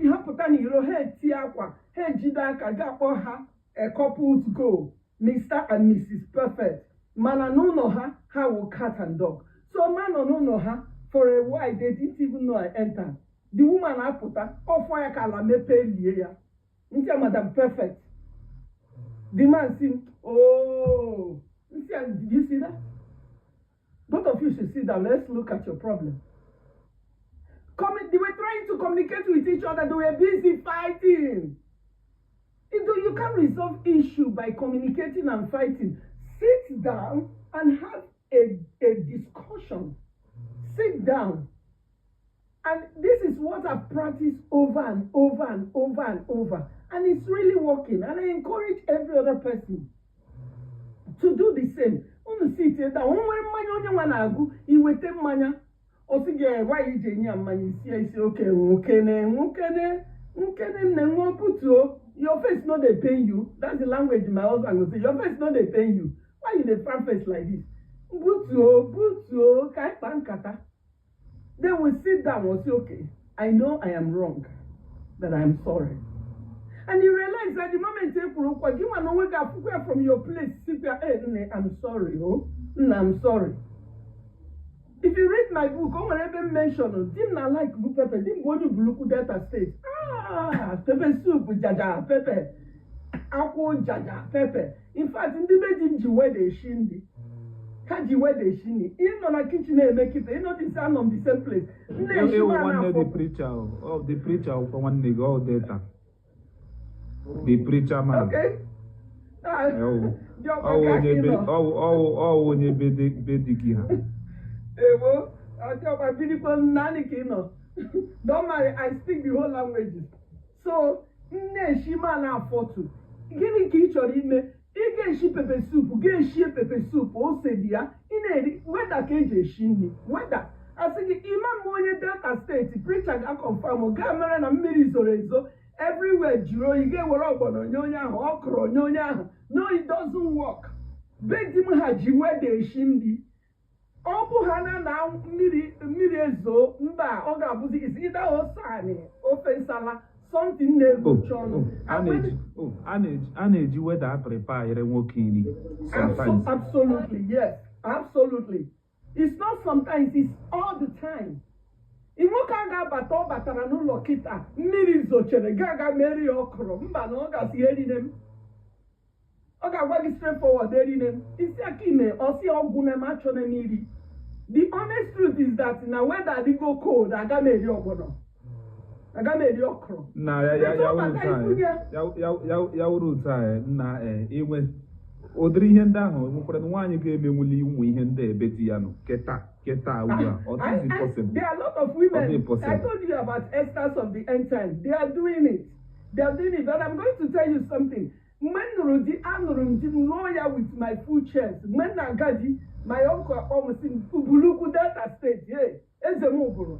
hiro he tiakwa he jida kagapo ha a couple to go. Mr. and Mrs. Perfect. Mana nuno ha will cat and dog. So man nuno ha for a while they didn't even know I entered. The woman I put her off fire kala mepe liya. Ntia Madam Perfect. The man seemed, oh, did you see that? Both of you should sit down. Let's look at your problem. They were trying to communicate with each other. They were busy fighting. You can't resolve issue by communicating and fighting. Sit down and have a discussion. Sit down. And this is what I've practiced over and over. And it's really working. And I encourage every other person to do the same. Unu sit down. Onwe mmanya onye nwa na-agụ iwete mmanya. Osige why ije nye mmanya isi okay nkene nne nwa putuo. Your face no dey pain you. That's the language my husband will say. Your face no dey pain you. Why you dey frown face like this? Butuo kai pankata. They will sit down and say, okay, I know I am wrong, but I am sorry. And you realize that the moment you want to wake up from your place, I'm sorry, I'm sorry. If you read my book, I'm going to mention, dim na like blue pepper, dim go to blue data state. Pepper soup with jaja, pepper. Aqua jaja, pepper. In fact, in the bedroom, where they shindi. Kaji where they shindi. In on a kitchen, make it, you know, this sound on the same place. One day the preacher for one nigga all data. The preacher man. Okay. Don't worry, I speak the whole languages. So, Shima na fotu. Gini ki chori me. Ige shi pepe soup. Ge shi pepe soup. O se dia. Ine whether keje shini. Whether. Asiki imam mwenye Delta State. Preacher ga confirm. Ga mere na mmiri zorezo. Everywhere jiro. Ige wala obono nyonya. Okro nyonya. No, it doesn't work. Bedim haji where they shindi. Obu hana na mmiri ezo mba ọ ga-abụzi isi ida osani ofe nsala something na-egbu chono a na-eji weda prepare nwoke iri sometimes. Absolutely, yes, absolutely. It's not sometimes, it's all the time. Nwoke a ga-abata ọ batara n'ụlọ kịta mmiri zochere ga meri okro mba na ọ ga-si erine m ọ ga-agwa gị straightforward erine m isi aka ime ọsị ọgwụ na macho na mmiri. The honest truth is that now whether they go cold, I got made your okro. Na ya uru taa na enwe odiri ihe ndị ahụ nwekwara nwaanyị ga-emenwuli ụmụ ihe ndị ebeti ya nọ keta ugbu a ọ dịghị possible. There are a lot of women. I told you about Esters of the end time. They are doing it. But I'm going to tell you something. When I'm loyal with my full chest. When Nagadi, my uncle almost in Ubuluku Delta State, hey, Ezemuburu.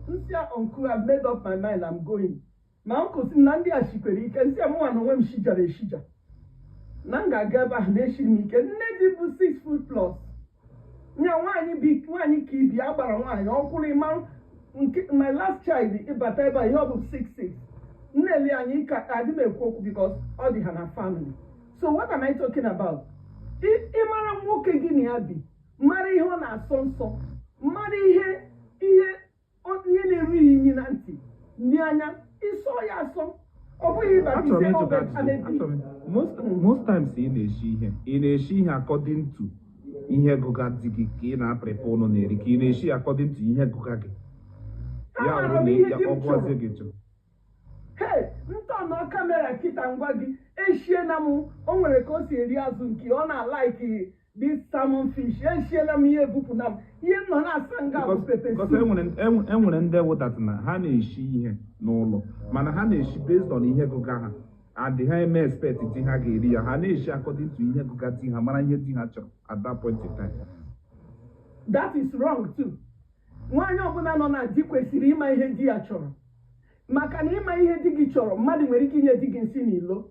Uncle, I've made up my mind, I'm going. ma uncle si na ndị a shikwere ike nsị mụ na onwe m shijara eshija na m ga-aga ebe ahụ na-eshiri m ike nne di bụ 6 foot plus nya nwaanyị ka ibi agbara nwaanyị ọkwụrụ ịma nke my last child ịbata ebe a ihe ọ bụ 6'6". Nne anyị ka adị m ekwu okwu because ọ dị ha na family. So what am I talking about? Ịmara nwoke gị na ya bi mara ihe ọ na-asọ nsọ mara ihe na-eru ya inyi na ntị ndị anya ịsọ ya asọ ọ bụghị most times ị na-eshi ihe according to ihe gụga dị gị ka ị na-aprịpa ụnụ na-eri ka ị na-eshi according to ihe gụga gị ya ọrụ na ya ọgwazie gị chọrọ. Hey, ntọnọ kamera kịta ngwa gị eshiena m o nwere ka o si eri azụ nke ọ na-alaiki this salmon fish eshiela m ihe ebupụna m ihe m nọ na-asa nga bụ pepe soup. enwere ndị wụtat na ha na-eshi ihe n'ụlọ mana ha na-eshi based on ihe gụga ha adị ha eme expect di ha ga-eri ya ha na-eshi according to ihe gụga di ha mara ihe di ha chọrọ at that point in time. That is wrong too. Nwaanyị ọbụla nọ na di kwesịrị ịma ihe di ya chọrọ maka na ịma ihe di gị chọrọ mmadụ nwere ike inye di gị nsị n'ilo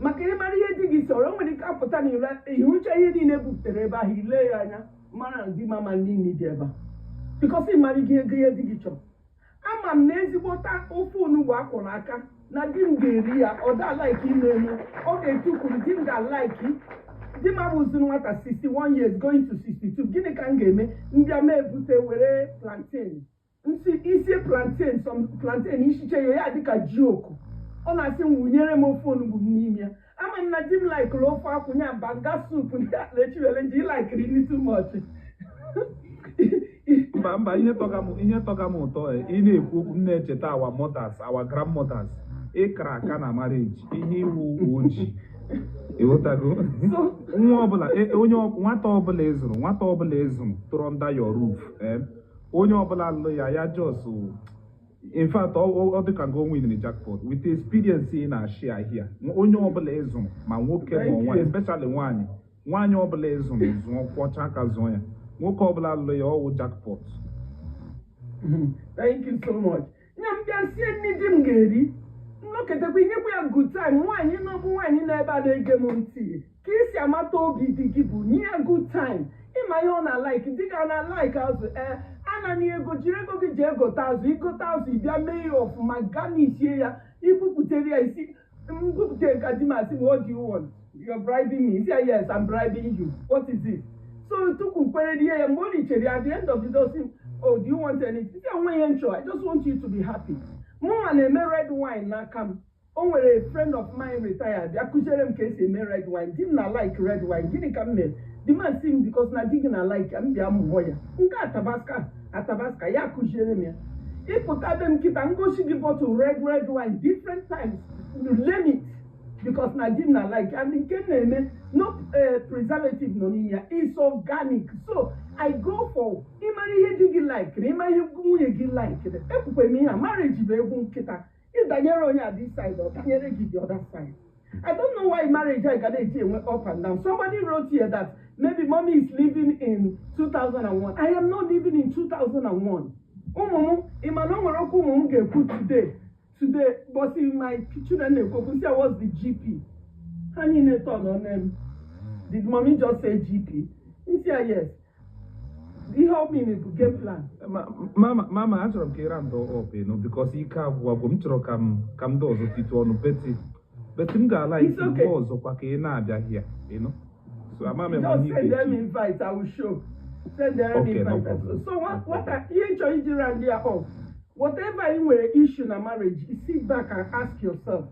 maka ịmara ihe di gị chọrọ o nwere ike apụta n'ilo ihucha ihe niile buputere ebe ahụ ile ya anya mara di mama niile dị ebe a bikọsi ịmara ihe di gị chọrọ. Ama m na ezigbota ofe onugbu akwụrụ aka na di m ga-eri ya ọ da laiki ime eme ọ ga-etukwuru di m ga-alaiki di m abụzi nwata 61 years going to 62 gịnị ka m ga-eme mbịa ma ebute were plantain isi plantain ishiche ya dịka jioku ọ na-asị m wụnyere m ofe onugbu m n'ime ya. Ama m na di m laikiri ofe akwụnye banga soup na-echiwere nji ịlaikiri nri too much. mba ihe tọka m ụtọ ị na-ekwu okwu m na-echeta our mothers our grandmothers ịkara aka na marriage ihe iwu ojii ịghọtago nwata ọbụla ezuru tụrụ under your roof onye ọbụla lụ ya jos in fact ọ dịka go win the jackpot with experience ị na-share here onye ọbụla ezuru ma nwoke ma nwaanyị especially nwaanyị ọbụla ezuru zụọ kwọcha aka zụọ ya nwoke ọbụla lụ ya ọwụ jackpot. Thank you so much. Nya m bịa sie nri di m ga-eri nnọketekwa inyekwa ya good time nwaanyị n'ọbụ nwaanyị na-ebe a na-ege m ntị ka isi amata obi di gị bụ nye ya good time ịma ihe ọ na-alaiki dịka na-alaiki azụ anani ego jiri ego gị jee gote azụ igote azụ ịbịa mee ya ọfụma ganisie ya ibupụtere ya isi mbupụte ka di m asị what do you want? You're bribing me. Say yes, I'm bribing you. What is it? So tuku kwere di ya mgbe o richere at the end of the day, oh, do you want anything? Say I just want you to be happy. Mụ na-eme red wine n'aka m. O nwere a friend of mine retired. Ya kụziere m ka esi eme red wine. Di m na like red wine. Gịnị ka m mere? Di m asị m because na di gị na like m bịa mụọ ya. Nke Atabaska ya kụziere m ya. Ịpụta be m kịta ngosi gị bottle red wine different times. Limit because na di m na like and nke na-eme no preservative no n'ime ya. It's organic. So I go for ịmara ihe di gị like na ịmara ihe nwunye gị like. Ekwukwe m ihe a marriage bụ egwu nkịta. Ịdanyere onye at this side or danyere gị the other side. I don't know why marriage I got went up and down. Somebody wrote here that maybe mommy is living in 2001. I am not living in 2001. Today, but in my children, I was the GP. Honey, did mommy just say GP? He said yes. He helped me in the game plan. Mama, I don't care because he can't work. I'm come doors of it on Betty. But think I like the walls of Pakena here, So I'm just send them invite, I will show. Send them invite. No so what you enjoy around there off? Whatever you were issue in a marriage, you sit back and ask yourself,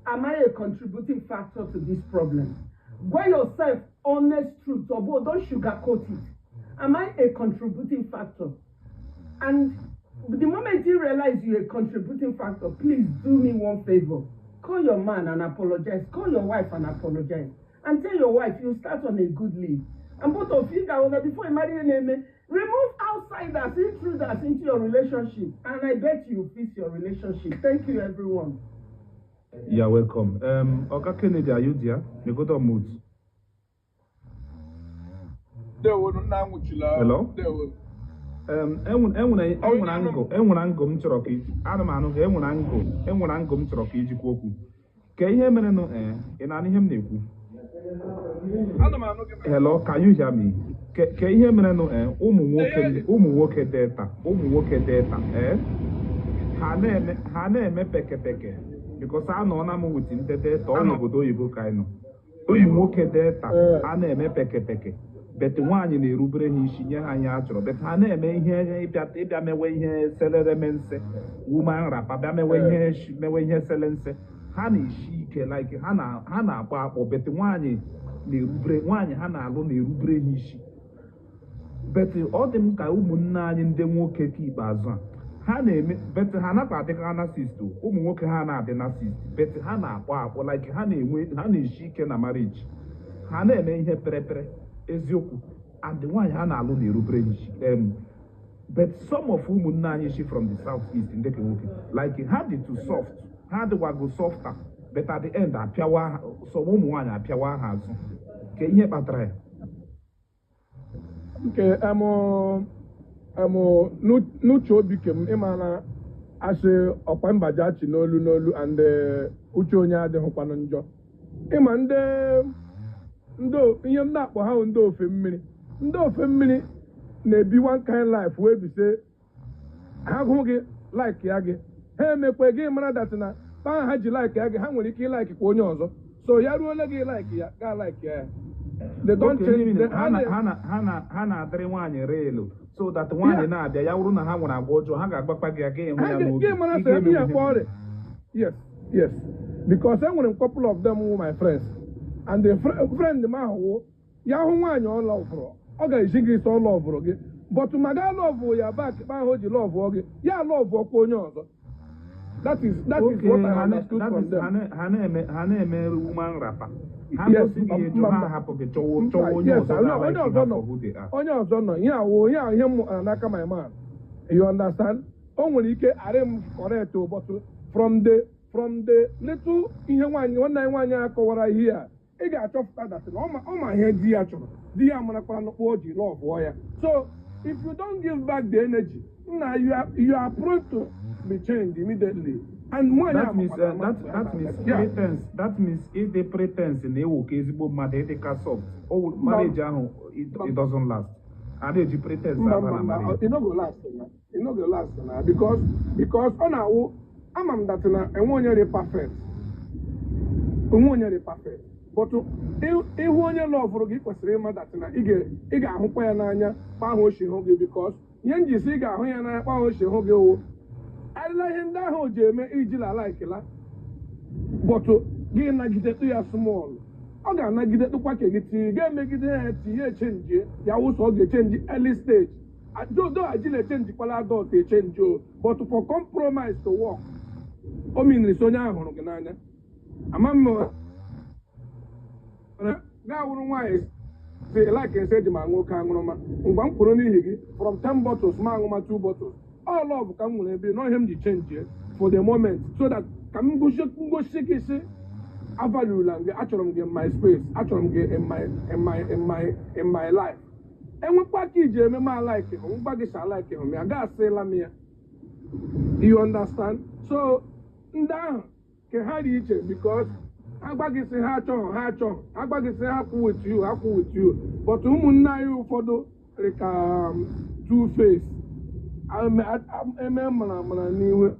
am I a contributing factor to this problem? Wear yourself honest truth, or don't sugarcoat it. Am I a contributing factor? And the moment you realize you're a contributing factor, please do me one favor. Call your man and apologize. Call your wife and apologize. And tell your wife you start on a good lead. And both of you guys, before you marry your name, remove outsiders, intruders into your relationship. And I bet you fix your relationship. Thank you, everyone. You're welcome. Oga Kennedy, are you there? You go to mute. Hello? enwere ngụ m chọrọ ka iji ana m anụ gị enwere ngụ m chọrọ ka ijikwa okwu ka ihe mere nụ ị na-anụ ihe m na-ekwu hello can you hear me ka ihe mere nụ ụmụ nwoke deta ha na-eme pekepeke because anọ na m wit ndị deta ọ n'obodo oyibo ka anyị nọ ụmụ nwoke deta a na-eme pekepeke bet nwaanyị na-erubere ha isi nye ha ihe a chọrọ bet ha na-eme ihe ịbịa mewe ihe seleremensị woman rapa bịa mewe ihe selense ha na-esi ike like ha na-akpọ akpọ bet nwaanyị ha na-alụ na-erubere ha isi bet ọ dị m ka ụmụnne anyị ndị nwoke ka ikpeazụ a ha na-eme bet ha nakwa adịka narcissist ụmụ nwoke ha na-adị narcissist bet ha na-akpọ akpọ like ha na-esi ike na marriage ha na-eme ihe perepere eziokwu and nwaanyị ha na-alụ na-erubere isi but some of ụmụnne anyị shi from the south east ndị ka nwoke like ha dị too soft ha dịwago softer but at the end apịawa some ụmụ nwaanyị apịawa ha azụ ka ihe kpatara ya nke n'uche obi kem ịma na asị ọkwa mbaja chi n'olu and uche onye adịghịkwanụ njọ ịma ihe m na-akpọ ha ndị ofe mmiri na-ebi one kind life wee bise ha hụ gị like ya gị ha emekwe gị mara dat na paa ha ji like ya gị ha nwere ike ịlike kwa onye ọzọ so ya ruole gị like ya ga like ya ha na-adịrị nwaanyị reelu so that nwaanyị na-abịa ya wụrụ na ha nwere agwa ọjọọ ha ga-agbakwa gị aga ịhụ ya n'oge gị mara sọ ebe ya kpọọ ọrịa yes because enwere m couple of them were my friends and the friend m ahụ ya hụ nwaanyị ọ lọvụrụ ọ ga-eji gị sọ lọvụrụ gị but ma ga lọvụ ya bak kpa ahụ ji lọvụọ gị ya lọvụọkwa onye ọzọ that is what I understood from them. ha na-eme woman rapa ha gosi gị eju ha hapụ gị chọwa onye ọzọ nọ ihe awụ ihe m n'aka my man you understand o nwere ike arị m correct ụbọchị from the little ihe nwanne anyị nwaanyị a kọwara ihe a ị ga-achọpụta dat na ọ ma ihe di ya chọrọ di ya marakwara n'ụkpọ o ji lọvụọ ya so if you don't give back the energy na you are prone to be changed immediately and that means ịdị pretense na-ewu ka ezigbo mmadụ ịdị ka soft marriage ahụ it doesn't last a na-eji pretense aba na marriage it no go last na because ọ na-awụ ama m dat na enwe onye dị perfect but ịhụ onye lọvụrụ gị kwesịrị ịma dat na ị ga-ahụkwa ya n'anya kpa ahụ ochi hụ gị because ihe njisi ị ga-ahụ ya n'anya kpa ahụ ochi hụ gị wụ adịla ihe ndị ahụ o ji eme iji lala ekela but gị nagidetụ ya small ọ ga-anagidetụkwa ka gị tinye ga-emegide ya tinye echenji ya wụsọ ọ ga-echenji early stage do ajila echenjikwala adult echenji o but for compromise to work o miniri si onye ahụ hụrụ gị n'anya ama m gaa wụrụ nwaanyị si like nse eji ma nwoke aṅụrụma mgbe m kwuru n'ihi gị from 10 bottles ma aṅụma 2 bottles all love ka m nwere ebe nọ ihe m ji change for the moment so that ka m ngosi gị si avalula gị achọrọ m gị in my space achọrọ m gị in my life enwekwa ka iji eme ma like ngwa gị sa like hụ m ya ga-asịla m ya you understand so ndị ahụ ka ha dị iche because agbaghịsị ha achọghị agbaghịsị ha kwụ with you but ụmụnne anyị ụfọdụ dị ka two face eme mara n'ihu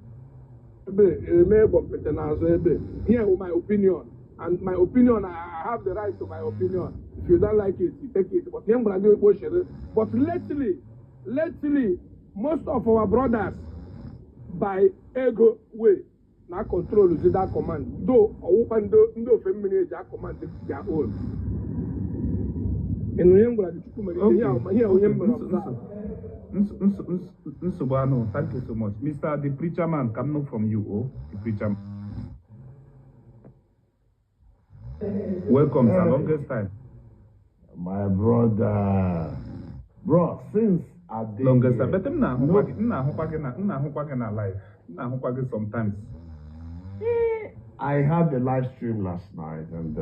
ebe eme gbọpete n'azụ ebe here my opinion and my opinion I have the right to my opinion if you don't like it you take it but ihe m gwara gị ekpochere but lately most of our brothers by ego way na control that command though ọwụkwa ndị ofe mmiri eji command their own ịnụ ihe m gwara gị chukwu mere ihe onye m mere ọbụla Nsubano, thank you so much. Mr. The Preacher Man, come now from you, the Preacher Man. Welcome, sir. Longest time. My brother. Bro, since I did. Longest time. But I'm not live. Sometimes. I had the live stream last night, and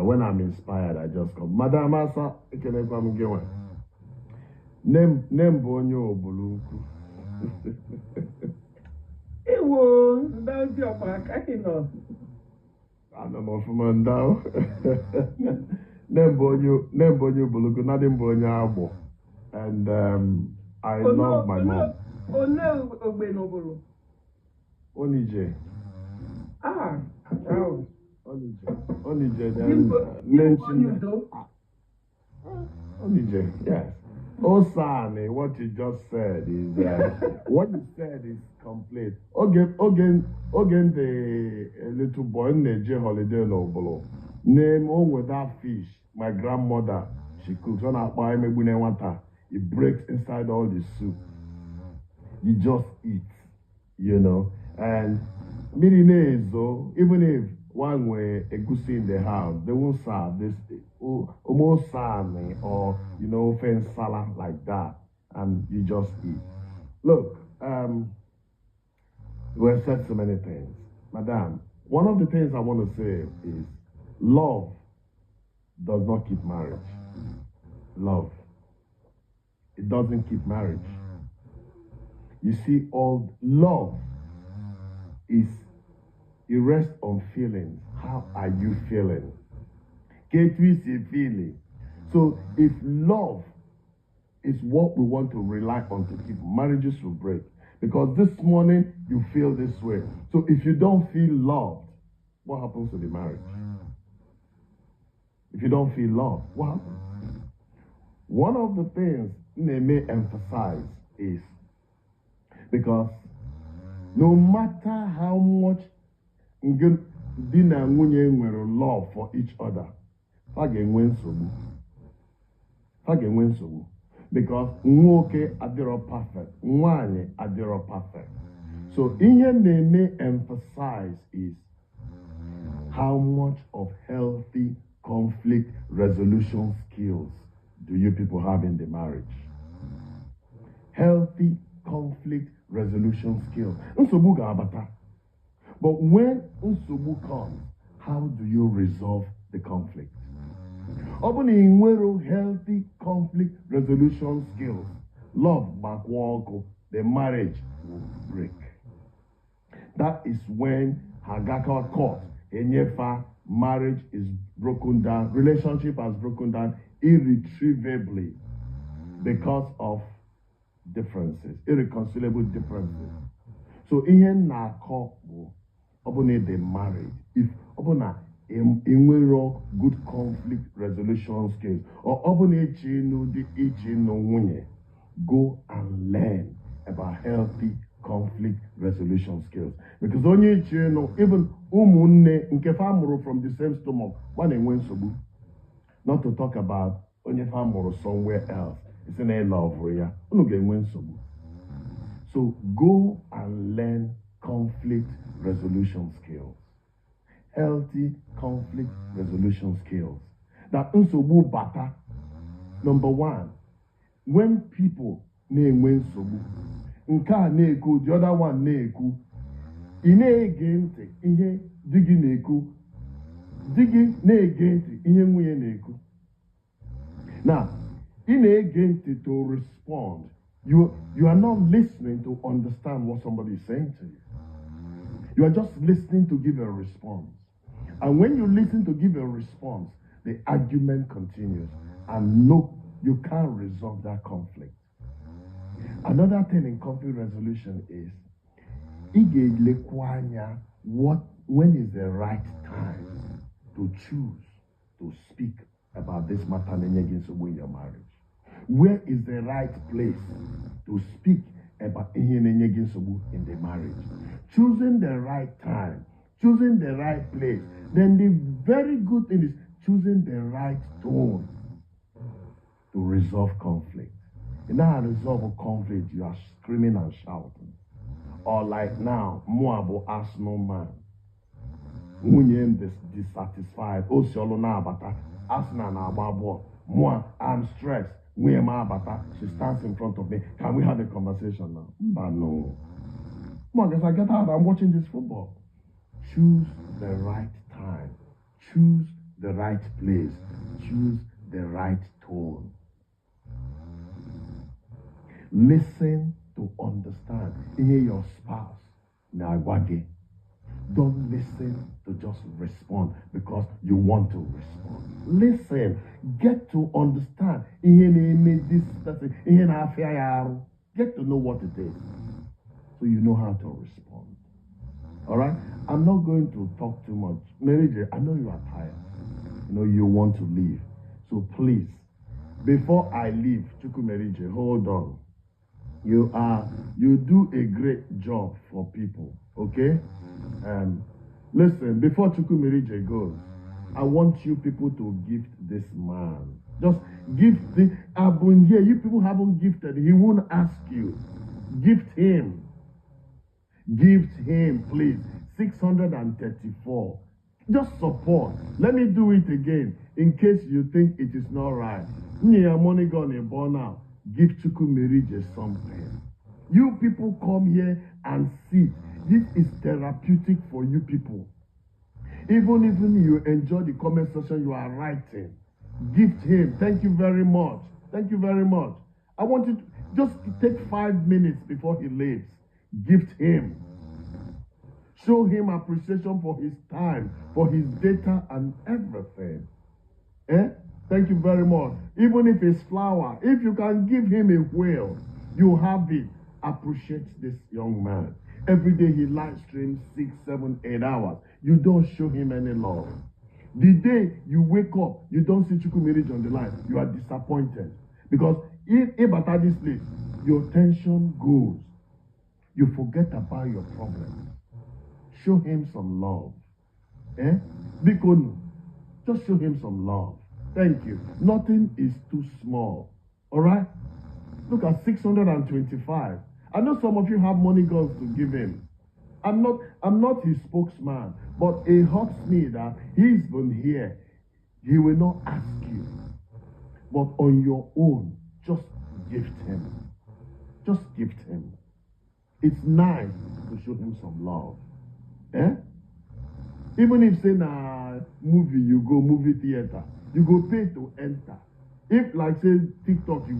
when I'm inspired, I just come. Madam Asa, can I come and get one? Name bụ onye ogbulu ukwu. Ewo, ndị ọkpa aka ị nọ. Ana m ọfụma ndị ahụ. Name bụ onye ogbulu ukwu, na mbụ onye agbọ. And I love my mom. One ogbe n'obodo. Onije. Ah, wow. Onije then mention Onije, yes. Osani, what you just said is what you said is complete. Again, the little boy in the holiday novel. Name on with that fish. My grandmother, she cooks on a pie maybe water. It breaks inside all the soup. You just eat, you know. And meaning though, even if one way a goosey in the house, they won't serve this almost salmon or fence salad like that, and you just eat. Look, we have said so many things, Madam. One of the things I want to say is love does not keep marriage. Love, it doesn't keep marriage. You see, all love is it rests on feelings. How are you feeling? Get we see feeling. So if love is what we want to rely on to keep, marriages will break. Because this morning you feel this way. So if you don't feel loved, what happens to the marriage? If you don't feel loved, what happens? One of the things they may emphasize is because no matter how much di na nwunye nwere love for each other, ha ga-enwe nsogbu because nwoke adịrọ perfect, nwanyị adịrọ perfect. So ihe na-eme emphasize is how much of healthy conflict resolution skills do you people have in the marriage? Healthy conflict resolution skills. Nsogbu ga-abata. But when nsogbu comes, how do you resolve the conflict? Open in healthy conflict resolution skills. Love bakwalko, the marriage will break. That is when Hagaka court, Enyefa, marriage is broken down, relationship has broken down irretrievably because of differences, irreconcilable differences. So in na couple, open they married. If open in good conflict resolution skills, or open go and learn about healthy conflict resolution skills. Because only even umunne nke famuru from the same stomach, one in Wensobu. Not to talk about only famuru somewhere else. It's in a love area. So go and learn conflict resolution skills. Healthy conflict resolution skills. That unsobu bata. Number one, when people name wensobu, nka neku, the other one neku, ine gente, ihe digi neku, digi ne gente, ihe nwunye neku. Now, in a to respond, you are not listening to understand what somebody is saying to you. You are just listening to give a response. And when you listen to give a response, the argument continues. And no, you can't resolve that conflict. Another thing in conflict resolution is when is the right time to choose to speak about this matter in your marriage. Where is the right place to speak about in the marriage? Choosing the right time, choosing the right place. Then the very good thing is choosing the right tone to resolve conflict. You know how to resolve a conflict, you are screaming and shouting. Or like now, Moabo Arsenal man. Munye dissatisfied. Osiolo na abata. Arsenal na ababo. Moi, I'm stressed. She stands in front of me. Can we have a conversation now? But no. Come on, guys, I get out. I'm watching this football. Choose the right time. Choose the right place. Choose the right tone. Listen to understand. Hear your spouse. Nagwage. Don't listen to just respond because you want to respond. Listen. Get to understand. This person. Get to know what it is. So you know how to respond. Alright? I'm not going to talk too much. Mary J, I know you are tired. You know you want to leave. So please, before I leave, Chuku Mary J, hold on. You do a great job for people, okay? Listen, before Chuku Mary J goes, I want you people to gift this man. Just gift the Abun here. You people haven't gifted. He won't ask you. Gift him. Gift him, please. 634. Just support. Let me do it again in case you think it is not right. Money gonna burn out. Give Chuku Mary J something. You people come here and sit. This is therapeutic for you people. Even if you enjoy the comment section you are writing, gift him. Thank you very much. Thank you very much. I want you to just take 5 minutes before he leaves. Gift him. Show him appreciation for his time, for his data and everything. Thank you very much. Even if it's flour, if you can give him a whale, you have it. Appreciate this young man. Every day he live streams 6, 7, 8 hours. You don't show him any love. The day you wake up, you don't see Chuku Mary J on the line, you are disappointed. Because if at this place, your tension goes. You forget about your problems. Show him some love. Bikonu, just show him some love. Thank you. Nothing is too small. Alright? Look at 625. I know some of you have money guns to give him. I'm not his spokesman, but it hurts me that he's been here. He will not ask you. But on your own, just gift him. Just gift him. It's nice to show him some love. Even if say na movie, you go movie theater, you go pay to enter. If like say TikTok, you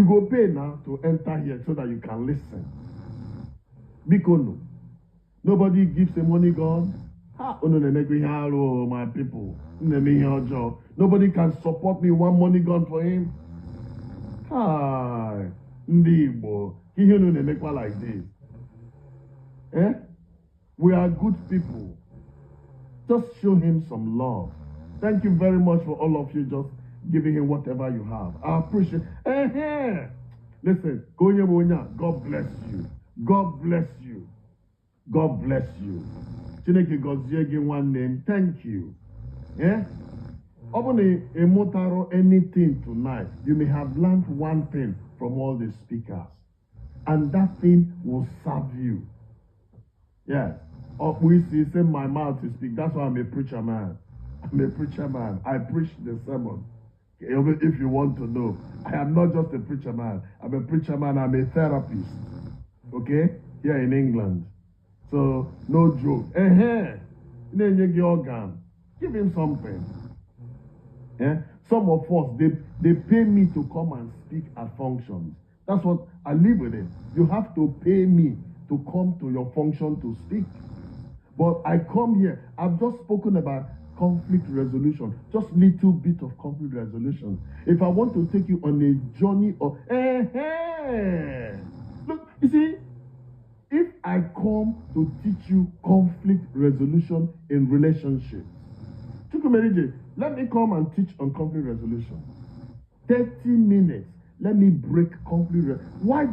go pay now to enter here so that you can listen. Because nobody gives a money gun. My people. Nobody can support me one money gun for him. Hi, Ndibo. He make one like this. We are good people. Just show him some love. Thank you very much for all of you just giving him whatever you have. I appreciate it. Listen, God bless you. God bless you. God bless you. Chineke gozie gị nwanne. Thank you. Open a motaro anything tonight. You may have learned one thing from all the speakers. And that thing will serve you. Yes. We see, say my mouth to speak. That's why I'm a preacher man. I'm a preacher man. I preach the sermon. If you want to know, I am not just a preacher man. I'm a preacher man. I'm a therapist. Okay? Here in England. So, no joke. Give him something. Some of us, they pay me to come and speak at functions. That's what I live with it. You have to pay me to come to your function to speak. But I come here, I've just spoken about conflict resolution, just little bit of conflict resolution. If I want to take you on a journey of, look, you see, if I come to teach you conflict resolution in relationships, Chuku Mary J, let me come and teach on conflict resolution. 30 minutes, let me break conflict. Why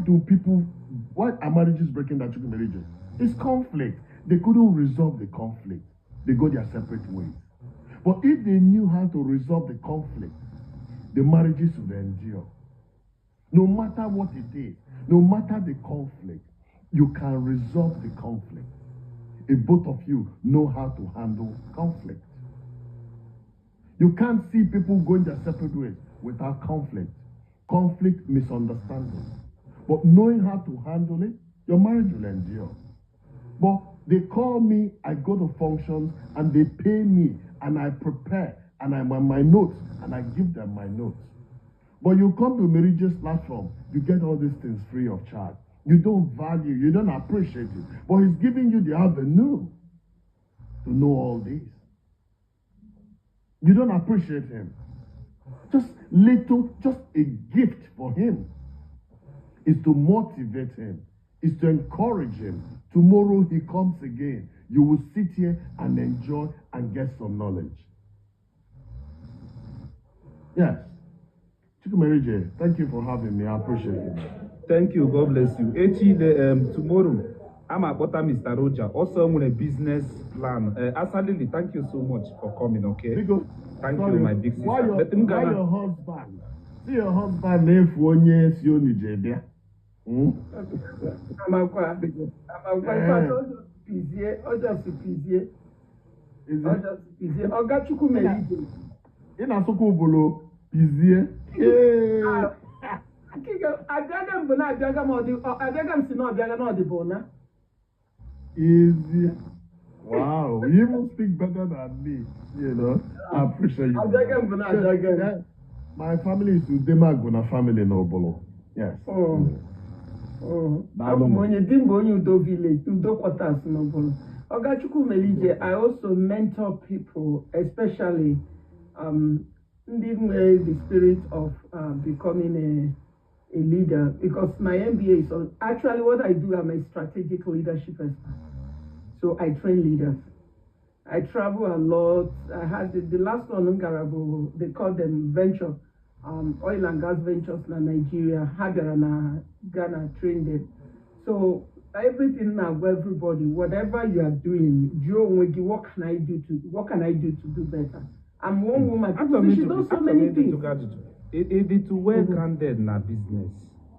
are marriages breaking that, Chuku Mary J? It's conflict. They couldn't resolve the conflict. They go their separate ways. But if they knew how to resolve the conflict, the marriages would endure. No matter what it is, no matter the conflict, you can resolve the conflict if both of you know how to handle conflict. You can't see people going their separate ways without conflict. Conflict, misunderstanding. But knowing how to handle it, your marriage will endure. But they call me, I go to functions, and they pay me, and I prepare, and I'm on my notes, and I give them my notes. But you come to Merije's platform, you get all these things free of charge. You don't value, you don't appreciate it. But he's giving you the avenue to know all this. You don't appreciate him. Just a gift for him is to motivate him, is to encourage him. Tomorrow he comes again. You will sit here and enjoy and get some knowledge. Yes. Chukwumerije, thank you for having me. I appreciate it. Thank you. God bless you. Tomorrow, I'm about Mr. Roger. Also, I'm on a business plan. Asalili, thank you so much for coming, okay? Thank you, my big sister. Why your husband? See your husband, if one year, you need to Easy. Wow, you even speak better than me. You know, I appreciate you. My family is Udema Guna family in Obolo. Yes. I also mentor people, especially the spirit of becoming a leader, because my MBA is on, actually what I do, I'm a strategic leadership expert. So I train leaders. I travel a lot. I had the last one in Garabo, they call them venture, oil and gas ventures in Nigeria, Hagarana, Ghana, trained them. So everything now, everybody, whatever you are doing, Joe, what can I do to do better? I'm one woman. She does so many things. It's well-grounded in our business.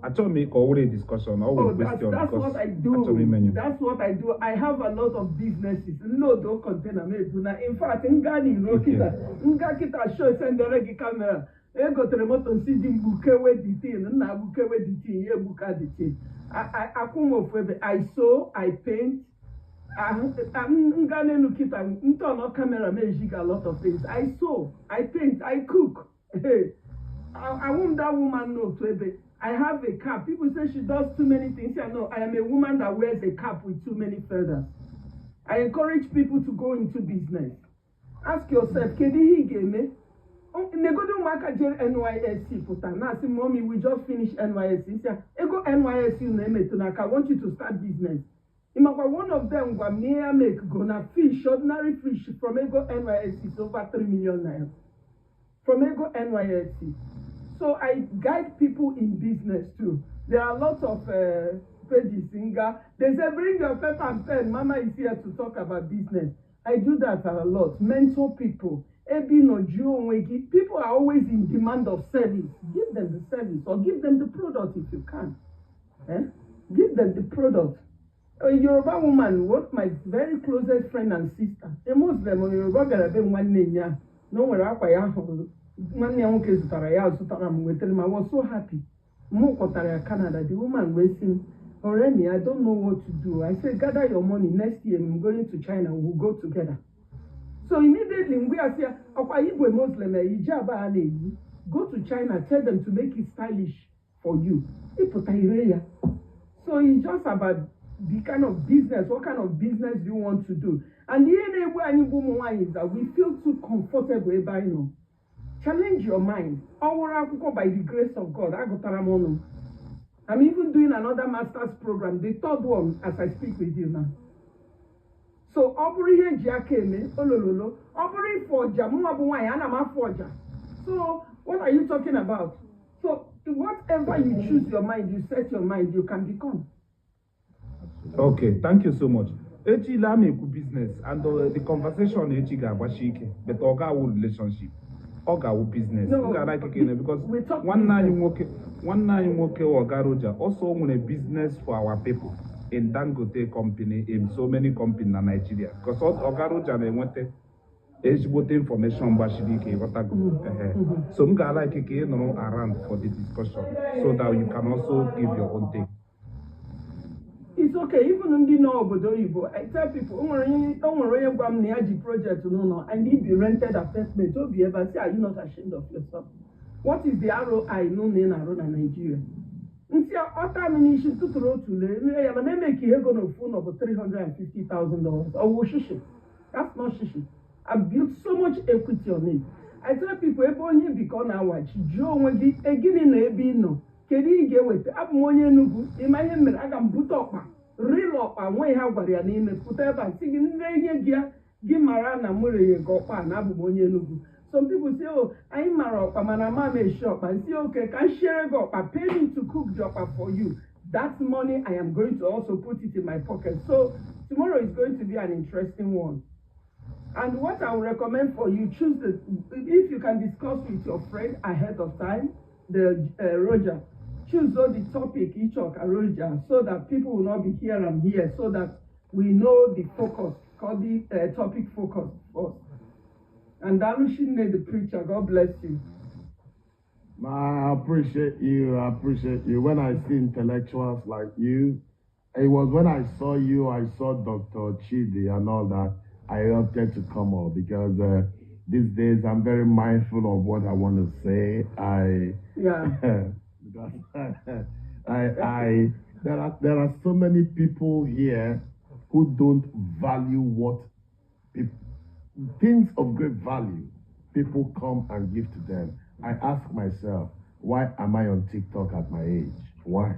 I told me already discussion. That's what I do. That's what I do. I have a lot of businesses. No, don't container me. In fact, Ngani Rokita, Ngakita show send the regi camera. I go to the motor and see the bouquet the thing, and I bouquet the thing, you bouquet the thing. I come off with it. I sew, I paint. I'm Ngani Rokita, Ntono camera magic a lot of things. I sew, I paint, I cook. Hey. I want that woman know to I have a cap. People say she does too many things. Yeah, no, I am a woman that wears a cap with too many feathers. I encourage people to go into business. Ask yourself, Kedi he gave me? Negodo maka jail NYSC puta. Now say, mommy, we just finished NYSC. Ego NYSC name it. I want you to start business. One of them go near make gonna fish, ordinary fish from Ego NYSC is over 3 million naira. From Ego NYSC. So I guide people in business too. There are lots of pages. They say, bring your paper and pen. Mama is here to talk about business. I do that a lot. Mentor people. People are always in demand of service. Give them the service or give them the product if you can. Give them the product. A Yoruba woman, what my very closest friend and sister, a Muslim, Yoruba one name, no where I was so happy. Canada, the woman racing, already, I don't know what to do. I said, gather your money. Next year, I'm going to China. We'll go together. So immediately, we are saying, Muslim, go to China, tell them to make it stylish for you. So it's just about the kind of business, what kind of business do you want to do? And the is that we feel too comfortable by now. Challenge your mind. By the grace of God, I'm even doing another master's program, the third one, as I speak with you now. So, so, what are you talking about? So, whatever you choose your mind, you set your mind, you can become. Okay, thank you so much. Echi la me ku business and the conversation echi ga gbashike, but oga wo relationship. Oga wo business. No, like again because one night Oga Roger also own a business for our people in Dangote company, in so many companies in Nigeria. Because Oga Roger they wanted information bashidike what so mga like around for the discussion so that you can also give your own take. It's okay, even in the Obodo, I tell people, project, I need the rented apartment. Are you not ashamed of yourself? what is the ROI no na arụ na Nigeria? Nti ọta aminishi tụtụrụ otu lee ya mana emeke ihe ego n'ofu na bụ $350,000. Ọwụ shishi. That's not shishi. I built so much equity on it. I tell people ebe onye biko na-awachi jụọ onwe gị egini na ebe ị nọ kedu ị ga-eweta abụ m onye Enugu ịma ihe mere aga m bute ọkpa rịl ọkpa nwe ha gwara ya n'ime pụta ebe a sị gị nne ihe gị mara na m rere gị ọkpa na abụ m onye Enugu. Some people say, oh, I'm Maroka, man, I'm a shop. And say, okay, can share go up, pay me to cook job for you. That money I am going to also put it in my pocket. So tomorrow is going to be an interesting one. And what I would recommend for you, choose if you can discuss with your friend ahead of time, Roger, choose the topic each of Roger, so that people will not be here and here, so that we know the focus, call the topic focus first. And Dalushin the preacher, God bless you. I appreciate you. I appreciate you. When I see intellectuals like you, it was when I saw you, I saw Dr. Chidi and all that, I opted to come up because these days I'm very mindful of what I want to say. There are so many people here who don't value what people. Things of great value, people come and give to them. I ask myself, why am I on TikTok at my age? Why?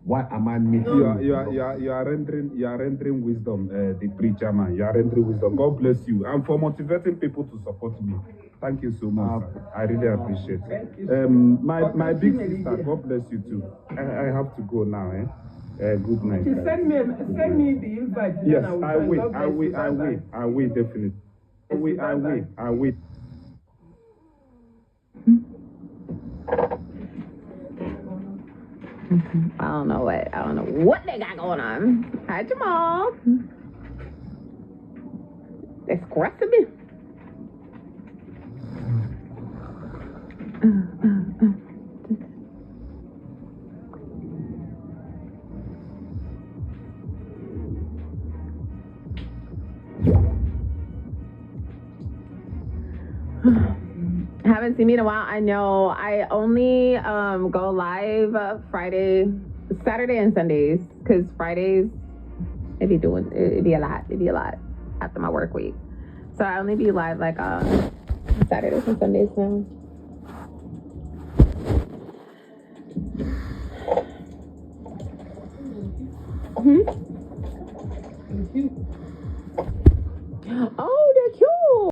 Why am I meeting? You are rendering wisdom, the preacher man. You are rendering wisdom. God bless you, and for motivating people to support me. Thank you so much. I really appreciate it. My big sister, God bless you too. I have to go now. Good night. Send me the invite. Yes, I will. I will definitely. I will. I don't know what they got going on. Hi, Jamal. It's aggressive. Haven't seen me in a while. I know. I only go live Saturday and Sundays, because Fridays it'd be a lot after my work week. So I only be live like Saturdays and Sundays now. Oh,